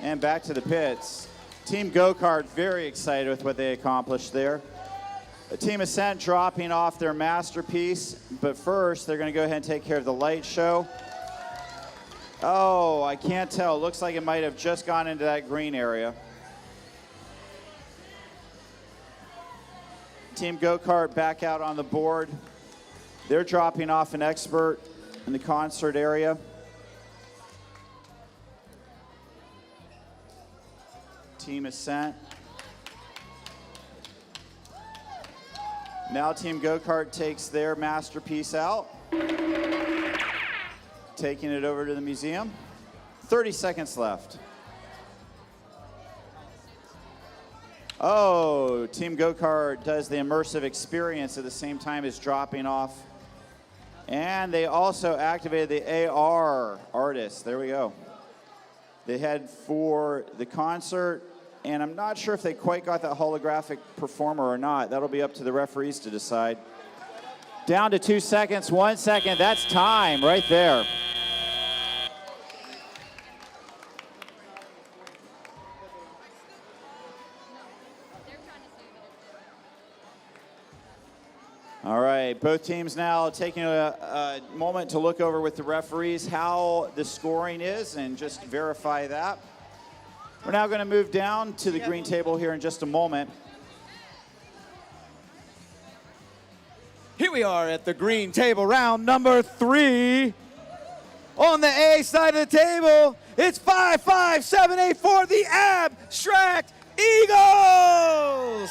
And back to the pits. Team Go-Kart very excited with what they accomplished there. Team Ascent dropping off their masterpiece, but first they're going to go ahead and take care of the light show. Oh, I can't tell. It looks like it might have just gone into that green area. Team Go-Kart back out on the board. They're dropping off an expert in the concert area. Team Ascent. Now Team Go-Kart takes their masterpiece out, taking it over to the museum. 30 seconds left. Oh, Team Go-Kart does the immersive experience at the same time as dropping off. And they also activated the AR artist. There we go. They head for the concert, and I'm not sure if they quite got that holographic performer or not. That'll be up to the referees to decide. Down to 2 seconds, 1 second. That's time right there. All right, both teams now taking a moment to look over with the referees how the scoring is and just verify that. We're now going to move down to the green table here in just a moment. Here we are at the green table, round number 3. On the A side of the table, it's 55784, the Abstract Eagles.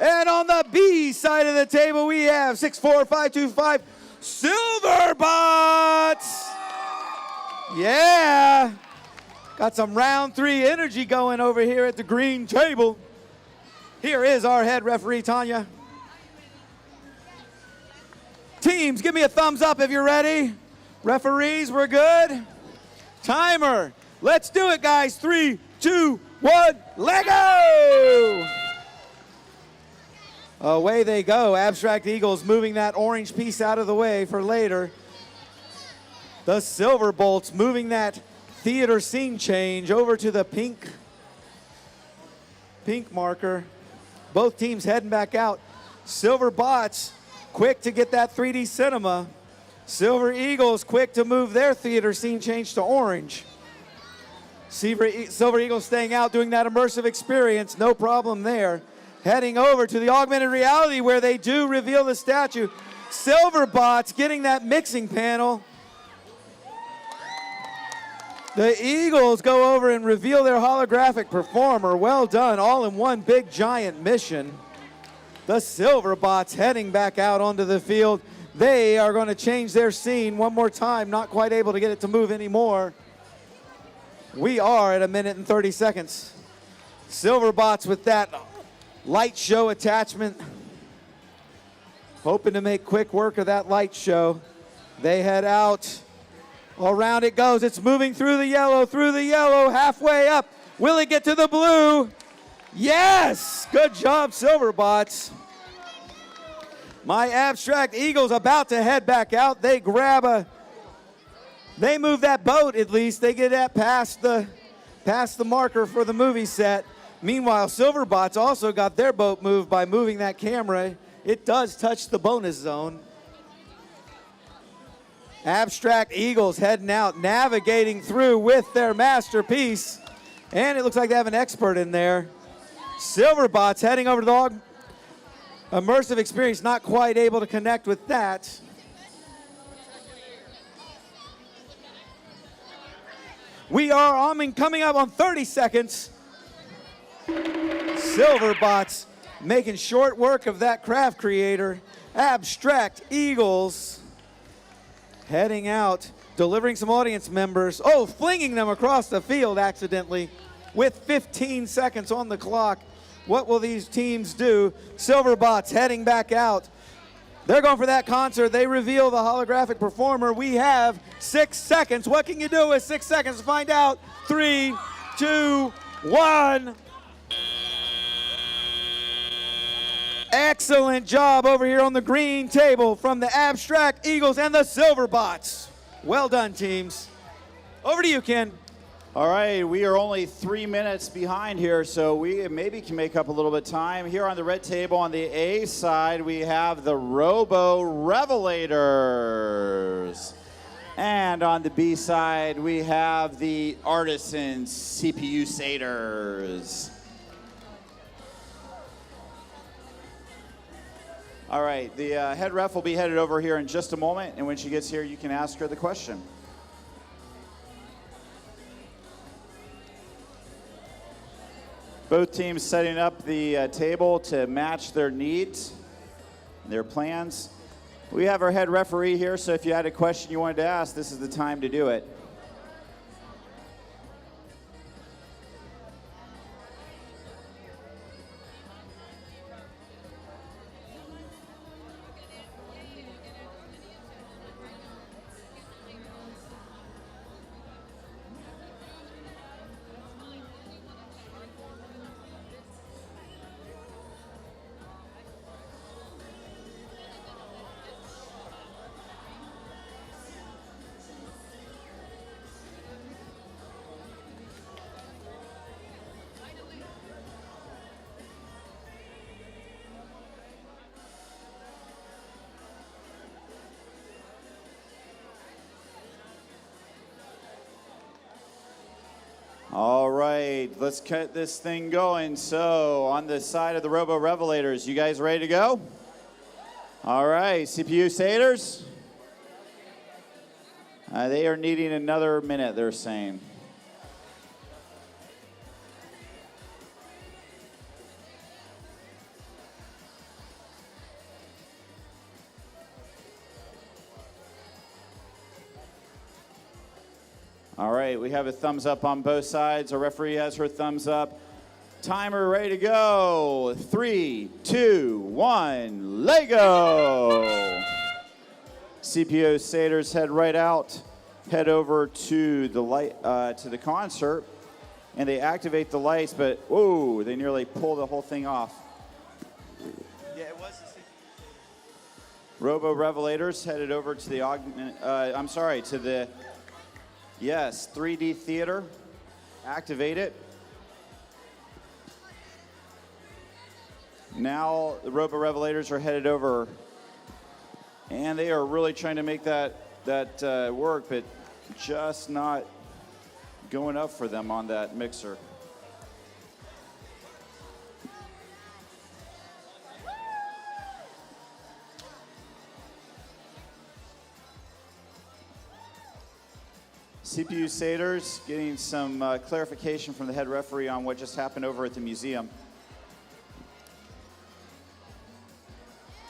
And on the B side of the table, we have 64525 Silverbots. Yeah. Got some round 3 energy going over here at the green table. Here is our head referee, Tanya. Teams, give me a thumbs up if you're ready. Referees, we're good. Timer. Let's do it, guys. 3, 2, 1, let go! Away they go. Abstract Eagles moving that orange piece out of the way for later. The Silverbolts moving that theater scene change over to the pink marker. Both teams heading back out. Silverbots quick to get that 3D cinema. Silver Eagles quick to move their theater scene change to orange. Silver Eagles staying out doing that immersive experience. No problem there. Heading over to the augmented reality where they do reveal the statue. Silverbots getting that mixing panel. The Eagles go over and reveal their holographic performer. Well done, all in one big giant mission. The Silverbots heading back out onto the field. They are going to change their scene one more time. Not quite able to get it to move anymore. We are at 1 minute and 30 seconds. Silverbots with that light show attachment. Hoping to make quick work of that light show. They head out. Around it goes. It's moving through the yellow, halfway up. Will it get to the blue? Yes! Good job, Silverbots. My Abstract Eagles about to head back out. They move that boat at least. They get that past the marker for the movie set. Meanwhile, Silverbots also got their boat moved by moving that camera. It does touch the bonus zone. Abstract Eagles heading out, navigating through with their masterpiece. And it looks like they have an expert in there. Silverbots heading over to the immersive experience, not quite able to connect with that. We are coming up on 30 seconds. Silverbots making short work of that craft creator. Abstract Eagles heading out, delivering some audience members. Oh, flinging them across the field accidentally with 15 seconds on the clock. What will these teams do? Silverbots heading back out. They're going for that concert. They reveal the holographic performer. We have 6 seconds. What can you do with 6 seconds to find out? 3, 2, 1. Excellent job over here on the green table from the Abstract Eagles and the Silverbots. Well done, teams. Over to you, Ken. All right, we are only 3 minutes behind here, so we maybe can make up a little bit of time. Here on the red table on the A side, we have the Revelators. And on the B side, we have the Artisan Cpusaders. All right, the head ref will be headed over here in just a moment, and when she gets here, you can ask her the question. Both teams setting up the table to match their needs, their plans. We have our head referee here, so if you had a question you wanted to ask, this is the time to do it. All right, let's get this thing going. So on the side of the Revelators, you guys ready to go? All right, Cpusaders. They are needing another minute, they're saying. All right, we have a thumbs up on both sides. Our referee has her thumbs up. Timer ready to go. 3, 2, 1, Lego! Cpusaders head right out, head over to the light, to the concert, and they activate the lights, but whoa, they nearly pull the whole thing off. Yeah, it was. Revelators headed over to the to the 3D theater. Activate it. Now the Revelators are headed over, and they are really trying to make that work, but just not going up for them on that mixer. Cpusaders getting some clarification from the head referee on what just happened over at the museum.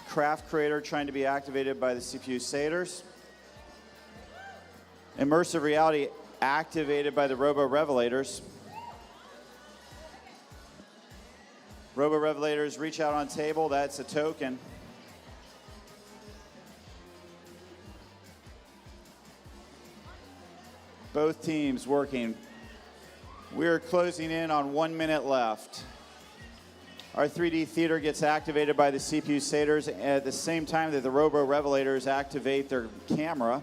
Craft Creator trying to be activated by the Cpusaders. Immersive Reality activated by the Revelators. Revelators reach out on table, that's a token. Both teams working. We're closing in on 1 minute left. Our 3D theater gets activated by the Cpusaders at the same time that the Revelators activate their camera.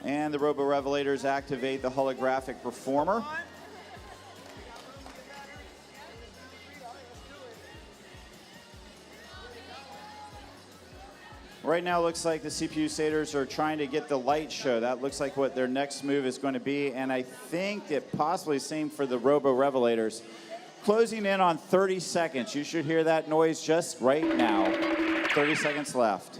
And the Revelators activate the holographic performer. Right now, it looks like the Cpusaders are trying to get the light show. That looks like what their next move is going to be, and I think it possibly same for the Revelators. Closing in on 30 seconds. You should hear that noise just right now. 30 seconds left.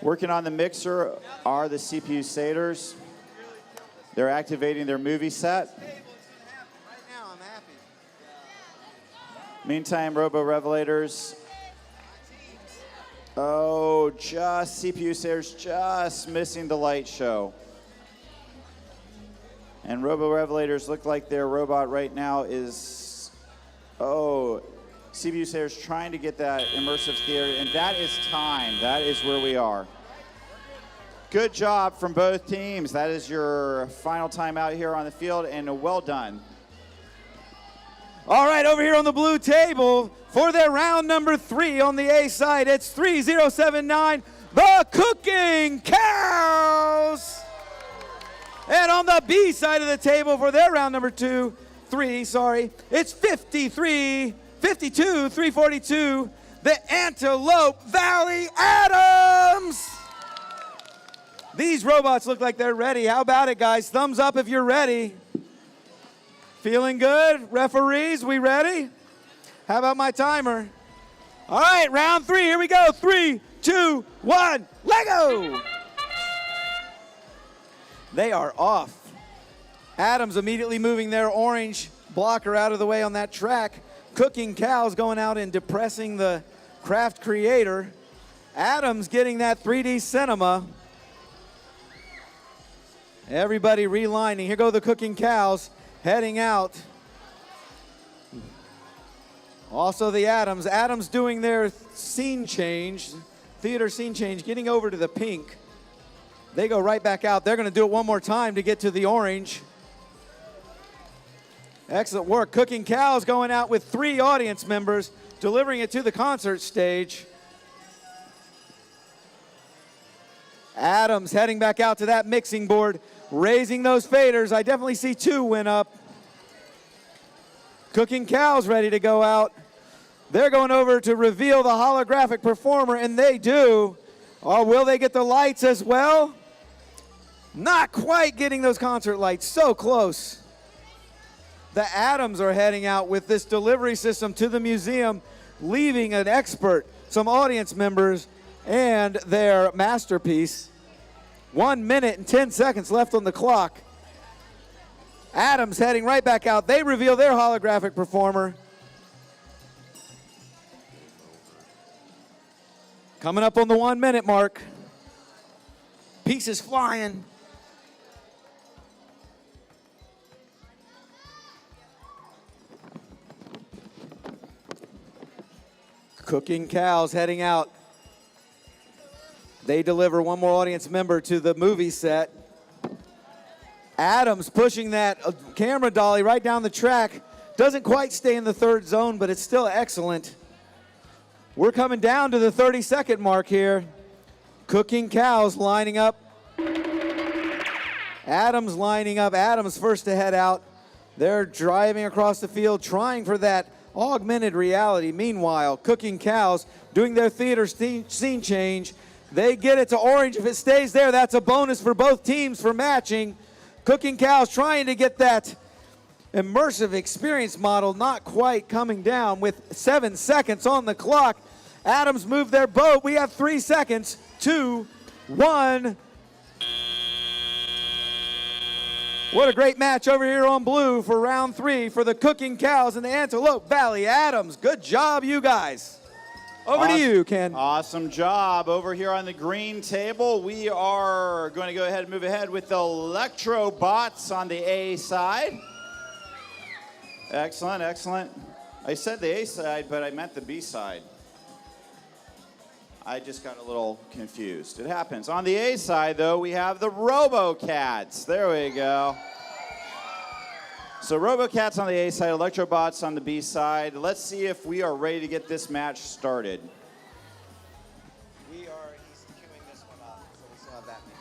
Working on the mixer are the Cpusaders. They're activating their movie set. Meantime, Revelators. Oh, just Cpusaders just missing the light show. And Revelators look like their robot right now is, Cpusaders trying to get that immersive theater, and that is time. That is where we are. Good job from both teams. That is your final time out here on the field, and well done. All right, over here on the blue table for their round number 3 on the A side, it's 3079, the Cooking Cows. And on the B side of the table for their round number 3, it's 342, the Antelope Valley Adams. These robots look like they're ready. How about it, guys? Thumbs up if you're ready. Feeling good? Referees, we ready? How about my timer? All right, round 3, here we go. 3, 2, 1, Lego! They are off Adams immediately moving their orange blocker out of the way on that track. Cooking Cows going out and depressing the Craft Creator. Adams getting that 3D cinema. Everybody relining. Here go the Cooking Cows heading out. Also the Adams. Adams doing their scene change, theater scene change, getting over to the pink. They go right back out. They're going to do it one more time to get to the orange. Excellent work. Cooking Cows going out with 3 audience members, delivering it to the concert stage. Adams heading back out to that mixing board, raising those faders. I definitely see 2 went up. Cooking Cows ready to go out. They're going over to reveal the holographic performer, and they do. Or will they get the lights as well? Not quite getting those concert lights. So close. The Adams are heading out with this delivery system to the museum, leaving an expert, some audience members, and their masterpiece. 1 minute and 10 seconds left on the clock. Adams heading right back out. They reveal their holographic performer. Coming up on the 1 minute mark. Pieces flying. Cooking Cows heading out. They deliver one more audience member to the movie set. Adams pushing that camera dolly right down the track. Doesn't quite stay in the 3rd zone, but it's still excellent. We're coming down to the 30-second mark here. Cooking Cows lining up. Adams lining up. Adams first to head out. They're driving across the field, trying for that augmented reality. Meanwhile, Cooking Cows doing their theater scene change. They get it to orange. If it stays there, that's a bonus for both teams for matching. Cooking Cows trying to get that immersive experience model, not quite coming down with 7 seconds on the clock. Adams moved their boat. We have 3 seconds. 2, 1. What a great match over here on blue for round 3 for the Cooking Cows and the Antelope Valley. Adams, good job, you guys. Over to you, Ken. Awesome job. Over here on the green table, we are going to go ahead and move ahead with the Electrobots on the A side. Excellent, excellent. I said the A side, but I meant the B side. I just got a little confused. It happens. On the A side, though, we have the Robocats. There we go. So Robocats on the A side, Electrobots on the B side. Let's see if we are ready to get this match started. We are, he's queuing this one up, so we still have that many.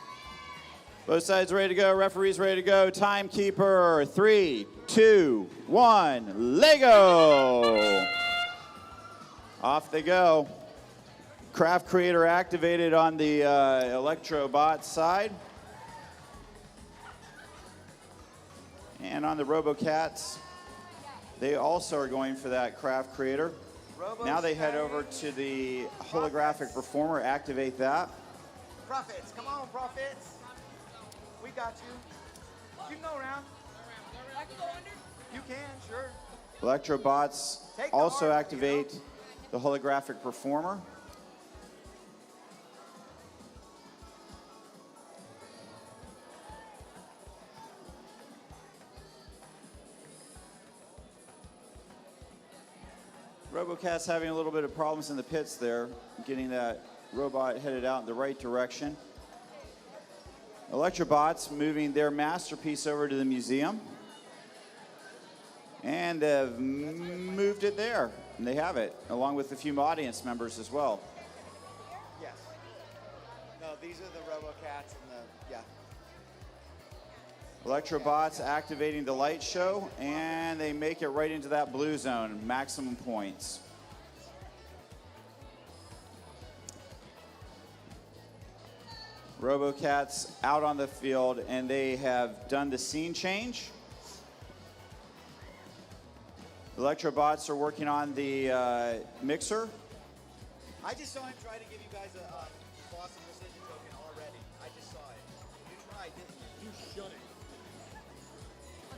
Both sides ready to go, referees ready to go. Timekeeper, 3, 2, 1, Lego! Off they go. Craft Creator activated on the Electrobot side. And on the Robocats, they also are going for that Craft Creator. Now they head over to the holographic performer, activate that. Profits, come on, Profits. We got you. You can go around. You can, sure. Electrobots also activate the holographic performer. Robocats having a little bit of problems in the pits there, getting that robot headed out in the right direction. Electrobots moving their masterpiece over to the museum. And have moved it there. And they have it, along with a few audience members as well. Yes. No, these are the Robocats and the, yeah. Electrobots activating the light show, and they make it right into that blue zone, maximum points. Robocats out on the field, and they have done the scene change. Electrobots are working on the mixer. I just saw him try to give you guys a Boston Precision token already. I just saw it. You tried, didn't you? You shouldn't.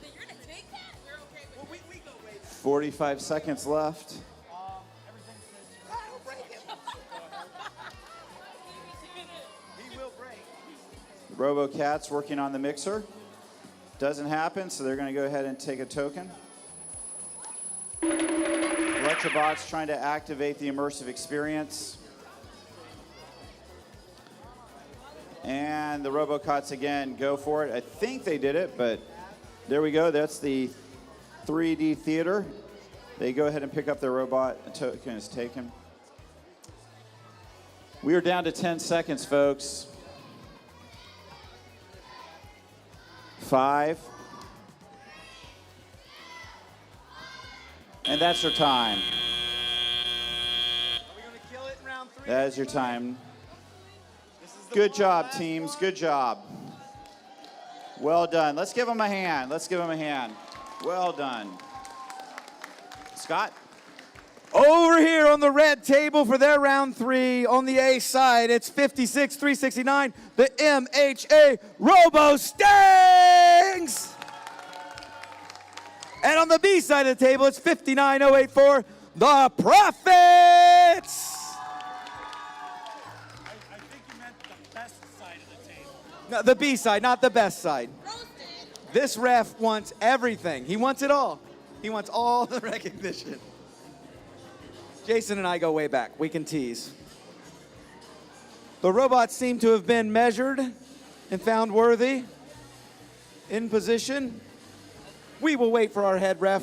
You're gonna take that? We're okay with Well, we go way back. 45 seconds left. He will break. Robocats working on the mixer. Doesn't happen, so they're going to go ahead and take a token. Electrobots trying to activate the immersive experience. And the Robocats again go for it. I think they did it, but there we go. That's the 3D theater. They go ahead and pick up their robot. A token is taken. We are down to 10 seconds, folks. 5. And that's your time. Are we going to kill it in round 3? That is your time. This is the Good one, job, last teams. one. Good job. Well done. Let's give them a hand. Let's give them a hand. Well done. Scott? Over here on the red table for their round 3 on the A side, it's 56-369, the MHA Robostangs. And on the B side of the table, it's 59-084, the Prophets. I think you meant the best side of the table. No, the B side, not the best side. This ref wants everything. He wants it all. He wants all the recognition. Jason and I go way back. We can tease. The robots seem to have been measured and found worthy. In position. We will wait for our head ref.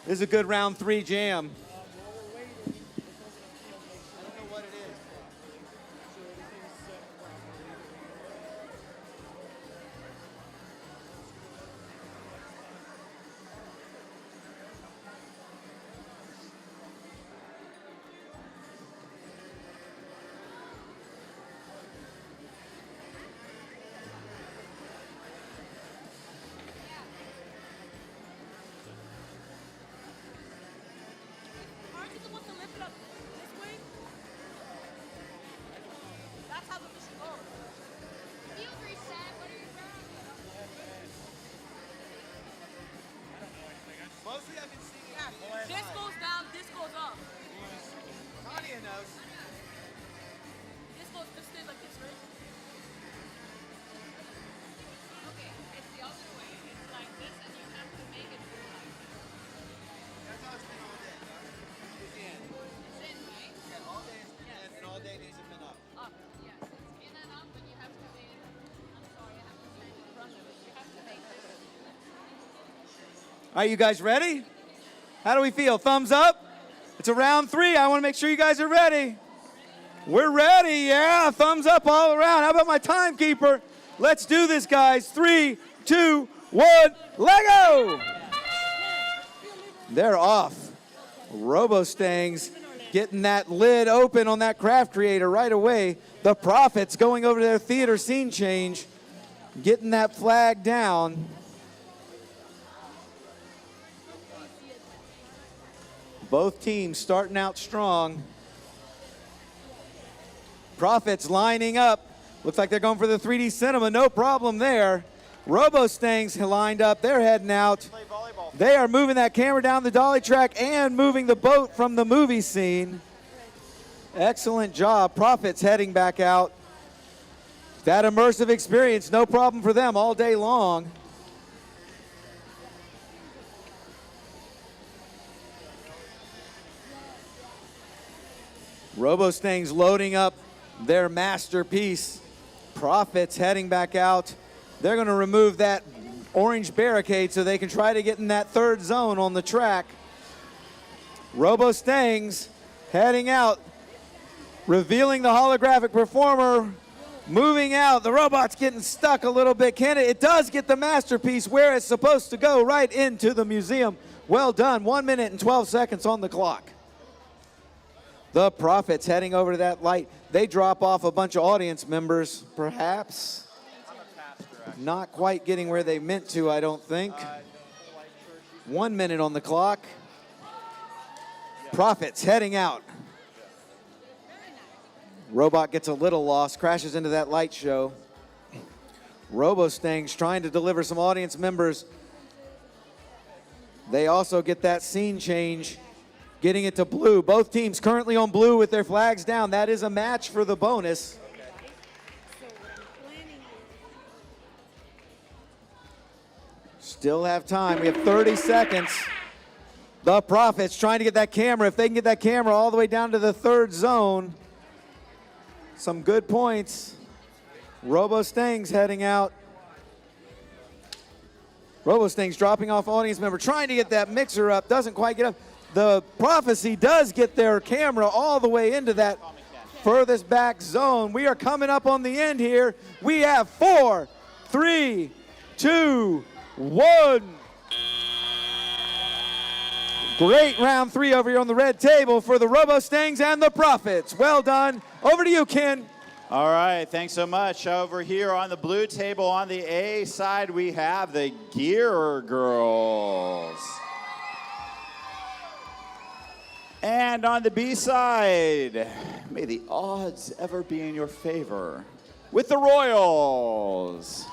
This is a good round 3 jam. Aren't you supposed to lift it up this way? That's how the mission goes. Field reset. What are you doing? Mostly I've been seeing it. This goes down, this goes up. Tanya knows. This stays like this, right? Okay, it's the other way. It's like this, and you have to make it feel like That's how it's been all day. It's in. it's in, right? Yeah, all day it's been in, and all day needs to been up. Up, yes. It's in and up, but you have to make. I'm sorry, I have to stand in front of it. You have to make this. Are you guys ready? How do we feel? Thumbs up? It's a round 3. I want to make sure you guys are ready. We're ready, yeah. Thumbs up all around. How about my timekeeper? Let's do this, guys. 3, 2, 1, let go! They're off. Robostangs getting that lid open on that craft creator right away. The Prophets going over to their theater scene change, getting that flag down. Both teams starting out strong. Prophets lining up. Looks like they're going for the 3D cinema. No problem there. Robostangs lined up. They're heading out. They are moving that camera down the dolly track and moving the boat from the movie scene. Excellent job. Prophets heading back out. That immersive experience, no problem for them all day long. Robostangs loading up their masterpiece. Prophets heading back out. They're going to remove that orange barricade so they can try to get in that third zone on the track. Robostangs heading out, revealing the holographic performer, moving out. The robot's getting stuck a little bit. Can it? It does get the masterpiece where it's supposed to go, right into the museum. Well done. 1 minute and 12 seconds on the clock. The Prophets heading over to that light. They drop off a bunch of audience members, perhaps. Not quite getting where they meant to, I don't think. 1 minute on the clock. Prophets heading out. Robot gets a little lost, crashes into that light show. Robostangs trying to deliver some audience members. They also get that scene change, getting it to blue. Both teams currently on blue with their flags down. That is a match for the bonus. Still have time. We have 30 seconds. The Prophets trying to get that camera. If they can get that camera all the way down to the third zone, some good points. Robostangs heading out. Robostangs dropping off audience member, trying to get that mixer up, doesn't quite get up. The Prophecy does get their camera all the way into that furthest back zone. We are coming up on the end here. We have 4, 3, 2, 1. Great round 3 over here on the red table for the Robostangs and the Prophets. Well done. Over to you, Ken. All right, thanks so much. Over here on the blue table on the A side, we have the Gear Girls. And on the B side, may the odds ever be in your favor with the Royals.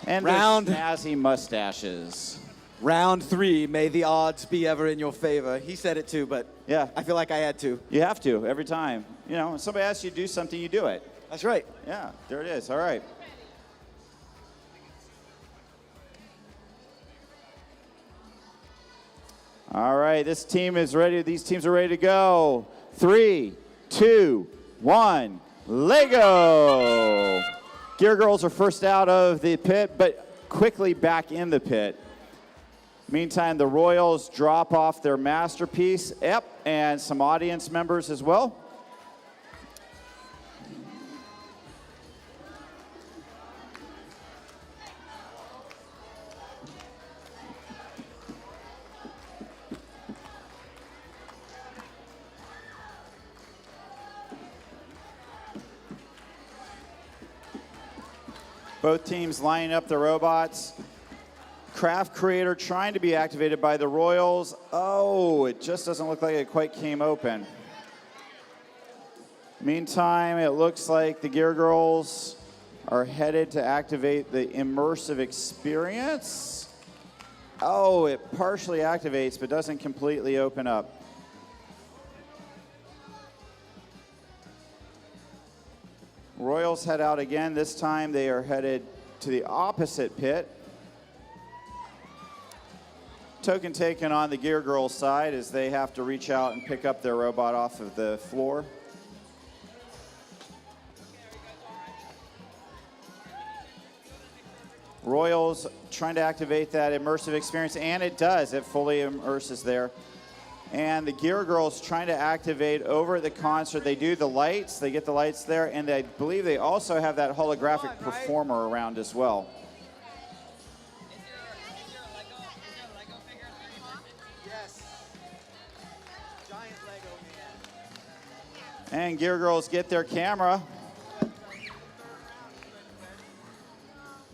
And Round. their snazzy mustaches. Round 3, may the odds be ever in your favor. He said it too, but yeah, I feel like I had to. You have to every time. You know, when somebody asks you to do something, you do it. That's right. Yeah, there it is. All right. All right, this team is ready. These teams are ready to go. 3, 2, 1, Lego. Gear Girls are first out of the pit, but quickly back in the pit. Meantime, the Royals drop off their masterpiece. Yep, and some audience members as well. Both teams lining up the robots. Craft Creator trying to be activated by the Royals. Oh, it just doesn't look like it quite came open. Meantime, it looks like the Gear Girls are headed to activate the immersive experience. Oh, it partially activates but doesn't completely open up. Royals head out again. This time they are headed to the opposite pit. Token taken on the Gear Girls side as they have to reach out and pick up their robot off of the floor. Royals trying to activate that immersive experience, and it does. It fully immerses there. And the Gear Girls trying to activate over at the concert. They do the lights. They get the lights there, and I believe they also have that holographic performer around as well. And Gear Girls get their camera.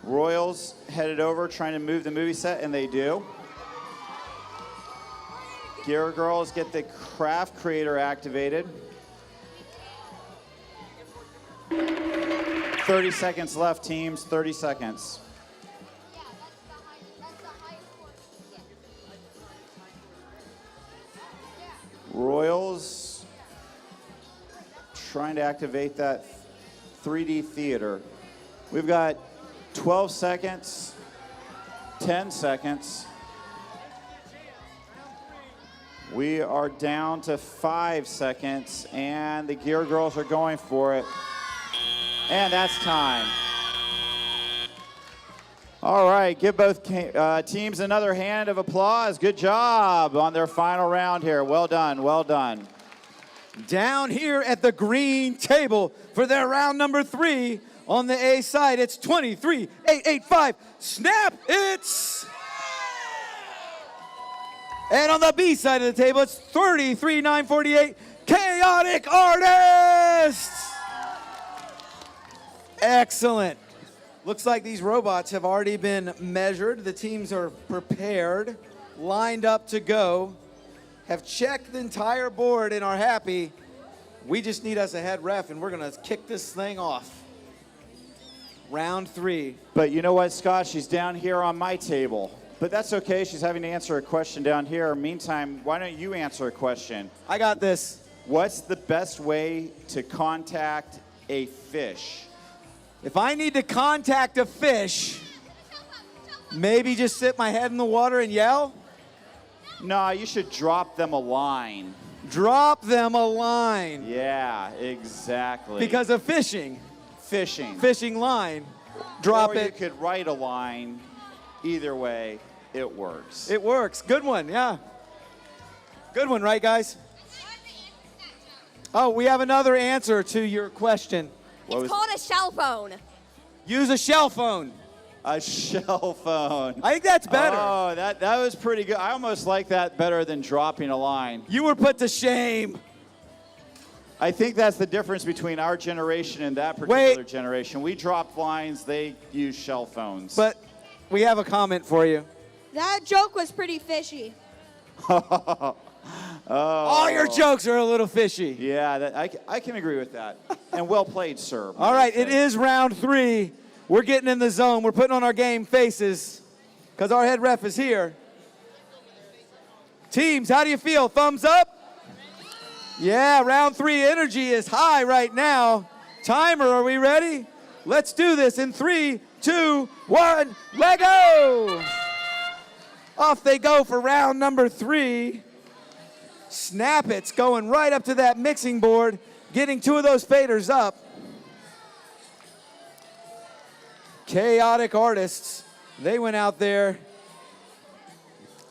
Royals headed over trying to move the movie set, and they do. Gear Girls get the Craft Creator activated. 30 seconds left, teams, 30 seconds. Royals trying to activate that 3D theater. We've got 12 seconds, 10 seconds. We are down to 5 seconds, and the Gear Girls are going for it. And that's time. All right, give both teams another hand of applause. Good job on their final round here. Well done, well done. Down here at the green table for their round number 3 on the A side, it's 23-885. Snapit! And on the B side of the table, it's 33-948. Chaotic Artists! Excellent. Looks like these robots have already been measured. The teams are prepared, lined up to go, have checked the entire board and are happy. We just need us a head ref, and we're going to kick this thing off. Round 3. But you know what, Scott? She's down here on my table. But that's okay. She's having to answer a question down here. Meantime, why don't you answer a question? I got this. What's the best way to contact a fish? If I need to contact a fish, maybe just sit my head in the water and yell? No, you should drop them a line. Drop them a line. Yeah, exactly. Because of fishing. Fishing. Fishing line. Drop or it. You could write a line. Either way, it works. It works. Good one, yeah. Good one, right, guys? Oh, we have another answer to your question. It's called a shell phone. Use a shell phone. A shell phone. I think that's better. Oh, that was pretty good. I almost like that better than dropping a line. You were put to shame. I think that's the difference between our generation and that particular generation. We drop lines, they use shell phones. But we have a comment for you. That joke was pretty fishy. All your jokes are a little fishy. Yeah, I can agree with that. And well played, sir. All right, it is round 3. We're getting in the zone. We're putting on our game faces because our head ref is here. Teams, how do you feel? Thumbs up? Yeah, round 3 energy is high right now. Timer, are we ready? Let's do this in 3, 2, 1, let go! Off they go for round number 3. Snapit's going right up to that mixing board, getting 2 of those faders up. Chaotic Artists, they went out there,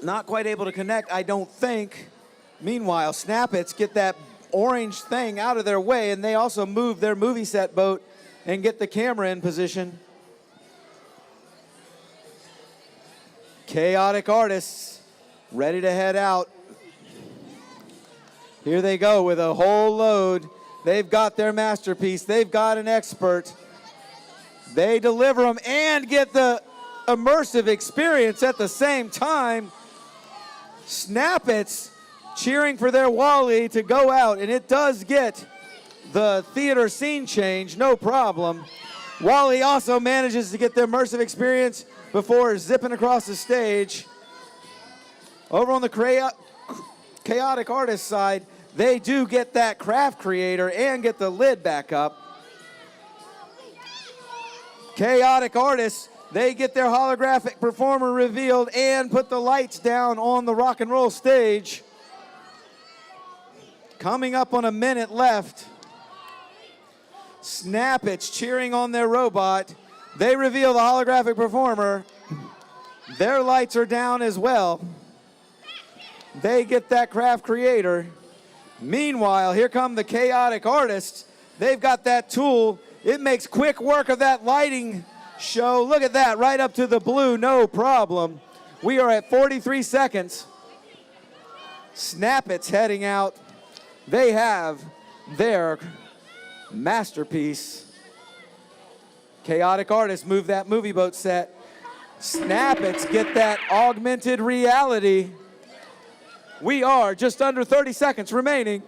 not quite able to connect, I don't think. Meanwhile, Snapits get that orange thing out of their way, and they also move their movie set boat and get the camera in position. Chaotic Artists, ready to head out. Here they go with a whole load. They've got their masterpiece. They've got an expert. They deliver them and get the immersive experience at the same time. Snapits cheering for their Wally to go out, and it does get the theater scene change, no problem. Wally also manages to get the immersive experience before zipping across the stage. Over on the Chaotic Artist side, they do get that craft creator and get the lid back up. Chaotic Artists, they get their holographic performer revealed and put the lights down on the rock and roll stage. Coming up on a minute left. Snapits cheering on their robot. They reveal the holographic performer. Their lights are down as well. They get that craft creator. Meanwhile, here come the Chaotic Artists. They've got that tool. It makes quick work of that lighting show. Look at that, right up to the blue, no problem. We are at 43 seconds. Snapit's heading out. They have their masterpiece. Chaotic Artists move that movie boat set. Snapits get that augmented reality. We are just under 30 seconds remaining.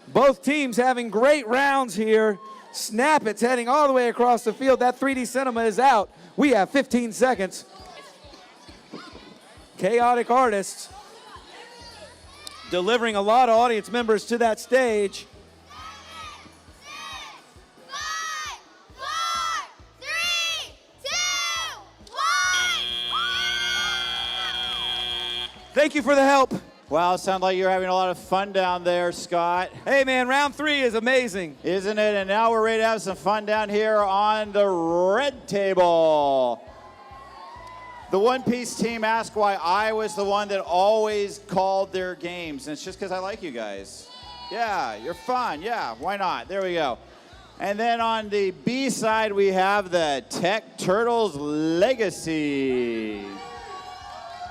Both teams having great rounds here. Snapit's heading all the way across the field. That 3D cinema is out. We have 15 seconds. Chaotic Artists delivering a lot of audience members to that stage. 5, 4, 3, 2, 1. Thank you for the help. Wow, sounds like you're having a lot of fun down there, Scott. Hey, man, round 3 is amazing. Isn't it? And now we're ready to have some fun down here on the red table. The One Piece team asked why I was the one that always called their games. And it's just because I like you guys. Yeah, you're fun. Yeah, why not? There we go. And then on the B side, we have the Tech Turtles Legacy.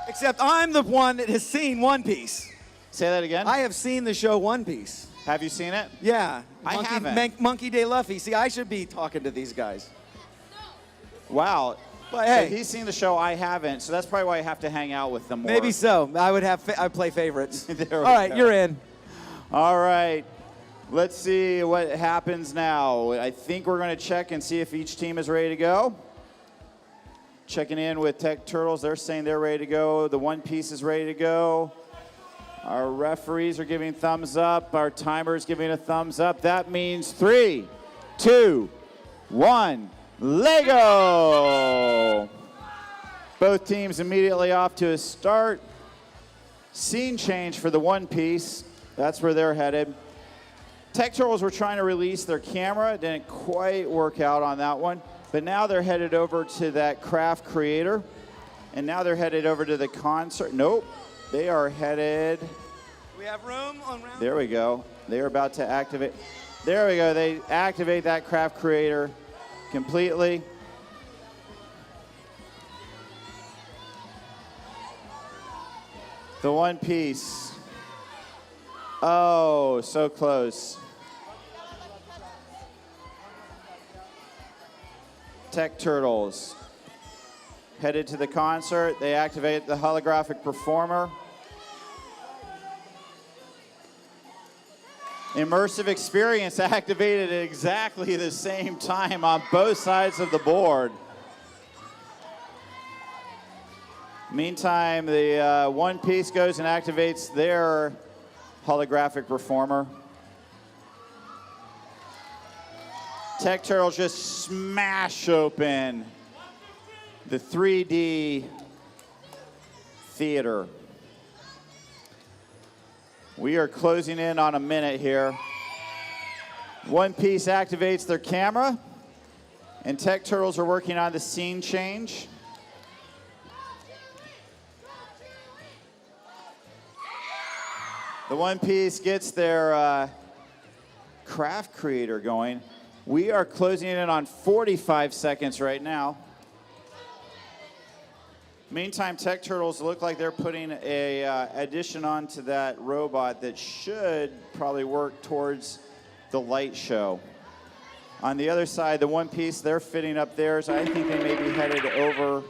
Except I'm the one that has seen One Piece. Say that again? I have seen the show One Piece. Have you seen it? Yeah. I haven't. Monkey D. Luffy. See, I should be talking to these guys. Wow. But hey, so he's seen the show, I haven't, so that's probably why I have to hang out with them more. Maybe so. I would play favorites. There All we right, go. you're in. All right. Let's see what happens now. I think we're going to check and see if each team is ready to go. Checking in with Tech Turtles. They're saying they're ready to go. The One Piece is ready to go. Our referees are giving thumbs up. Our timer is giving a thumbs up. That means 3, 2, 1, Lego! Both teams immediately off to a start. Scene change for the One Piece. That's where they're headed. Tech Turtles were trying to release their camera. It didn't quite work out on that one. But now they're headed over to that craft creator. And now they're headed over to the concert. Nope. They are headed. We have room on round. There we go. They are about to activate. There we go. They activate that craft creator completely. The One Piece. Oh, so close. Tech Turtles. Headed to the concert. They activate the holographic performer. Immersive experience activated at exactly the same time on both sides of the board. Meantime, the One Piece goes and activates their holographic performer. Tech Turtles just smash open the 3D theater. We are closing in on a minute here. One Piece activates their camera, and Tech Turtles are working on the scene change. The One Piece gets their craft creator going. We are closing in on 45 seconds right now. Meantime, Tech Turtles look like they're putting a addition onto that robot that should probably work towards the light show. On the other side, the One Piece, they're fitting up theirs. I think they may be headed over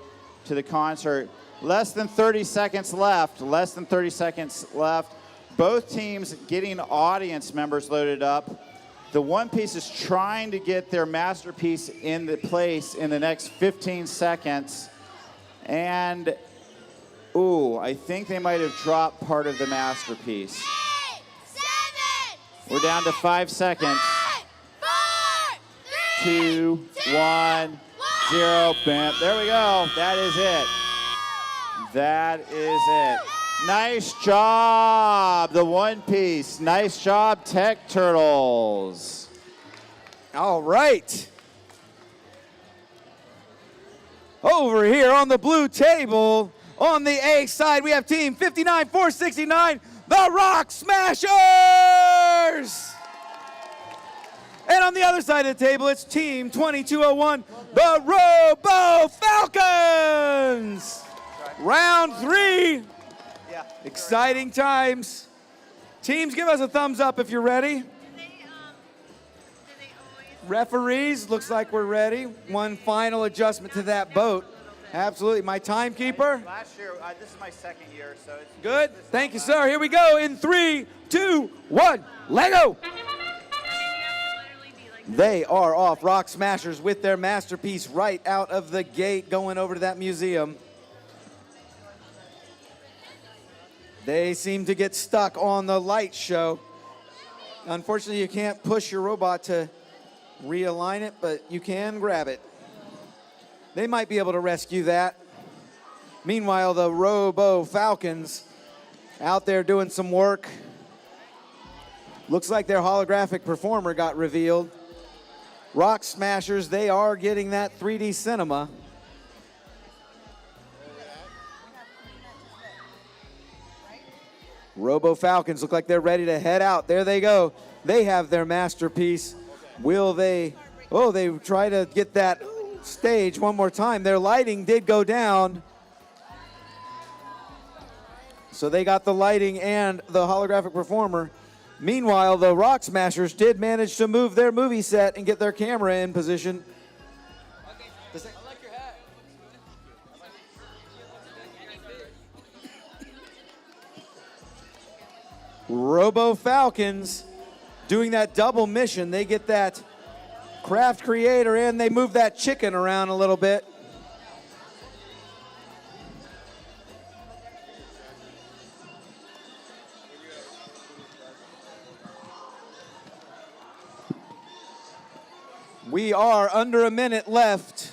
to the concert. Less than 30 seconds left. Less than 30 seconds left. Both teams getting audience members loaded up. The One Piece is trying to get their masterpiece in the place in the next 15 seconds. And, ooh, I think they might have dropped part of the masterpiece. 8, 7, We're down to 5 seconds. 5, 4, 3, 2, 1, 0. Bam. There we go. That is it. That is it. Nice job, the One Piece. Nice job, Tech Turtles. All right. Over here on the blue table, on the A side, we have team 59-469, the Rock Smashers! And on the other side of the table, it's team 2201, the Robo Falcons! Round 3. Exciting times. Teams, give us a thumbs up if you're ready. Referees, looks like we're ready. One final adjustment to that boat. Absolutely. My timekeeper. Last year, this is my second year, so it's good. Thank you, sir. Here we go in 3, 2, 1. Lego. They are off. Rock Smashers with their masterpiece right out of the gate, going over to that museum. They seem to get stuck on the light show. Unfortunately, you can't push your robot to realign it, but you can grab it. They might be able to rescue that. Meanwhile, the Robo Falcons out there doing some work. Looks like their holographic performer got revealed. Rock Smashers, they are getting that 3D cinema. Robo Falcons look like they're ready to head out. There they go. They have their masterpiece. Will they? Oh, they try to get that stage one more time. Their lighting did go down. So they got the lighting and the holographic performer. Meanwhile, the Rock Smashers did manage to move their movie set and get their camera in position. Robo Falcons doing that double mission. They get that craft creator and they move that chicken around a little bit. We are under a minute left.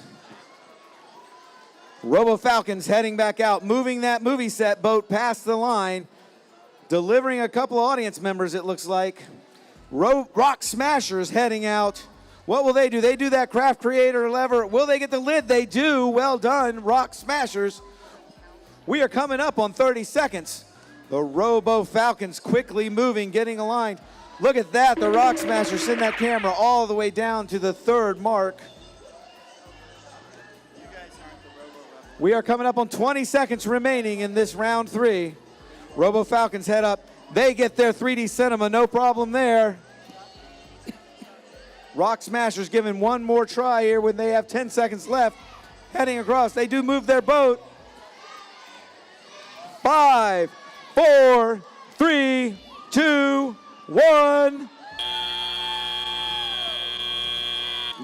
Robo Falcons heading back out, moving that movie set boat past the line, delivering a couple audience members, it looks like. Rock Smashers heading out. What will they do? They do that craft creator lever. Will they get the lid? They do. Well done, Rock Smashers. We are coming up on 30 seconds. The Robo Falcons quickly moving, getting aligned. Look at that, the Rock Smashers send that camera all the way down to the third mark. We are coming up on 20 seconds remaining in this round 3. Robo Falcons head up. They get their 3D cinema, no problem there. Rock Smashers giving one more try here when they have 10 seconds left. Heading across, they do move their boat. 5, 4, 3, 2, 1.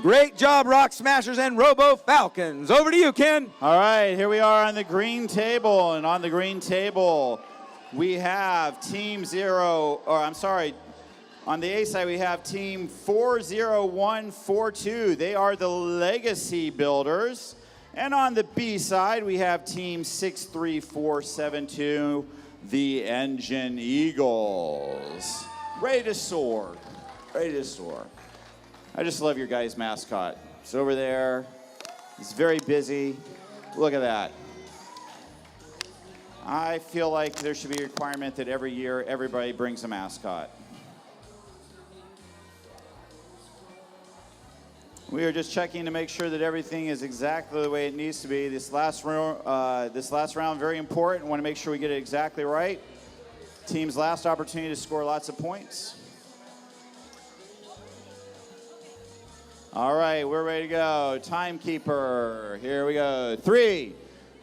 Great job, Rock Smashers and Robo Falcons. Over to you, Ken. All right, here we are on the green table, and on the green table, we have Team 0, or I'm sorry, on the A side, we have Team 40142. They are the Legacy Builders. And on the B side, we have Team 63472, the Engine Eagles. Ready to soar. Ready to soar. I just love your guys' mascot. It's over there. He's very busy. Look at that. I feel like there should be a requirement that every year everybody brings a mascot. We are just checking to make sure that everything is exactly the way it needs to be. This last round, very important. We want to make sure we get it exactly right. Team's last opportunity to score lots of points. All right, we're ready to go. Timekeeper, here we go. 3,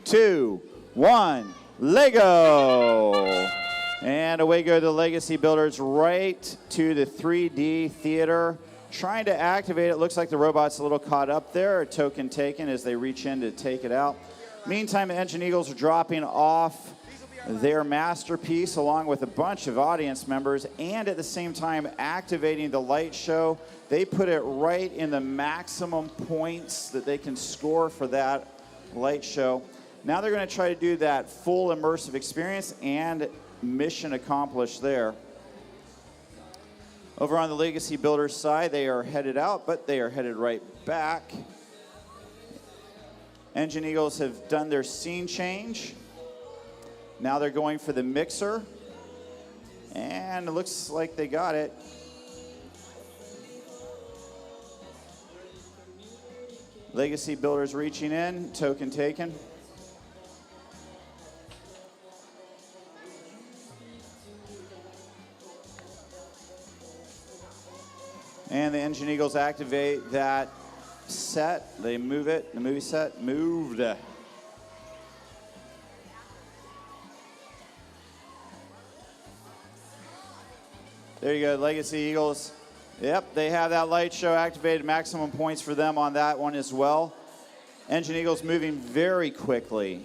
2, 1, Lego. And away go the Legacy Builders right to the 3D theater. Trying to activate it. Looks like the robot's a little caught up there. A token taken as they reach in to take it out. Meantime, the Engine Eagles are dropping off their masterpiece along with a bunch of audience members and at the same time activating the light show. They put it right in the maximum points that they can score for that light show. Now they're going to try to do that full immersive experience and mission accomplished there. Over on the Legacy Builders side, they are headed out, but they are headed right back. Engine Eagles have done their scene change. Now they're going for the mixer. And it looks like they got it. Legacy Builders reaching in, token taken. And the Engine Eagles activate that set. They move it. The movie set moved. There you go, Legacy Eagles. Yep, they have that light show activated. Maximum points for them on that one as well. Engine Eagles moving very quickly.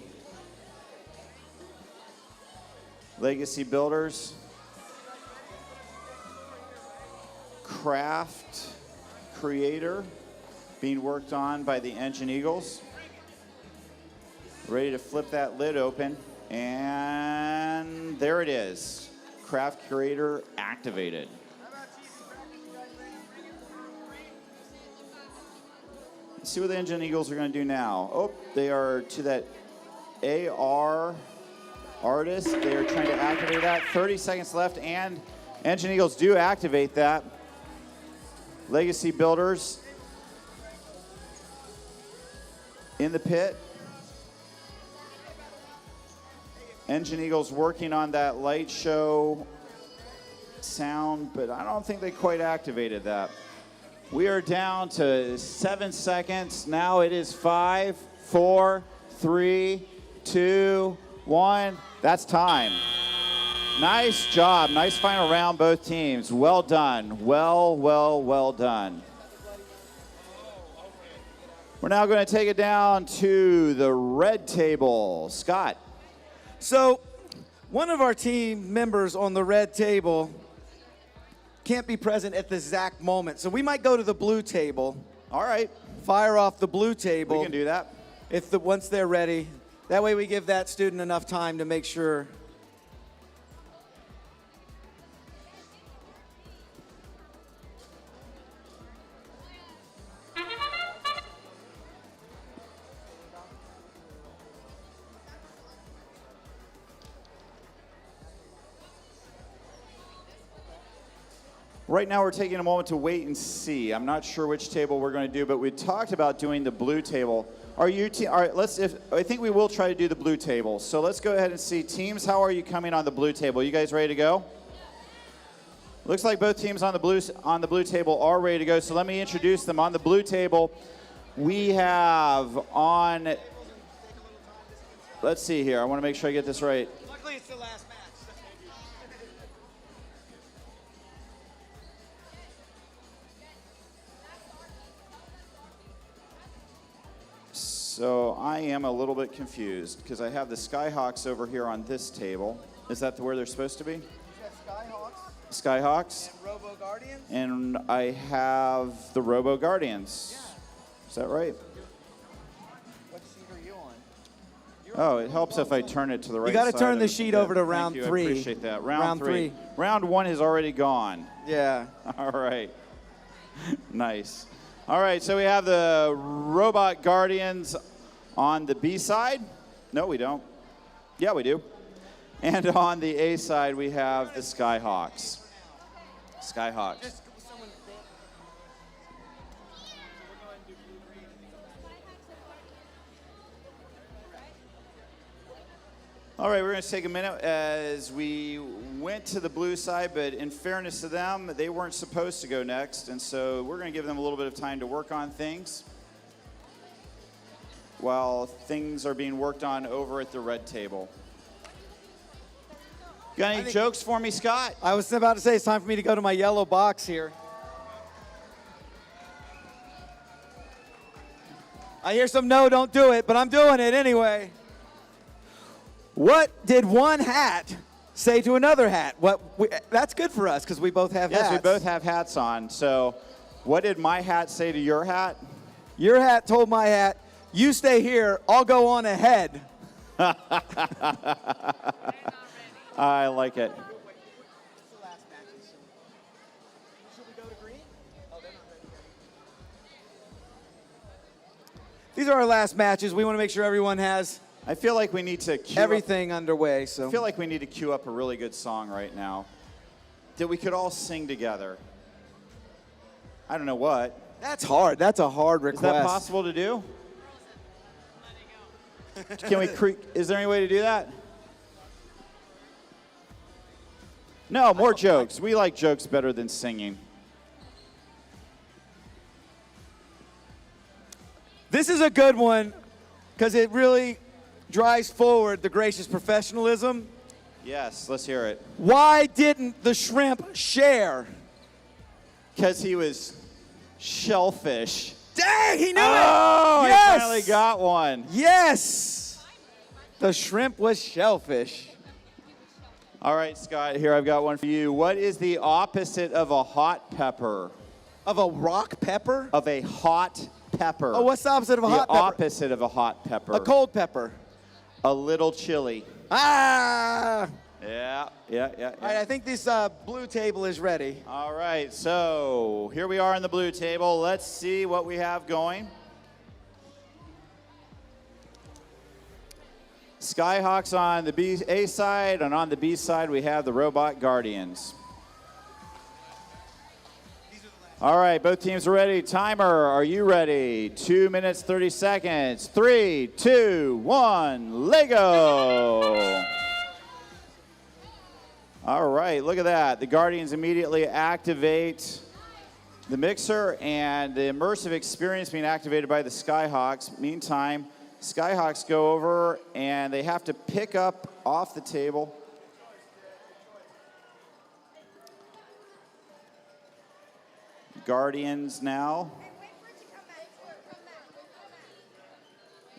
Legacy Builders. Craft creator being worked on by the Engine Eagles. Ready to flip that lid open. And there it is. Craft creator activated. Let's see what the Engine Eagles are going to do now. Oh, they are to that AR artist. They are trying to activate that. 30 seconds left, and Engine Eagles do activate that. Legacy Builders in the pit. Engine Eagles working on that light show sound, but I don't think they quite activated that. We are down to 7 seconds. Now it is 5, 4, 3, 2, 1. That's time. Nice job. Nice final round, both teams. Well done. Well done. We're now going to take it down to the red table. Scott. So, one of our team members on the red table can't be present at this exact moment. So we might go to the blue table. All right. Fire off the blue table. We can do that. Once they're ready. That way we give that student enough time to make sure. Right now we're taking a moment to wait and see. I'm not sure which table we're going to do, but we talked about doing the blue table. All right, I think we will try to do the blue table. So let's go ahead and see. Teams, how are you coming on the blue table? You guys ready to go? Looks like both teams on the blue table are ready to go. So let me introduce them. On the blue table, we have on, let's see here. I want to make sure I get this right. Luckily, it's the last match. So I am a little bit confused because I have the Skyhawks over here on this table. Is that where they're supposed to be? You have Skyhawks. Skyhawks. And Robo Guardians. And I have the Robo Guardians. Yeah. Is that right? What seat are you on? Oh, it helps if I turn it to the right side. You got to turn the of sheet yeah, over to thank round you. 3. I appreciate that. Round three. Round 1 is already gone. Yeah. All right. Nice. All right, so we have the Robot Guardians on the B side. No, we don't. Yeah, we do. And on the A side, we have the Skyhawks. Skyhawks. All right, we're going to take a minute as we went to the blue side, but in fairness to them, they weren't supposed to go next, and so we're going to give them a little bit of time to work on things while things are being worked on over at the red table. Got any jokes for me, Scott? I was about to say it's time for me to go to my yellow box here. I hear some no, don't do it, but I'm doing it anyway. What did one hat say to another hat? That's good for us because we both have hats. Yes, we both have hats on. So what did my hat say to your hat? Your hat told my hat, you stay here, I'll go on ahead. I like it. These are our last matches. We want to make sure everyone has I feel like we need to queue everything underway. So I feel like we need to queue up a really good song right now that we could all sing together. I don't know what. That's hard. That's a hard request. Is that possible to do? Can we? Is there any way to do that? No, more jokes. We like jokes better than singing. This is a good one because it really drives forward the gracious professionalism. Yes, let's hear it. Why didn't the shrimp share? Because he was shellfish. Dang, he knew it! Oh, yes! I finally got one. Yes! The shrimp was shellfish. All right, Scott, here I've got one for you. What is the opposite of a hot pepper? Of a rock pepper? Of a hot pepper. Oh, what's the opposite of a hot pepper? The opposite of a hot pepper. A cold pepper. A little chili. Ah! Yeah. All right, I think this blue table is ready. All right, so here we are on the blue table. Let's see what we have going. Skyhawks on the A side, and on the B side we have the Robot Guardians. All right, both teams are ready. Timer, are you ready? 2 minutes, 30 seconds. 3, 2, 1, Lego! All right, look at that. The Guardians immediately activate the mixer and the immersive experience being activated by the Skyhawks. Meantime, Skyhawks go over and they have to pick up off the table Guardians now.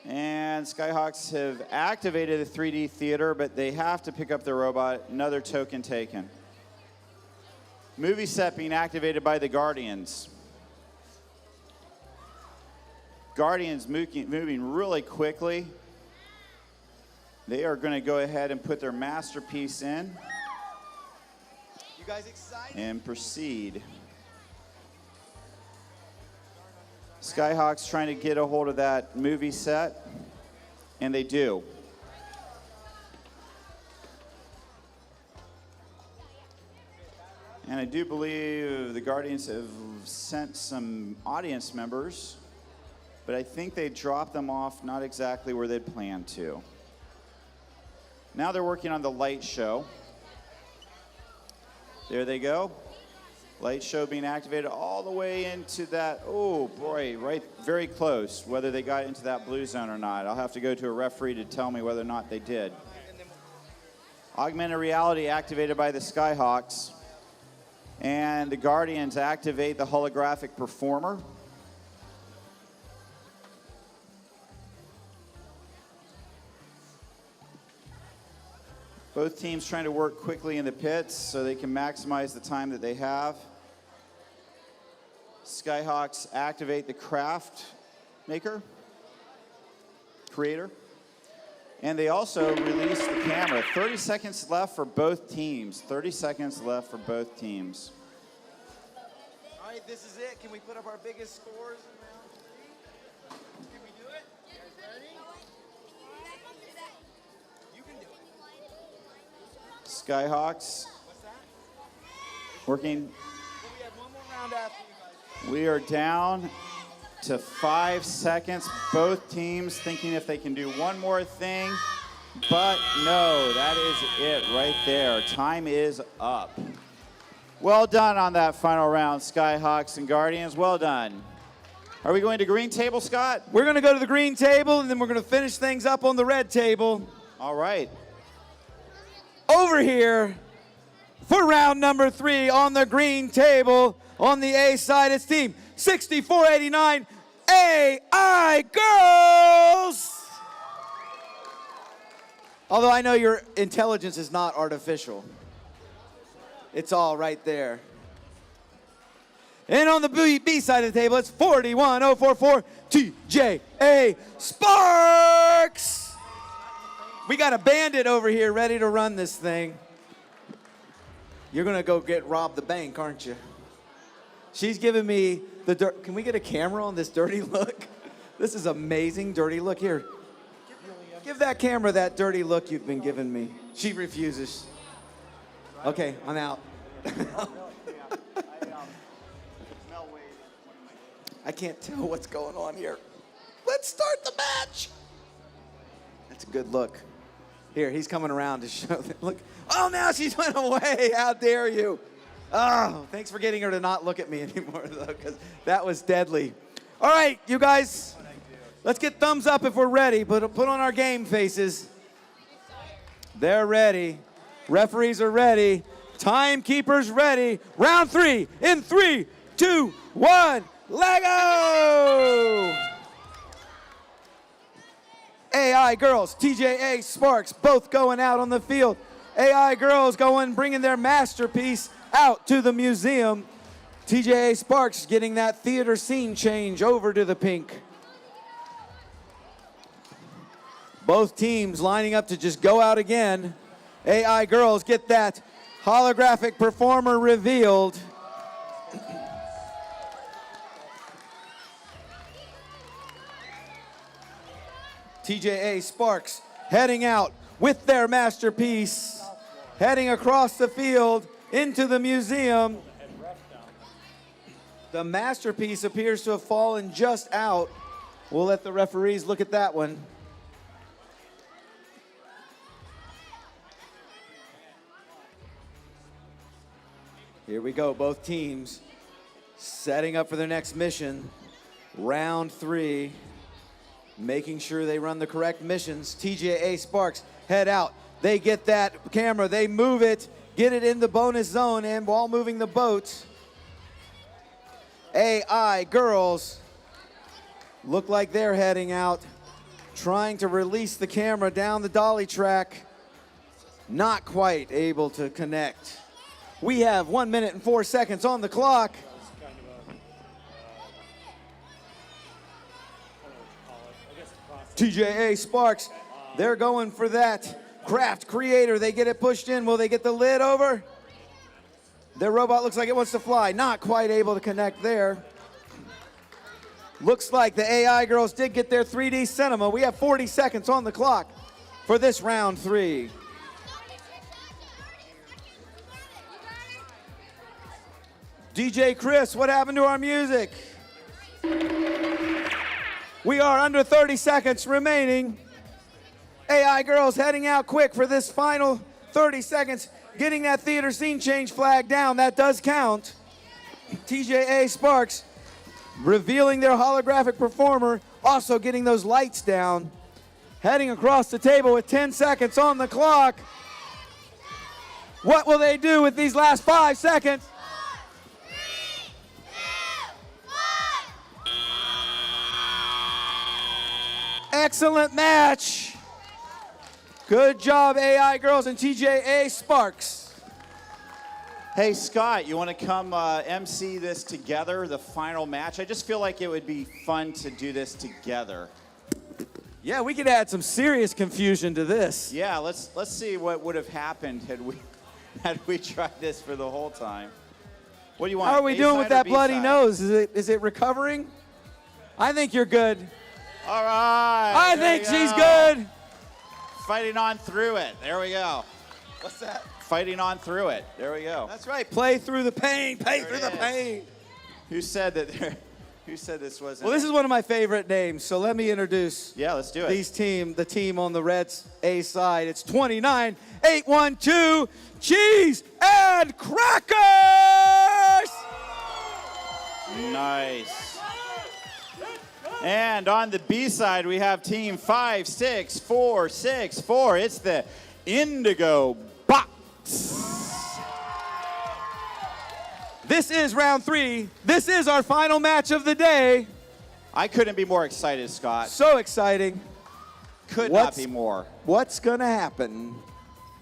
And Skyhawks have activated the 3D theater, but they have to pick up their robot. Another token taken. Movie set being activated by the Guardians. Guardians moving really quickly. They are going to go ahead and put their masterpiece in. You guys excited? And proceed. Skyhawks trying to get a hold of that movie set, and they do. And I do believe the Guardians have sent some audience members, but I think they dropped them off not exactly where they'd planned to. Now they're working on the light show. There they go. Light show being activated all the way into that, oh boy, right, very close, whether they got into that blue zone or not. I'll have to go to a referee to tell me whether or not they did. Augmented reality activated by the Skyhawks. And the Guardians activate the holographic performer. Both teams trying to work quickly in the pits so they can maximize the time that they have. Skyhawks activate the craft maker, creator. And they also release the camera. 30 seconds left for both teams. 30 seconds left for both teams. All right, this is it. Can we put up our biggest scores in round 3? Can we do it? You guys ready? You can do it. Skyhawks working. We have one more round after you guys. We are down to 5 seconds. Both teams thinking if they can do one more thing, but no, that is it right there. Time is up. Well done on that final round, Skyhawks and Guardians. Well done. Are we going to green table, Scott? We're going to go to the green table, and then we're going to finish things up on the red table. All right. Over here for round number 3 on the green table. On the A side, it's team 6489 AI Girls. Although I know your intelligence is not artificial. It's all right there. And on the B side of the table, it's 41044 TJA Sparks. We got a bandit over here ready to run this thing. You're going to go get robbed the bank, aren't you? She's giving me the dirt. Can we get a camera on this dirty look? This is amazing dirty look. Here, give that camera that dirty look you've been giving me. She refuses. Okay, I'm out. I can't tell what's going on here. Let's start the match. That's a good look. Here, he's coming around to show them. Look. Oh, now she's went away. How dare you? Oh, thanks for getting her to not look at me anymore, though, because that was deadly. All right, you guys, let's get thumbs up if we're ready. Put on our game faces. They're ready. Referees are ready. Timekeepers ready. Round 3 in 3, 2, 1. Lego! AI Girls, TJA Sparks, both going out on the field. AI Girls bringing their masterpiece out to the museum. TJA Sparks getting that theater scene change over to the pink. Both teams lining up to just go out again. AI Girls get that holographic performer revealed. TJA Sparks heading out with their masterpiece, heading across the field into the museum. The masterpiece appears to have fallen just out. We'll let the referees look at that one. Here we go, both teams setting up for their next mission. Round 3, making sure they run the correct missions. TJA Sparks head out. They get that camera, they move it, get it in the bonus zone, and while moving the boat, AI girls look like they're heading out, trying to release the camera down the dolly track. Not quite able to connect. We have 1 minute and 4 seconds on the clock. TJA Sparks, they're going for that craft creator. They get it pushed in. Will they get the lid over? Their robot looks like it wants to fly. Not quite able to connect there. Looks like the AI girls did get their 3D cinema. We have 40 seconds on the clock for this round 3. DJ Chris, what happened to our music? We are under 30 seconds remaining. AI girls heading out quick for this final 30 seconds, getting that theater scene change flag down. That does count. TJA Sparks revealing their holographic performer, also getting those lights down. Heading across the table with 10 seconds on the clock. What will they do with these last 5 seconds? Excellent match. Good job, AI girls and TJA Sparks. Hey, Scott, you want to come MC this together, the final match? I just feel like it would be fun to do this together. Yeah, we could add some serious confusion to this. Yeah, let's see what would have happened had we tried this for the whole time. What do you want? How are we doing with that bloody nose? Is it recovering? I think you're good. All right. I think she's good. Fighting on through it. There we go. What's that? Fighting on through it. There we go. That's right. Play through the pain. Play through the pain. Who said that? Who said this wasn't? Well, this is one of my favorite names, so let me introduce. Yeah, let's do it. The team on the Reds A side. It's 29-812 Cheese and Crackers. Nice. And on the B side, we have team 56464. It's the Indigo Bots. This is round 3. This is our final match of the day. I couldn't be more excited, Scott. So exciting. Could not be more. What's going to happen?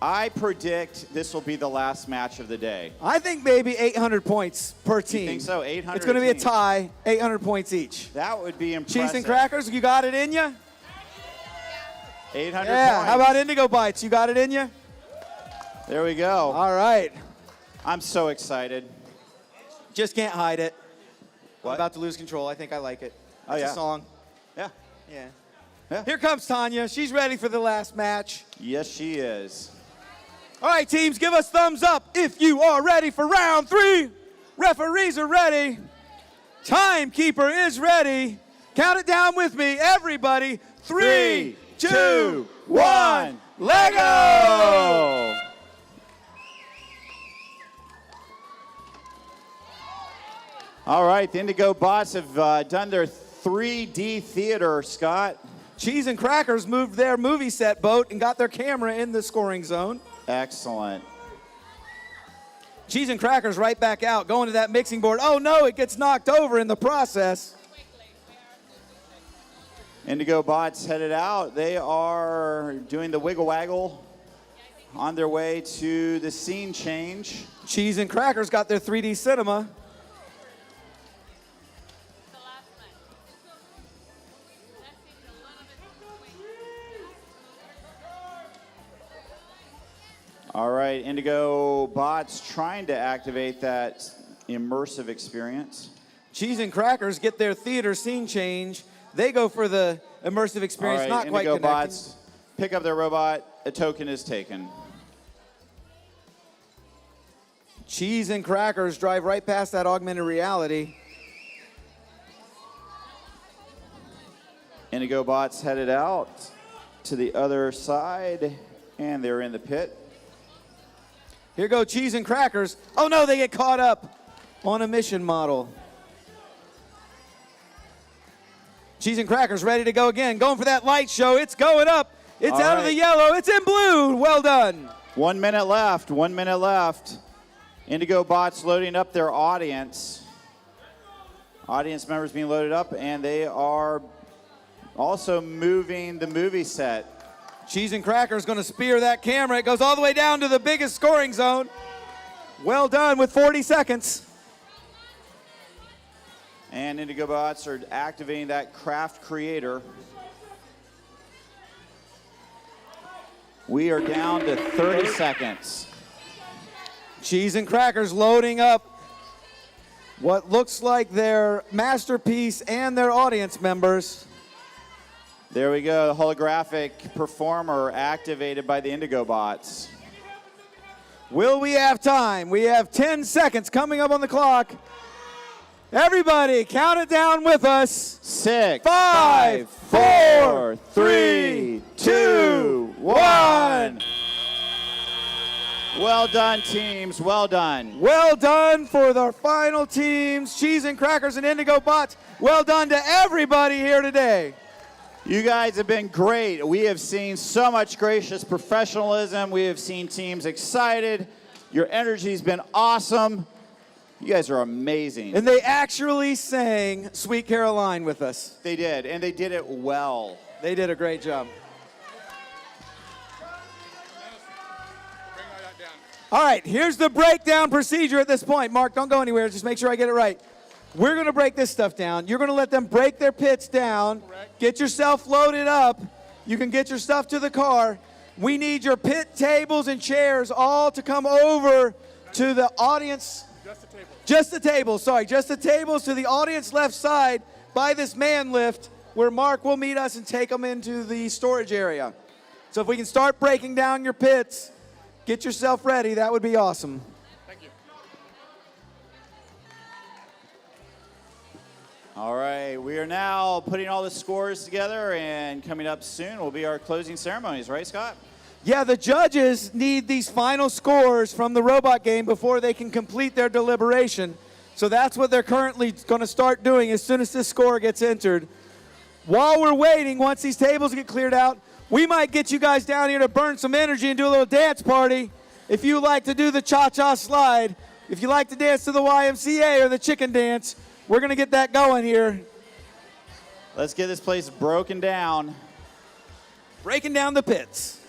I predict this will be the last match of the day. I think maybe 800 points per team. You think so? 800. It's going to be a tie, 800 points each. That would be impressive. Cheese and Crackers, you got it in you? 800 yeah. points. How about Indigo Bites? You got it in you? There we go. All right. I'm so excited. Just can't hide it. What? I'm about to lose control. I think I like it. It's a song. Yeah. Yeah. Here comes Tanya. She's ready for the last match. Yes, she is. All right, teams, give us thumbs up if you are ready for round 3. Referees are ready. Timekeeper is ready. Count it down with me, everybody. 3, 2, 1, Lego! All right, the Indigo Bots have done their 3D theater, Scott. Cheese and Crackers moved their movie set boat and got their camera in the scoring zone. Excellent. Cheese and Crackers right back out, going to that mixing board. Oh no, it gets knocked over in the process. Indigo Bots headed out. They are doing the wiggle waggle on their way to the scene change. Cheese and Crackers got their 3D cinema. All right, Indigo Bots trying to activate that immersive experience. Cheese and Crackers get their theater scene change. They go for the immersive experience, All right, not quite Indigo connecting. Bots pick up their robot. A token is taken. Cheese and Crackers drive right past that augmented reality. Indigo Bots headed out to the other side, and they're in the pit. Here go Cheese and Crackers. Oh no, they get caught up on a mission model. Cheese and Crackers ready to go again. Going for that light show. It's going up. It's All out of right. the yellow. It's in blue. Well done. 1 minute left. 1 minute left. Indigo Bots loading up their audience. Audience members being loaded up, and they are also moving the movie set. Cheese and Cracker is going to spear that camera. It goes all the way down to the biggest scoring zone. Well done with 40 seconds. And Indigo bots are activating that craft creator. We are down to 30 seconds. Cheese and Crackers loading up what looks like their masterpiece and their audience members. There we go, the holographic performer activated by the Indigo bots. Will we have time? We have 10 seconds coming up on the clock. Everybody, count it down with us. 6, 5, 4, 3, 2, 1. Well done, teams. Well done. Well done for the final teams, Cheese and Crackers and Indigo bots. Well done to everybody here today. You guys have been great. We have seen so much gracious professionalism. We have seen teams excited. Your energy's been awesome. You guys are amazing. And they actually sang Sweet Caroline with us. They did, and they did it well. They did a great job. All right, here's the breakdown procedure at this point. Mark, don't go anywhere. Just make sure I get it right. We're going to break this stuff down. You're going to let them break their pits down. Correct. Get yourself loaded up. You can get your stuff to the car. We need your pit tables and chairs all to come over to the audience. Just the table. Just the tables, sorry. Just the tables to the audience left side by this man lift where Mark will meet us and take them into the storage area. So if we can start breaking down your pits, get yourself ready. That would be awesome. Thank you. All right, we are now putting all the scores together, and coming up soon will be our closing ceremonies, right, Scott? Yeah, the judges need these final scores from the robot game before they can complete their deliberation. So that's what they're currently going to start doing as soon as this score gets entered. While we're waiting, once these tables get cleared out, we might get you guys down here to burn some energy and do a little dance party. If you like to do the cha-cha slide, if you like to dance to the YMCA or the chicken dance, we're going to get that going here. Let's get this place broken down. Breaking down the pits.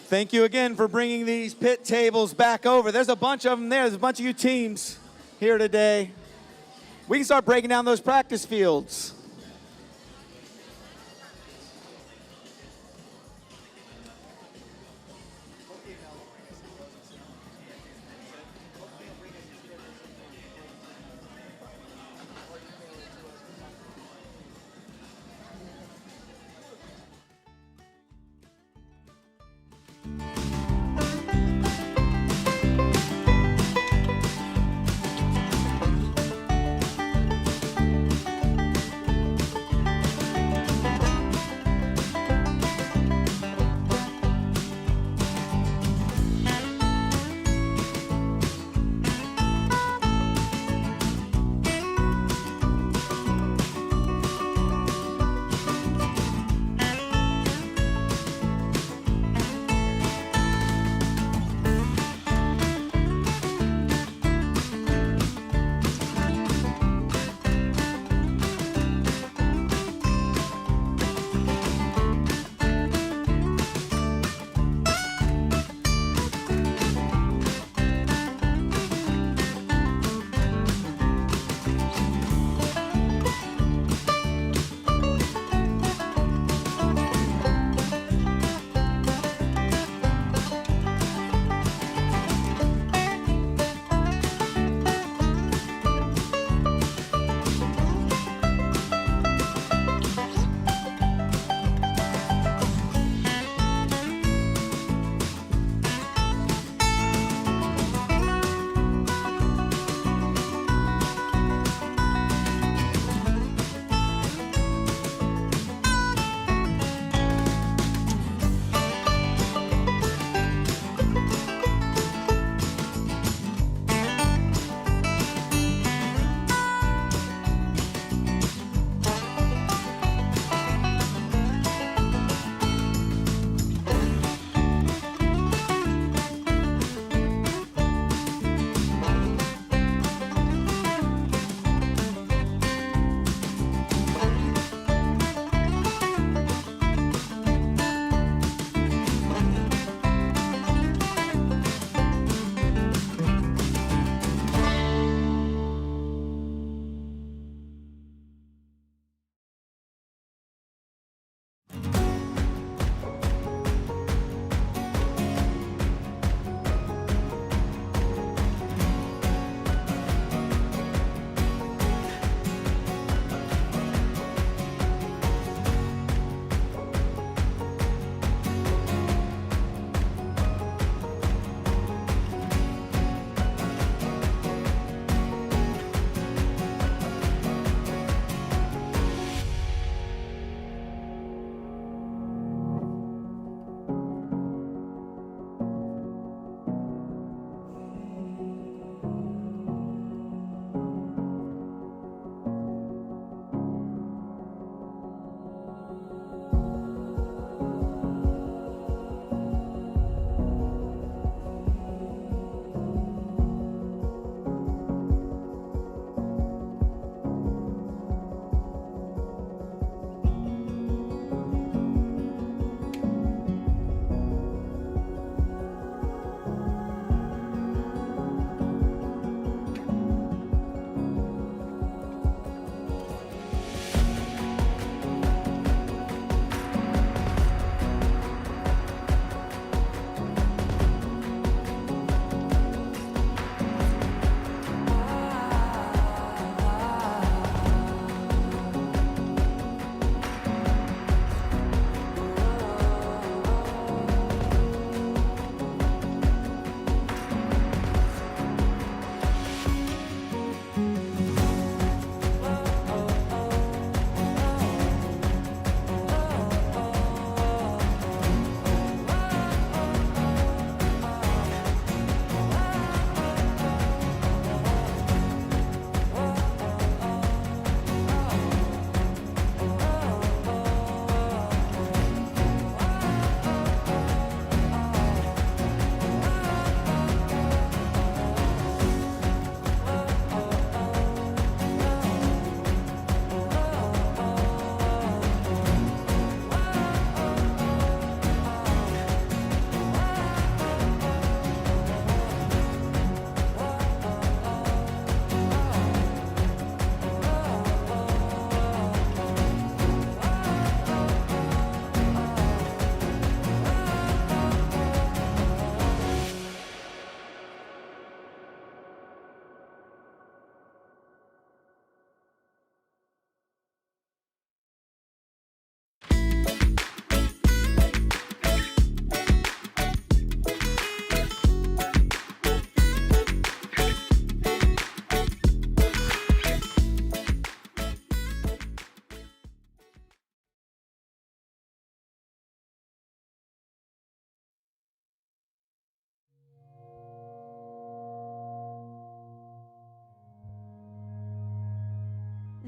Thank you again for bringing these pit tables back over. There's a bunch of them there. There's a bunch of you teams here today. We can start breaking down those practice fields.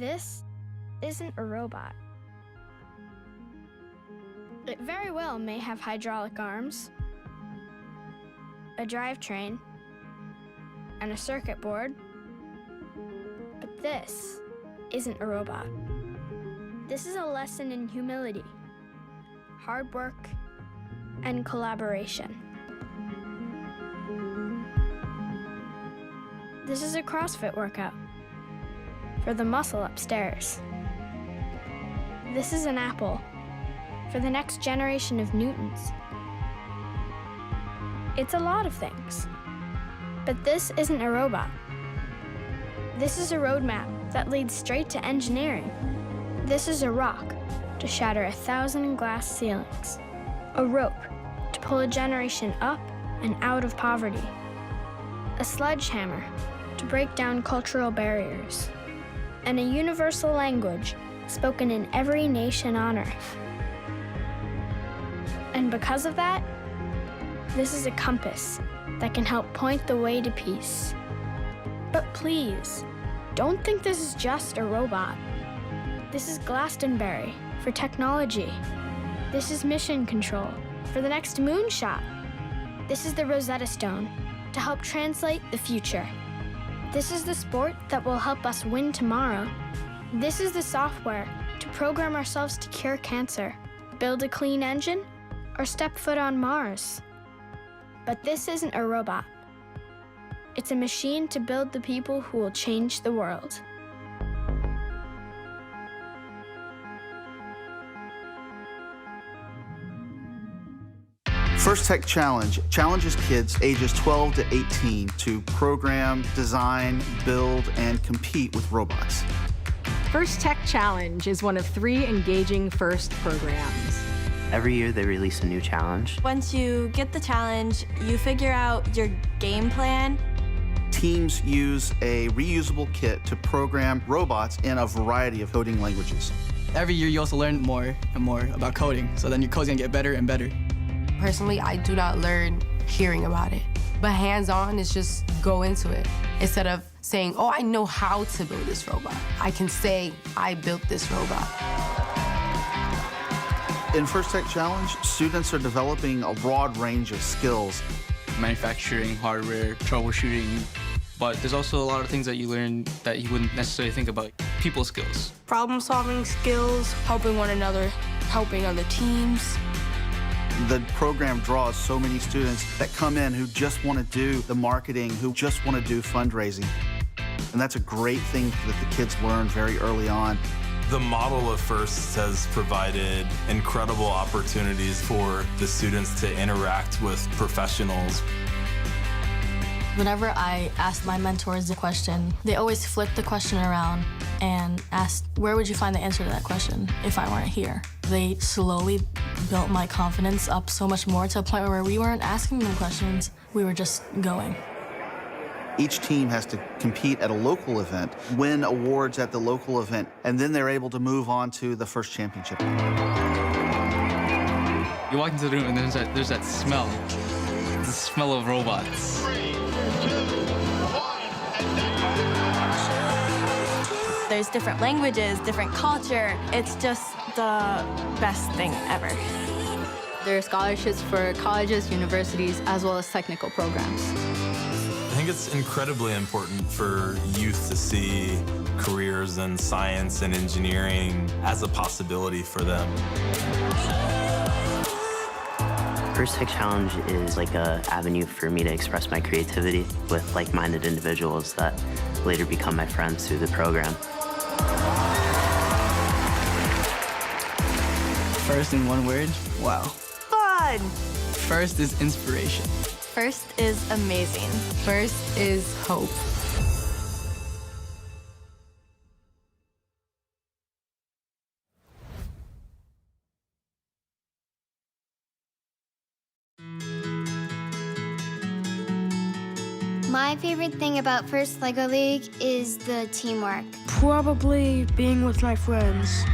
This isn't a robot. It very well may have hydraulic arms, a drivetrain, and a circuit board, but this isn't a robot. This is a lesson in humility, hard work, and collaboration. This is a CrossFit workout for the muscle upstairs. This is an apple for the next generation of Newtons. It's a lot of things, but this isn't a robot. This is a roadmap that leads straight to engineering. This is a rock to shatter 1,000 glass ceilings, a rope to pull a generation up and out of poverty, a sledgehammer to break down cultural barriers, and a universal language spoken in every nation on Earth. And because of that, this is a compass that can help point the way to peace. But please, don't think this is just a robot. This is Glastonbury for technology. This is mission control for the next moonshot. This is the Rosetta Stone to help translate the future. This is the sport that will help us win tomorrow. This is the software to program ourselves to cure cancer, build a clean engine, or step foot on Mars. But this isn't a robot. It's a machine to build the people who will change the world. First Tech Challenge challenges kids ages 12 to 18 to program, design, build, and compete with robots. First Tech Challenge is one of 3 engaging FIRST programs. Every year they release a new challenge. Once you get the challenge, you figure out your game plan. Teams use a reusable kit to program robots in a variety of coding languages. Every year you also learn more and more about coding, so then your code's gonna get better and better. Personally, I do not learn hearing about it, but hands-on is just go into it. Instead of saying, oh, I know how to build this robot, I can say, I built this robot. In First Tech Challenge, students are developing a broad range of skills. Manufacturing, hardware, troubleshooting, but there's also a lot of things that you learn that you wouldn't necessarily think about. People skills. Problem-solving skills, helping one another, helping other teams. The program draws so many students that come in who just want to do the marketing, who just want to do fundraising. And that's a great thing that the kids learn very early on. The model of FIRST has provided incredible opportunities for the students to interact with professionals. Whenever I asked my mentors a question, they always flipped the question around and asked, where would you find the answer to that question if I weren't here? They slowly built my confidence up so much more to a point where we weren't asking them questions, we were just going. Each team has to compete at a local event, win awards at the local event, and then they're able to move on to the first championship. You walk into the room and there's that smell. The smell of robots. 3, 2, 1, There's different languages, different culture. It's just the best thing ever. There are scholarships for colleges, universities, as well as technical programs. I think it's incredibly important for youth to see careers in science and engineering as a possibility for them. First Tech Challenge is like an avenue for me to express my creativity with like-minded individuals that later become my friends through the program. First in one word, wow. Fun! First is inspiration. First is amazing. First is hope. My favorite thing about First LEGO League is the teamwork. Probably being with my friends.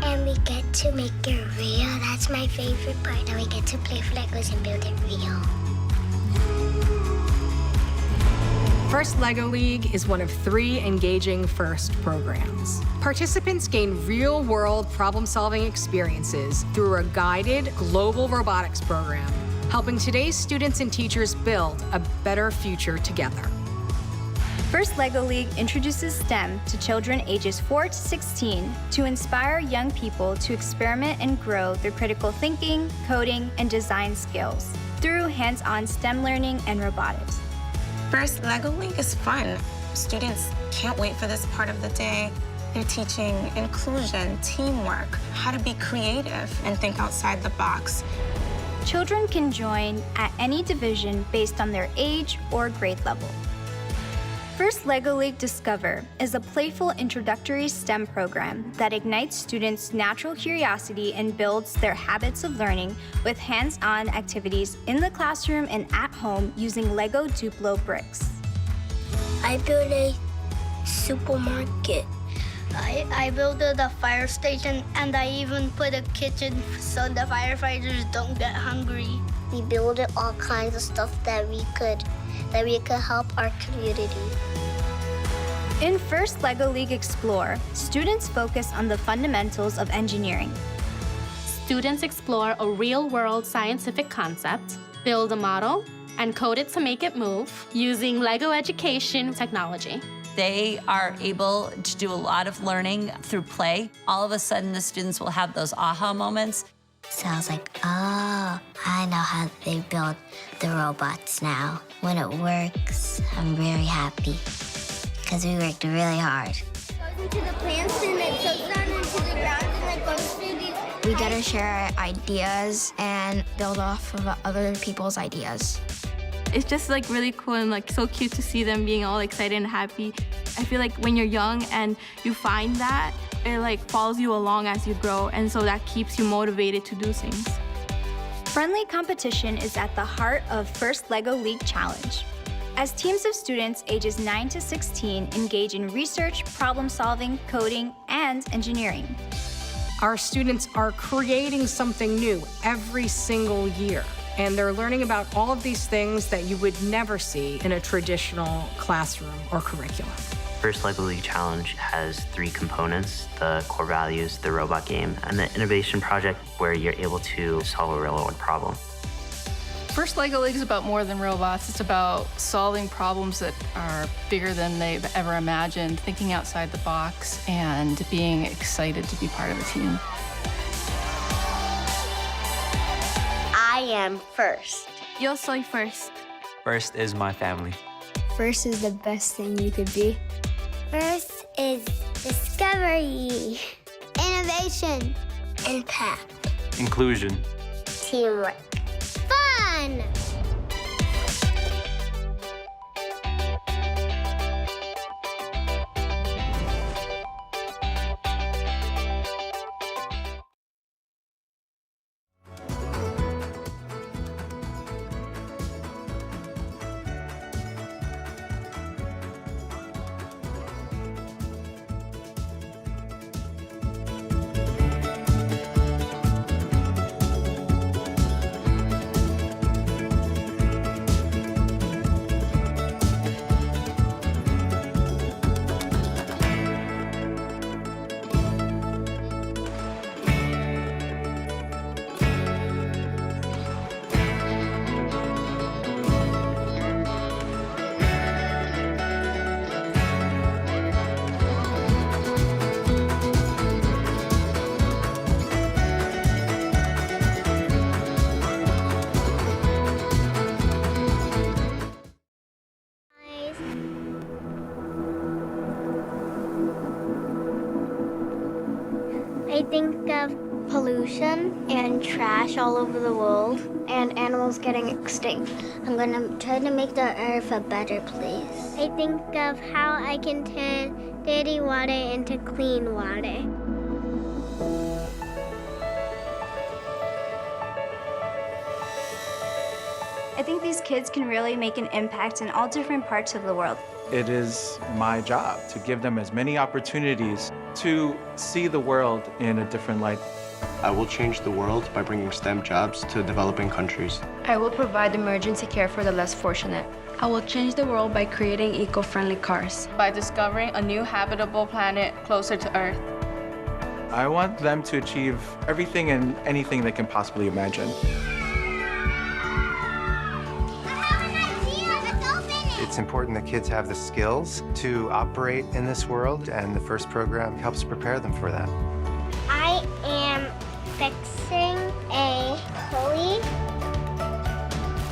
And we get to make it real. That's my favorite part, that we get to play with Legos and build it real. First LEGO League is one of 3 engaging FIRST programs. Participants gain real-world problem-solving experiences through a guided global robotics program, helping today's students and teachers build a better future together. First LEGO League introduces STEM to children ages 4 to 16 to inspire young people to experiment and grow their critical thinking, coding, and design skills through hands-on STEM learning and robotics. First LEGO League is fun. Students can't wait for this part of the day. They're teaching inclusion, teamwork, how to be creative and think outside the box. Children can join at any division based on their age or grade level. First LEGO League Discover is a playful introductory STEM program that ignites students' natural curiosity and builds their habits of learning with hands-on activities in the classroom and at home using LEGO Duplo bricks. I built a supermarket. I built a fire station, and I even put a kitchen so the firefighters don't get hungry. We built all kinds of stuff that we could help our community. In First LEGO League Explore, students focus on the fundamentals of engineering. Students explore a real-world scientific concept, build a model, and code it to make it move using LEGO education technology. They are able to do a lot of learning through play. All of a sudden, the students will have those aha moments. So I was like, oh, I know how they build the robots now. When it works, I'm very happy because we worked really hard. It goes into the plants and it soaks down into the ground and it goes through these. We gotta share our ideas and build off of other people's ideas. It's just like really cool and like so cute to see them being all excited and happy. I feel like when you're young and you find that, it like follows you along as you grow, and so that keeps you motivated to do things. Friendly competition is at the heart of First LEGO League Challenge. As teams of students ages 9 to 16 engage in research, problem solving, coding, and engineering. Our students are creating something new every single year, and they're learning about all of these things that you would never see in a traditional classroom or curriculum. First LEGO League Challenge has 3 components: the core values, the robot game, and the innovation project where you're able to solve a real-world problem. First LEGO League is about more than robots. It's about solving problems that are bigger than they've ever imagined, thinking outside the box, and being excited to be part of the team. I am first. Yo soy first. First is my family. First is the best thing you could be. First is discovery, innovation, impact, Inclusion. teamwork, fun. I think of pollution and trash all over the world and animals getting extinct. I'm gonna try to make the earth a better place. I think of how I can turn dirty water into clean water. I think these kids can really make an impact in all different parts of the world. It is my job to give them as many opportunities to see the world in a different light. I will change the world by bringing STEM jobs to developing countries. I will provide emergency care for the less fortunate. I will change the world by creating eco-friendly cars. By discovering a new habitable planet closer to Earth. I want them to achieve everything and anything they can possibly imagine. It's important that kids have the skills to operate in this world, and the first program helps prepare them for that. I am fixing a pulley.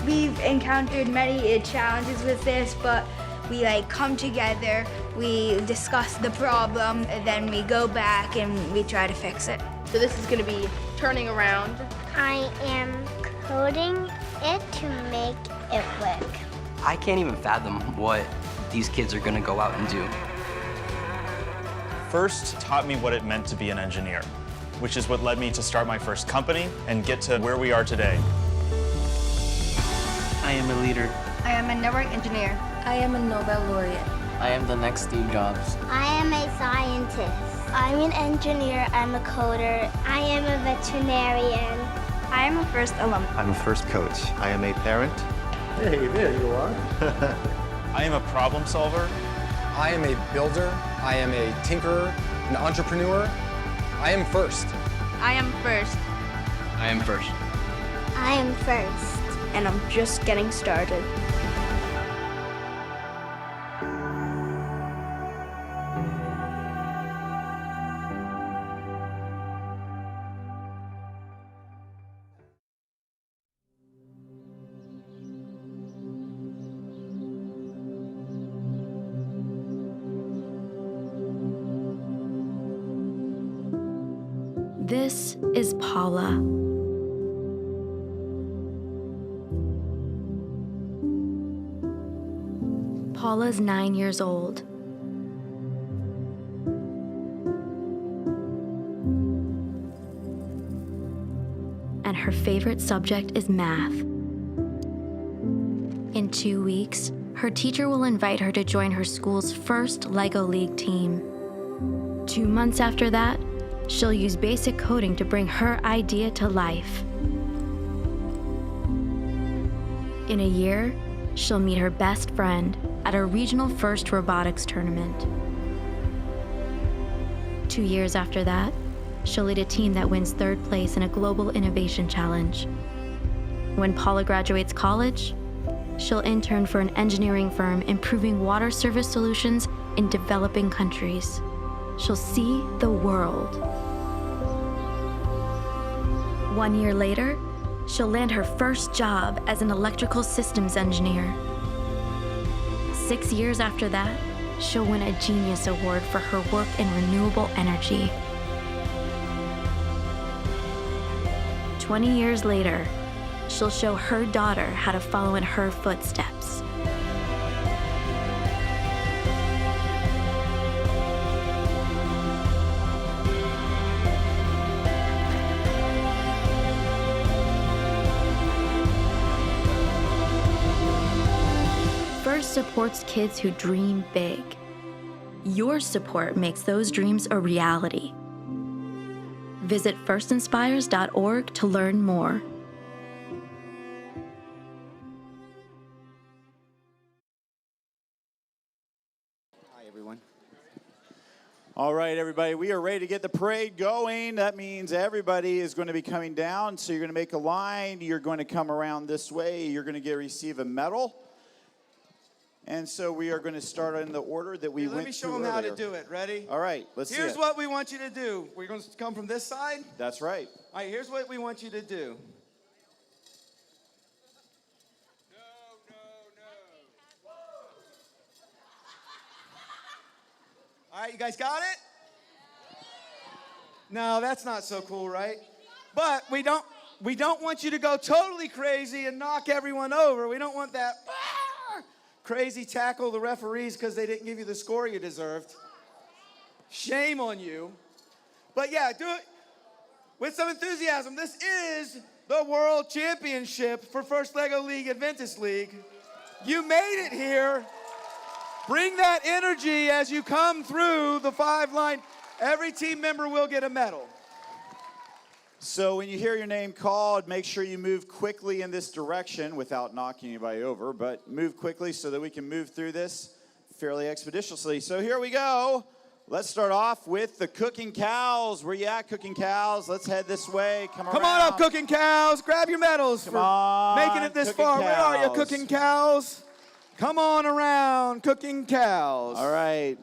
We've encountered many challenges with this, but we come together, we discuss the problem, and then we go back and we try to fix it. So this is going to be turning around. I am coding it to make it work. I can't even fathom what these kids are going to go out and do. First taught me what it meant to be an engineer, which is what led me to start my first company and get to where we are today. I am a leader. I am a network engineer. I am a Nobel laureate. I am the next Steve Jobs. I am a scientist. I'm an engineer. I'm a coder. I am a veterinarian. I am a first alum. I'm a first coach. I am a parent. Hey, there you are. I am a problem solver. I am a builder. I am a tinkerer, an entrepreneur. I am first. I am first. I am first. I am first. And I'm just getting started. This is Paula. Paula's 9 years old. And her favorite subject is math. In 2 weeks, her teacher will invite her to join her school's first LEGO League team. 2 months after that, she'll use basic coding to bring her idea to life. In a year, she'll meet her best friend at a regional first robotics tournament. 2 years after that, she'll lead a team that wins 3rd place in a global innovation challenge. When Paula graduates college, she'll intern for an engineering firm improving water service solutions in developing countries. She'll see the world. 1 year later, she'll land her first job as an electrical systems engineer. 6 years after that, she'll win a Genius Award for her work in renewable energy. 20 years later, she'll show her daughter how to follow in her footsteps. FIRST supports kids who dream big. Your support makes those dreams a reality. Visit firstinspires.org to learn more. Hi, everyone. All right, everybody, we are ready to get the parade going. That means everybody is going to be coming down. So you're going to make a line. You're going to come around this way. You're going to receive a medal. And so we are going to start in the order that we went through. Let me show them how to do it. Ready? All right, let's see it. Here's what we want you to do. We're going to come from this side. That's right. All right, here's what we want you to do. All right, you guys got it? No, that's not so cool, right? But we don't want you to go totally crazy and knock everyone over. We don't want that crazy tackle the referees because they didn't give you the score you deserved. Shame on you. But yeah, do it with some enthusiasm. This is the World Championship for First LEGO League Adventist League. You made it here. Bring that energy as you come through the 5 line. Every team member will get a medal. So when you hear your name called, make sure you move quickly in this direction without knocking anybody over, but move quickly so that we can move through this fairly expeditiously. So here we go. Let's start off with the cooking cows. Where you at, cooking cows? Let's head this way. Come on up, cooking cows. Grab your medals for making it this far. Where are you, cooking cows? Come on around, cooking cows. All right.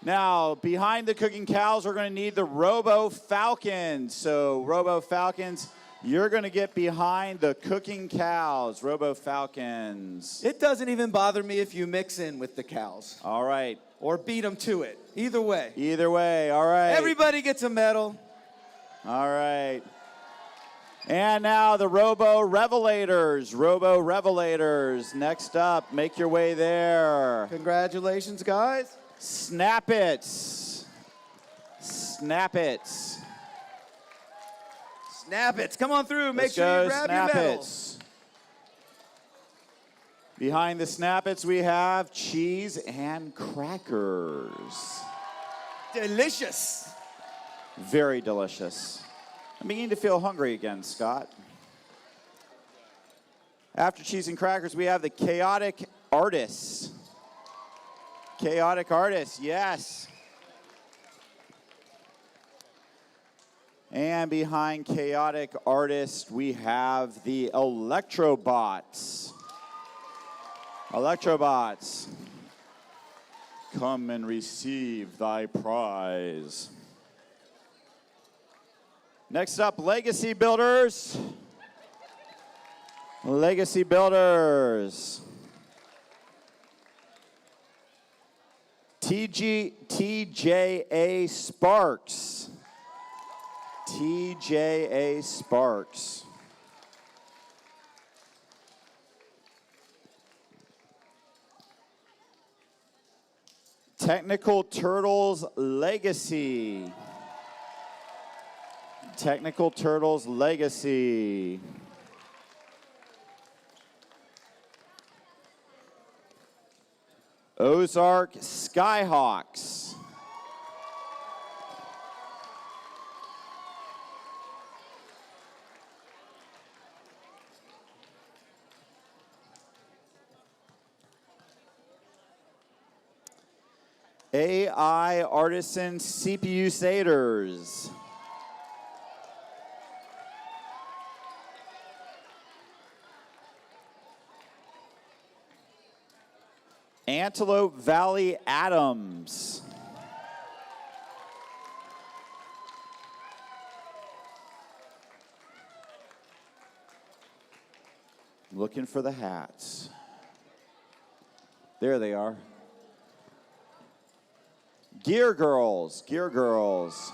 Now, behind the cooking cows, we're going to need the Robo Falcons. So, Robo Falcons, you're going to get behind the cooking cows. Robo Falcons. It doesn't even bother me if you mix in with the cows. All right. Or beat them to it. Either way. Either way. All right. Everybody gets a medal. All right. And now the Robo Revelators. Robo Revelators. Next up, make your way there. Congratulations, guys. Snapits. Snapits. Snapits. Come on through. Make sure you grab your medals. Behind the Snapits, we have cheese and crackers. Delicious. Very delicious. I'm beginning to feel hungry again, Scott. After cheese and crackers, we have the Chaotic Artists. Chaotic Artists, yes. And behind Chaotic Artists, we have the Electrobots. Electrobots, come and receive thy prize. Next up, Legacy Builders. Legacy Builders. TJA Sparks. TJA Sparks. Technical Turtles Legacy. Technical Turtles Legacy. Ozark Skyhawks. AI Artisan Cpusaders. Antelope Valley Adams. Looking for the hats. There they are. Gear Girls, Gear Girls.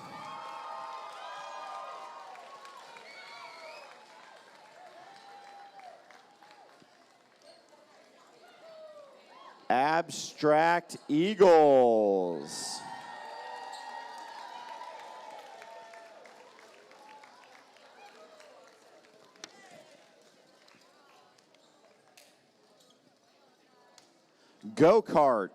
Abstract Eagles. Go-Kart.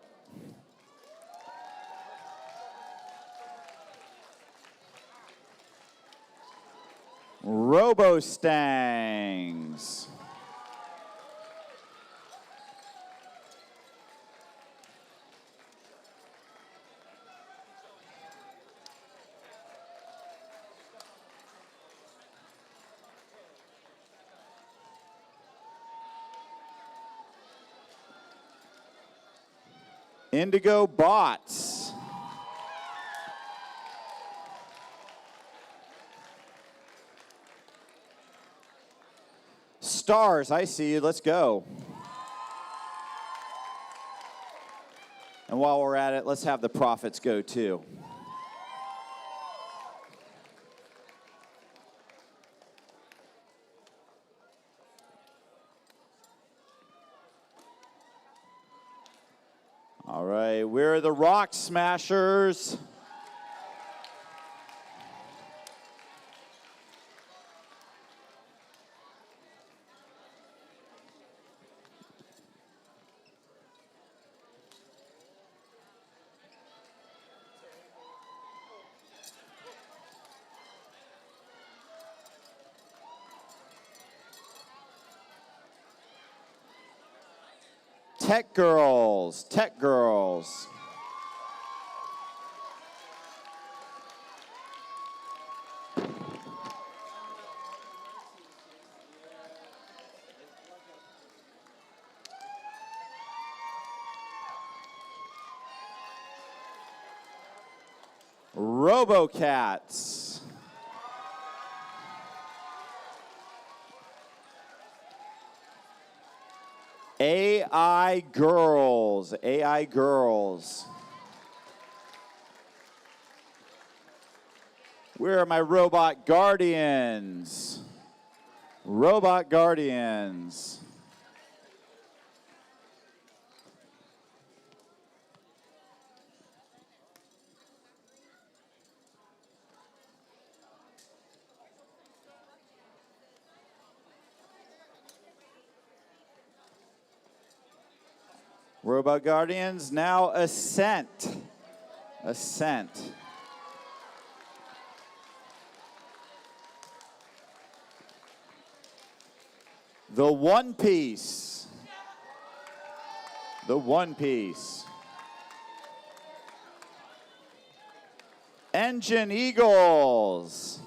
Robostangs. Indigo Bots. Stars, I see you. Let's go. And while we're at it, let's have the Prophets go too. All right, we're the Rock Smashers. Tech Girls. Tech Girls. Robocats. AI Girls. AI Girls. Where are my robot guardians? Robot guardians. Robot Guardians, now Ascent. Ascent. The One Piece. The One Piece. Engine Eagles.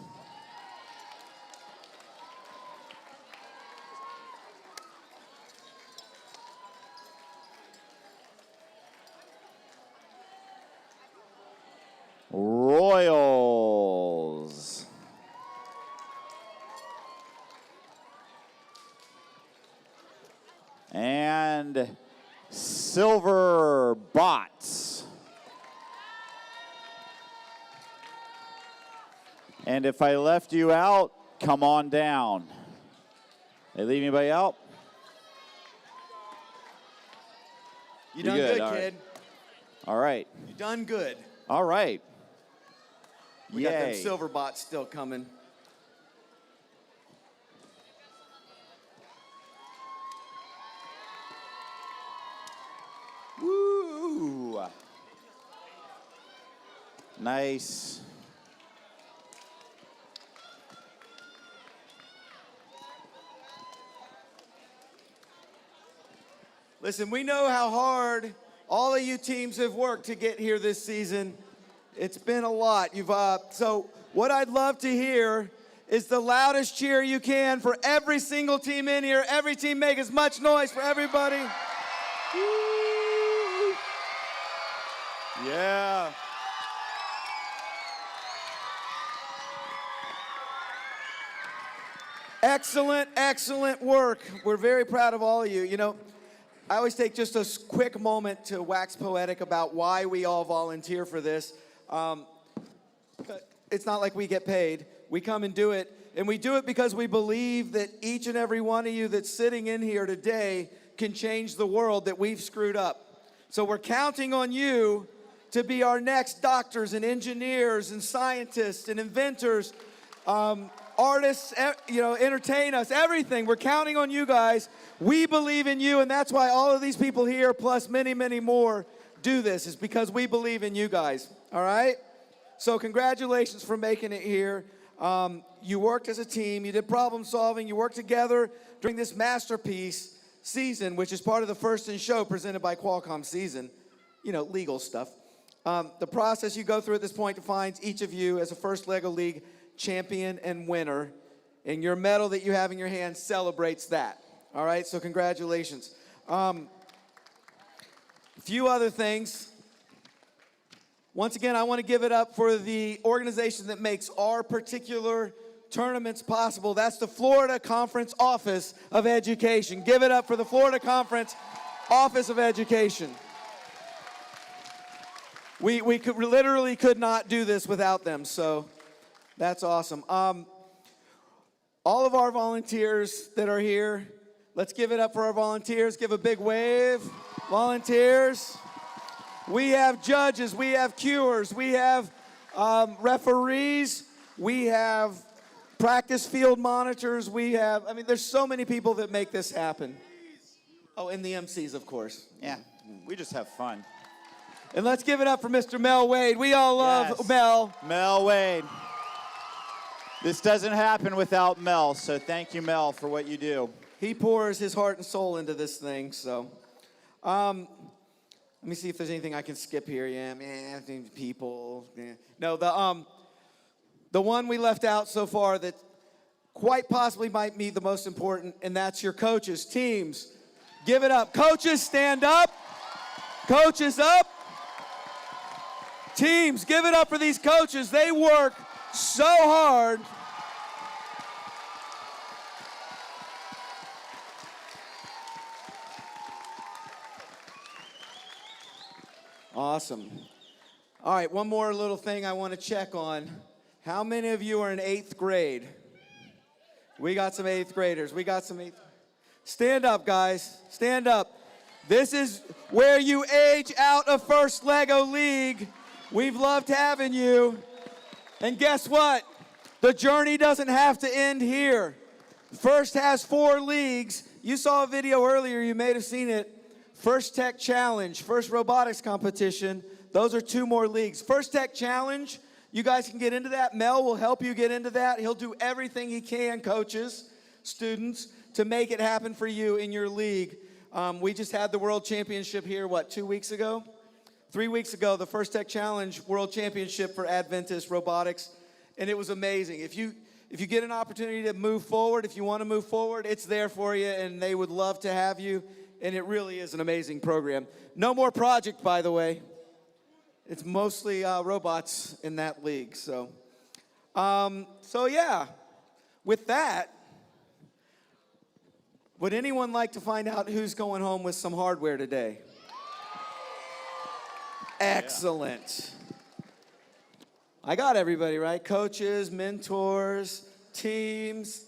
Royals. And Silver Bots. And if I left you out, come on down. They leave anybody out? You done good, kid. All right. You done good. All right. We got them silver bots still coming. Woo! Nice. Listen, we know how hard all of you teams have worked to get here this season. It's been a lot. So what I'd love to hear is the loudest cheer you can for every single team in here. Every team make as much noise for everybody. Woo! Yeah. Excellent, excellent work. We're very proud of all of you. You know, I always take just a quick moment to wax poetic about why we all volunteer for this. It's not like we get paid. We come and do it. And we do it because we believe that each and every one of you that's sitting in here today can change the world that we've screwed up. So we're counting on you to be our next doctors and engineers and scientists and inventors, artists, entertain us, everything. We're counting on you guys. We believe in you, and that's why all of these people here, plus many, many more, do this. It's because we believe in you guys, all right? So congratulations for making it here. You worked as a team. You did problem solving. You worked together during this masterpiece season, which is part of the First in Show presented by Qualcomm season, legal stuff. The process you go through at this point defines each of you as a First LEGO League champion and winner, and your medal that you have in your hand celebrates that. All right, so congratulations. A few other things. Once again, I want to give it up for the organization that makes our particular tournaments possible. That's the Florida Conference Office of Education. Give it up for the Florida Conference Office of Education. We literally could not do this without them, so that's awesome. All of our volunteers that are here, let's give it up for our volunteers. Give a big wave. Volunteers. We have judges. We have cuers. We have referees. We have practice field monitors. There's so many people that make this happen. Oh, and the MCs, of course. Yeah, we just have fun. And let's give it up for Mr. Mel Wade. We all love Mel. Mel Wade. This doesn't happen without Mel, so thank you, Mel, for what you do. He pours his heart and soul into this thing, so. Let me see if there's anything I can skip here. Yeah, man, people. Yeah. No, the one we left out so far that quite possibly might be the most important, and that's your coaches, teams. Give it up. Coaches, stand up. Coaches up. Teams, give it up for these coaches. They work so hard. Awesome. All right, one more little thing I want to check on. How many of you are in 8th grade? We got some 8th graders. Stand up, guys. Stand up. This is where you age out of First Lego League. We've loved having you. And guess what? The journey doesn't have to end here. First has 4 leagues. You saw a video earlier. You may have seen it. First Tech Challenge, First Robotics Competition. Those are 2 more leagues. First Tech Challenge, you guys can get into that. Mel will help you get into that. He'll do everything he can, coaches, students, to make it happen for you in your league. We just had the World Championship here, 2 weeks ago? 3 weeks ago, the First Tech Challenge World Championship for Adventist Robotics, and it was amazing. If you get an opportunity to move forward, if you want to move forward, it's there for you, and they would love to have you. And it really is an amazing program. No more project, by the way. It's mostly robots in that league. So yeah, with that, would anyone like to find out who's going home with some hardware today? Excellent. I got everybody, right? Coaches, mentors, teams,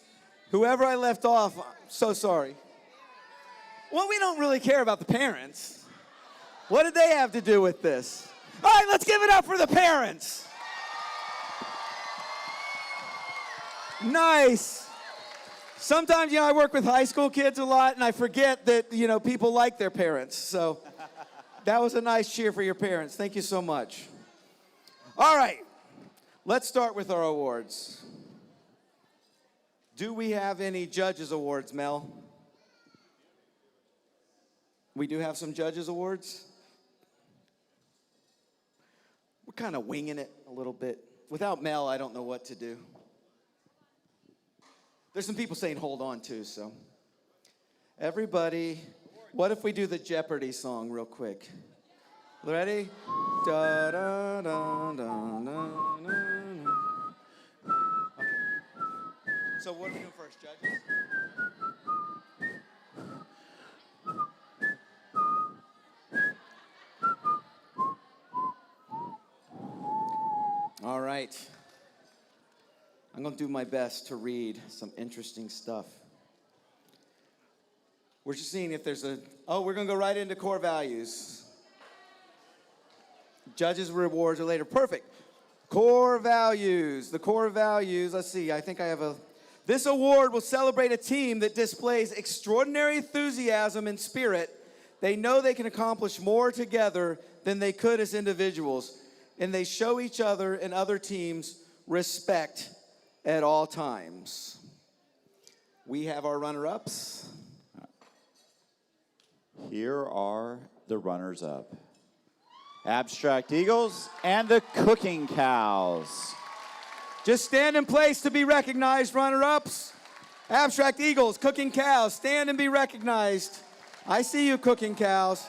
whoever I left off, I'm so sorry. Well, we don't really care about the parents. What did they have to do with this? All right, let's give it up for the parents. Nice. Sometimes, I work with high school kids a lot, and I forget that, people like their parents. So that was a nice cheer for your parents. Thank you so much. All right, let's start with our awards. Do we have any judges' awards, Mel? We do have some judges' awards. We're kind of winging it a little bit. Without Mel, I don't know what to do. There's some people saying hold on too, so. Everybody, what if we do the Jeopardy song real quick? Ready? Da, da, da, da, da, da. Okay. So what are we doing first, judges? All right. I'm going to do my best to read some interesting stuff. We're just seeing if there's we're going to go right into core values. Judges' rewards are later. Perfect. Core values. The core values, let's see, I think I have this award will celebrate a team that displays extraordinary enthusiasm and spirit. They know they can accomplish more together than they could as individuals. And they show each other and other teams respect at all times. We have our runner-ups. Here are the runners-up. Abstract Eagles and the Cooking Cows. Just stand in place to be recognized, runner-ups. Abstract Eagles, Cooking Cows, stand and be recognized. I see you, Cooking Cows.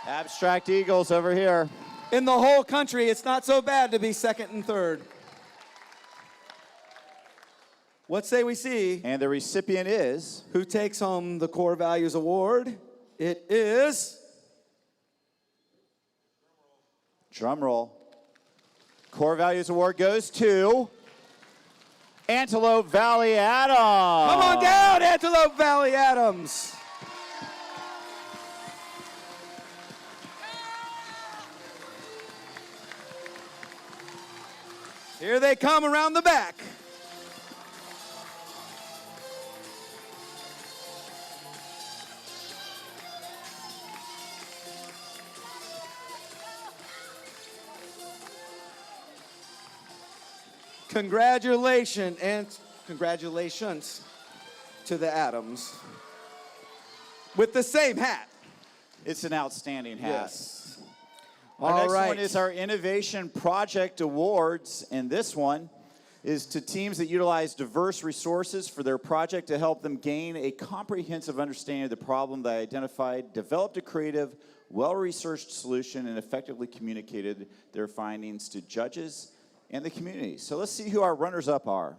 Abstract Eagles over here. In the whole country, it's not so bad to be second and third. What say we see? And the recipient is? Who takes home the Core Values Award? It is? Drum roll. Core Values Award goes to Antelope Valley Adams. Come on down, Antelope Valley Adams. Here they come around the back. Congratulations to the Adams with the same hat. It's an outstanding hat. Yes. Our next right. one is our Innovation Project Awards, and this one is to teams that utilize diverse resources for their project to help them gain a comprehensive understanding of the problem they identified, developed a creative, well-researched solution, and effectively communicated their findings to judges and the community. So let's see who our runners-up are.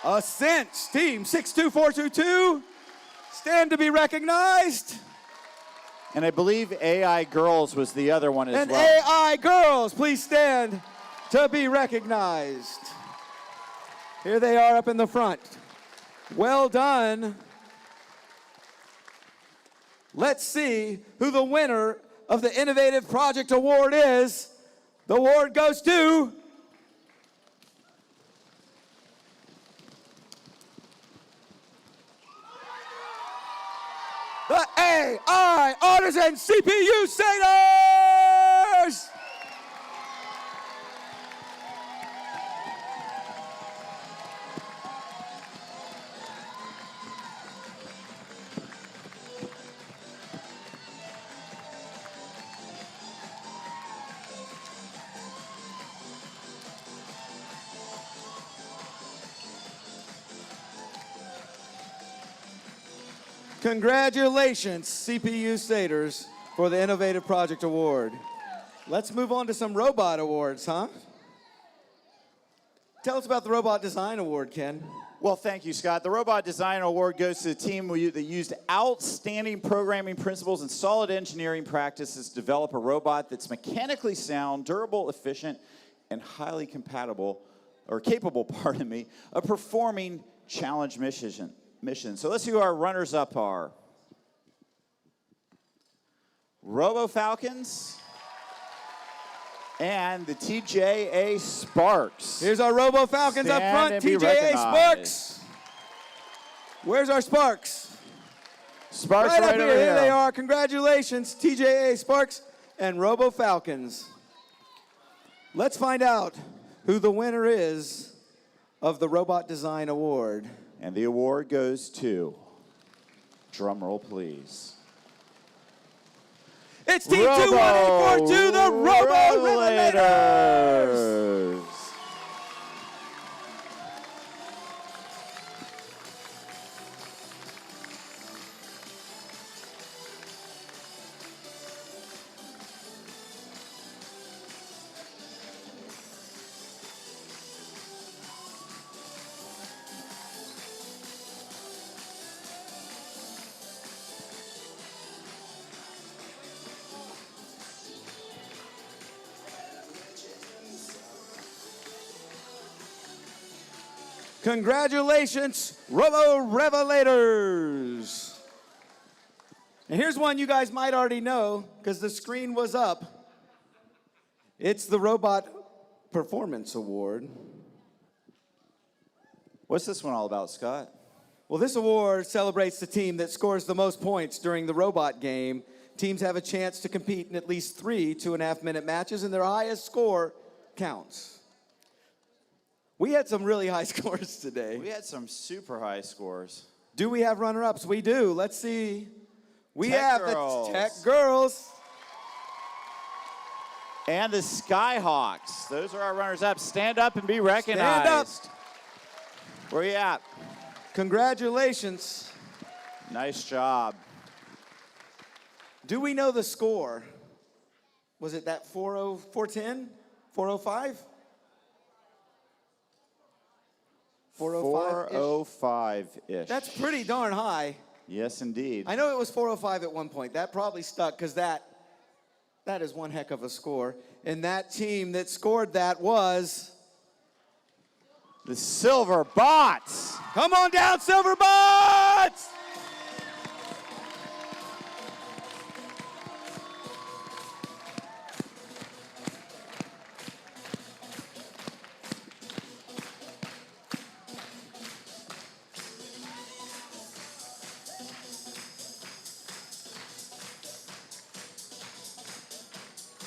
Ascent, team 62422. Stand to be recognized. And I believe AI Girls was the other one as And well. AI Girls, please stand to be recognized. Here they are up in the front. Well done. Let's see who the winner of the Innovative Project Award is. The award goes to the AI Artisan Cpusaders! Congratulations, Cpusaders, for the Innovative Project Award. Let's move on to some robot awards, huh? Tell us about the Robot Design Award, Ken. Well, thank you, Scott. The Robot Design Award goes to the team that used outstanding programming principles and solid engineering practices to develop a robot that's mechanically sound, durable, efficient, and highly capable, of performing challenge missions. So let's see who our runners-up are. Falcons and the TJA Sparks. Here's our Falcons up front, TJA Sparks. Where's our Sparks? Sparks right up over here. here. Here they are. Congratulations, TJA Sparks and Falcons. Let's find out who the winner is of the Robot Design Award. And the award goes to, drum roll please. It's Team 21842, the Revelators. Congratulations, Revelators. And here's one you guys might already know because the screen was up. It's the Robot Performance Award. What's this one all about, Scott? Well, this award celebrates the team that scores the most points during the robot game. Teams have a chance to compete in at least 3 2.5-minute matches, and their highest score counts. We had some really high scores today. We had some super high scores. Do we have runner-ups? We do. Let's see. We have Girls. the Tech Girls. And the Skyhawks. Those are our runners-up. Stand up and be recognized. Stand up. Where you at? Congratulations. Nice job. Do we know the score? Was it that 410? 405? 405-ish. That's pretty darn high. Yes, indeed. I know it was 405 at one point. That probably stuck because that is one heck of a score. And that team that scored that was the Silver Bots. Come on down, Silver Bots!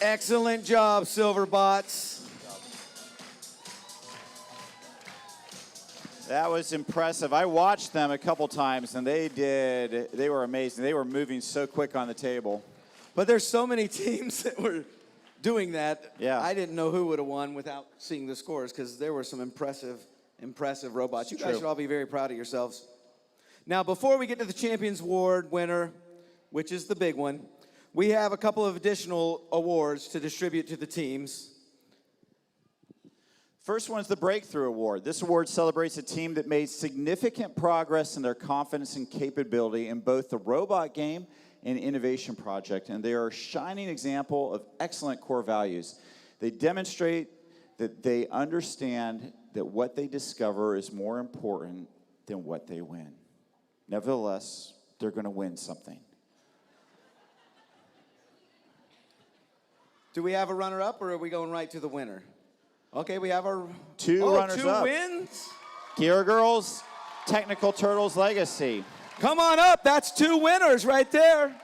Excellent job, Silver Bots. That was impressive. I watched them a couple times, and they were amazing. They were moving so quick on the table. But there's so many teams that were doing that. Yeah. I didn't know who would have won without seeing the scores because there were some impressive robots. You guys should all be very proud of yourselves. Now, before we get to the Champions Award winner, which is the big one, we have a couple of additional awards to distribute to the teams. First one's the Breakthrough Award. This award celebrates a team that made significant progress in their confidence and capability in both the robot game and innovation project, and they are a shining example of excellent core values. They demonstrate that they understand that what they discover is more important than what they win. Nevertheless, they're going to win something. Do we have a runner-up, or are we going right to the winner? Okay, we have our two runners-up. 2 wins. Gear Girls, Technical Turtles Legacy. Come on up. That's 2 winners right there.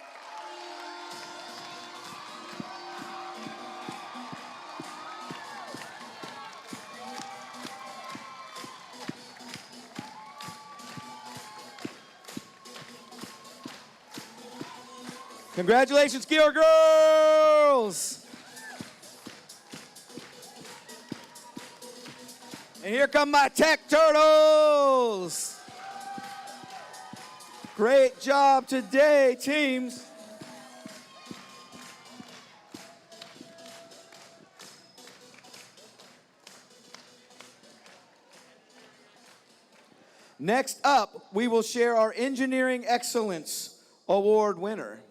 Congratulations, Gear Girls. And here come my Tech Turtles. Great job today, teams. Next up, we will share our Engineering Excellence Award winner.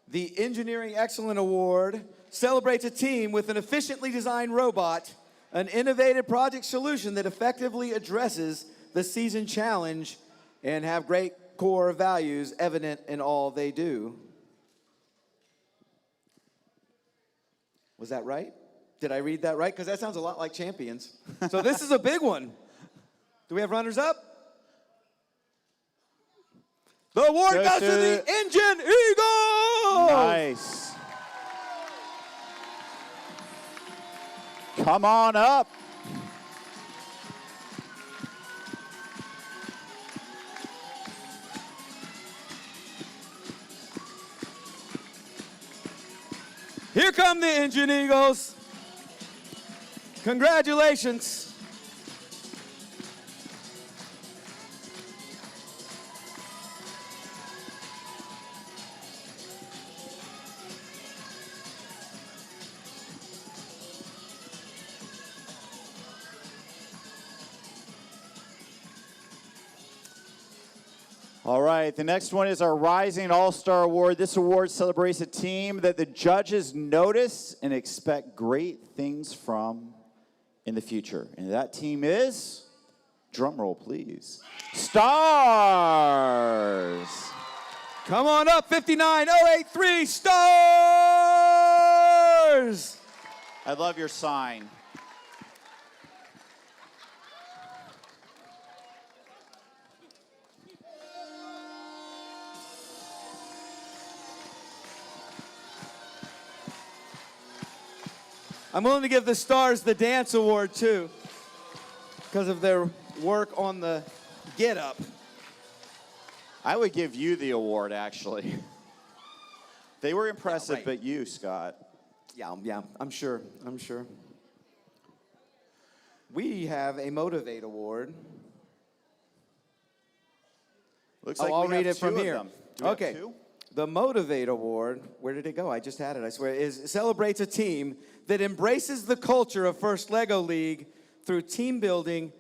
The Engineering Excellence Award celebrates a team with an efficiently designed robot, an innovative project solution that effectively addresses the season challenge, and have great core values evident in all they do. Was that right? Did I read that right? Because that sounds a lot like Champions. So this is a big one. Do we have runners up? The award goes to the Engine Eagles! Nice. Come on up. Here come the Engine Eagles. Congratulations. All right, the next one is our Rising All-Star Award. This award celebrates a team that the judges notice and expect great things from in the future. And that team is, drum roll please, Stars. Come on up, 59083 Stars. I love your sign. I'm willing to give the Stars the Dance Award, too, because of their work on the Get Up. I would give you the award, actually. They were impressive, right. But you, Scott. Yeah, I'm sure. We have a Motivate Award. Looks like I'll we read have it from two of here. them. Do we Okay. have two? The Motivate Award, where did it go? I just had it, I swear, celebrates a team that embraces the culture of First Lego League through team building,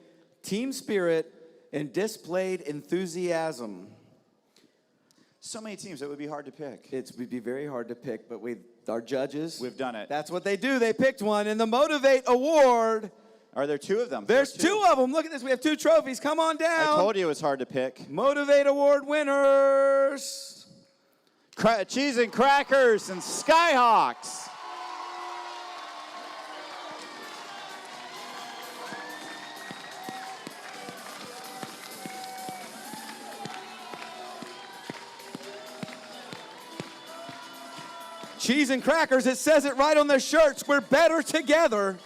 team spirit, and displayed enthusiasm. So many teams, it would be hard to pick. It would be very hard to pick, but our judges, We've done it. that's what they do. They picked one, and the Motivate Award. Are there two of them? There's two of them. Look at this. We have 2 trophies. Come on down. I told you it was hard to pick. Motivate Award winners. Cheese and Crackers and Skyhawks. Cheese and Crackers, it says it right on their shirts. We're better together.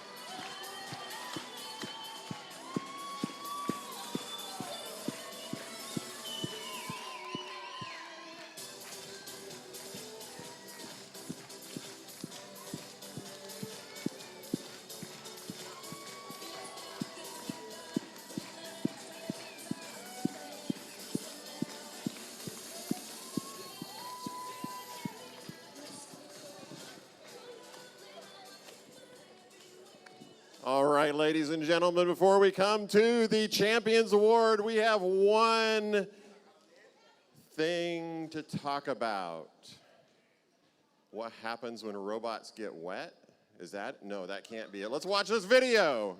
right, ladies and gentlemen, before we come to the Champions Award, we have one thing to talk about. What happens when robots get wet? Is that? No, that can't be it. Let's watch this video.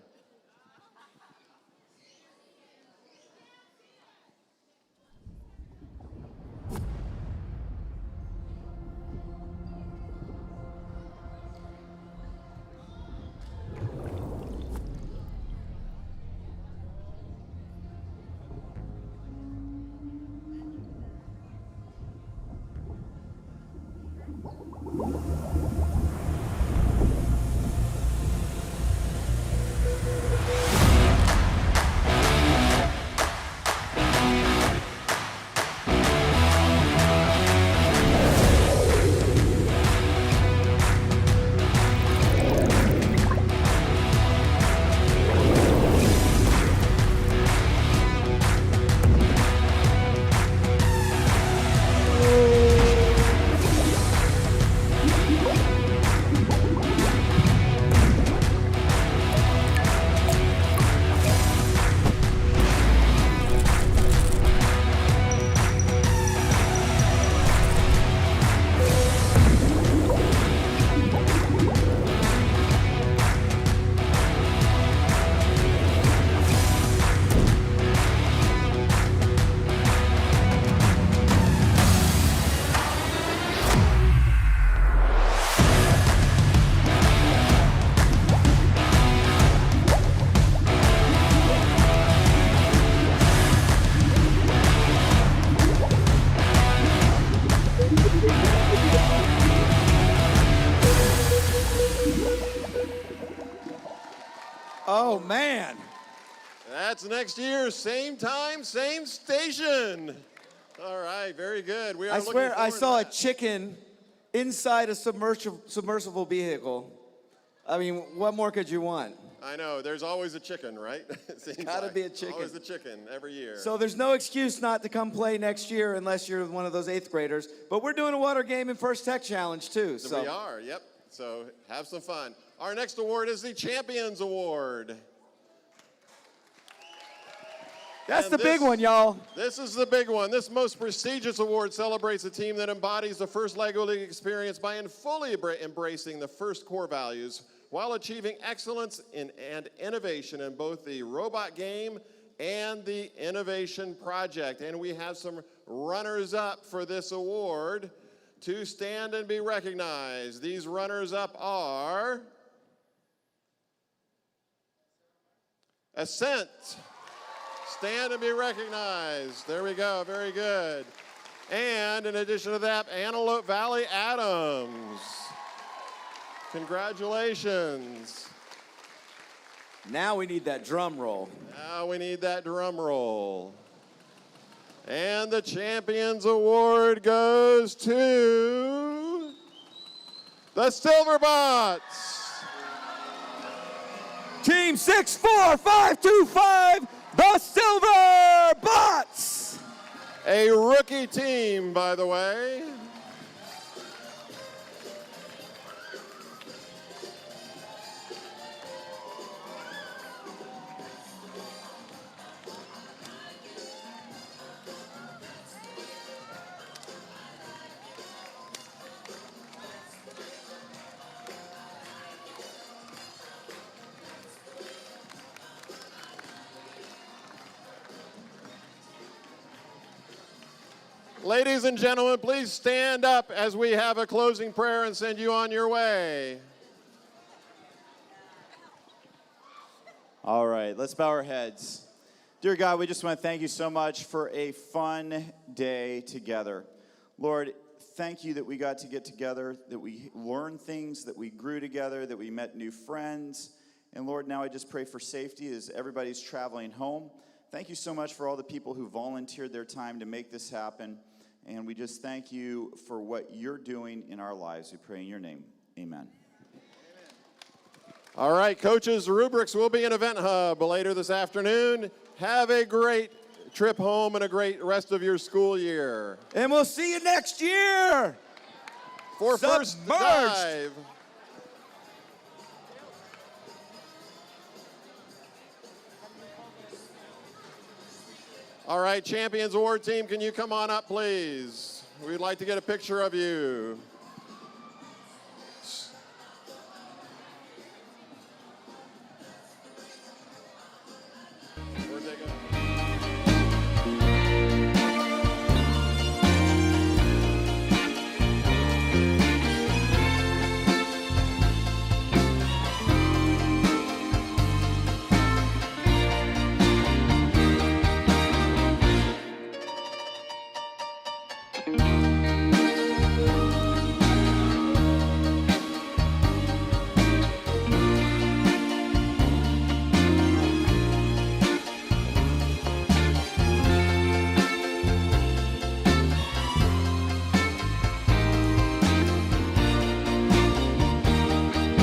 Oh, man. That's next year, same time, same station. All right, very good. We are I looking swear I forward saw to a chicken inside a submersible vehicle. I mean, what more could you want? I know, there's always a chicken, right? Gotta be a chicken. Always a chicken every year. So there's no excuse not to come play next year unless you're one of those 8th graders. But we're doing a water game and First Tech Challenge too. So We are, yep. So have some fun. Our next award is the Champions Award. That's the big one, y'all. This is the big one. This most prestigious award celebrates a team that embodies the first LEGO League experience by fully embracing the first core values while achieving excellence and innovation in both the robot game and the innovation project. And we have some runners-up for this award to stand and be recognized. These runners-up are Ascent. Stand and be recognized. There we go, very good. And in addition to that, Antelope Valley Adams. Congratulations. Now we need that drum roll. Now we need that drum roll. And the Champions Award goes to the Silverbots. Team 64525, the Silverbots. A rookie team, by the way. Ladies and gentlemen, please stand up as we have a closing prayer and send you on your way. All right, let's bow our heads. Dear God, we just want to thank you so much for a fun day together. Lord, thank you that we got to get together, that we learned things, that we grew together, that we met new friends. And Lord, now I just pray for safety as everybody's traveling home. Thank you so much for all the people who volunteered their time to make this happen. And we just thank you for what you're doing in our lives. We pray in your name. Amen. All right, coaches, rubrics will be in Event Hub later this afternoon. Have a great trip home and a great rest of your school year. And we'll see you next year. For First Dive. All right, Champions Award team, can you come on up, please? We'd like to get a picture of you.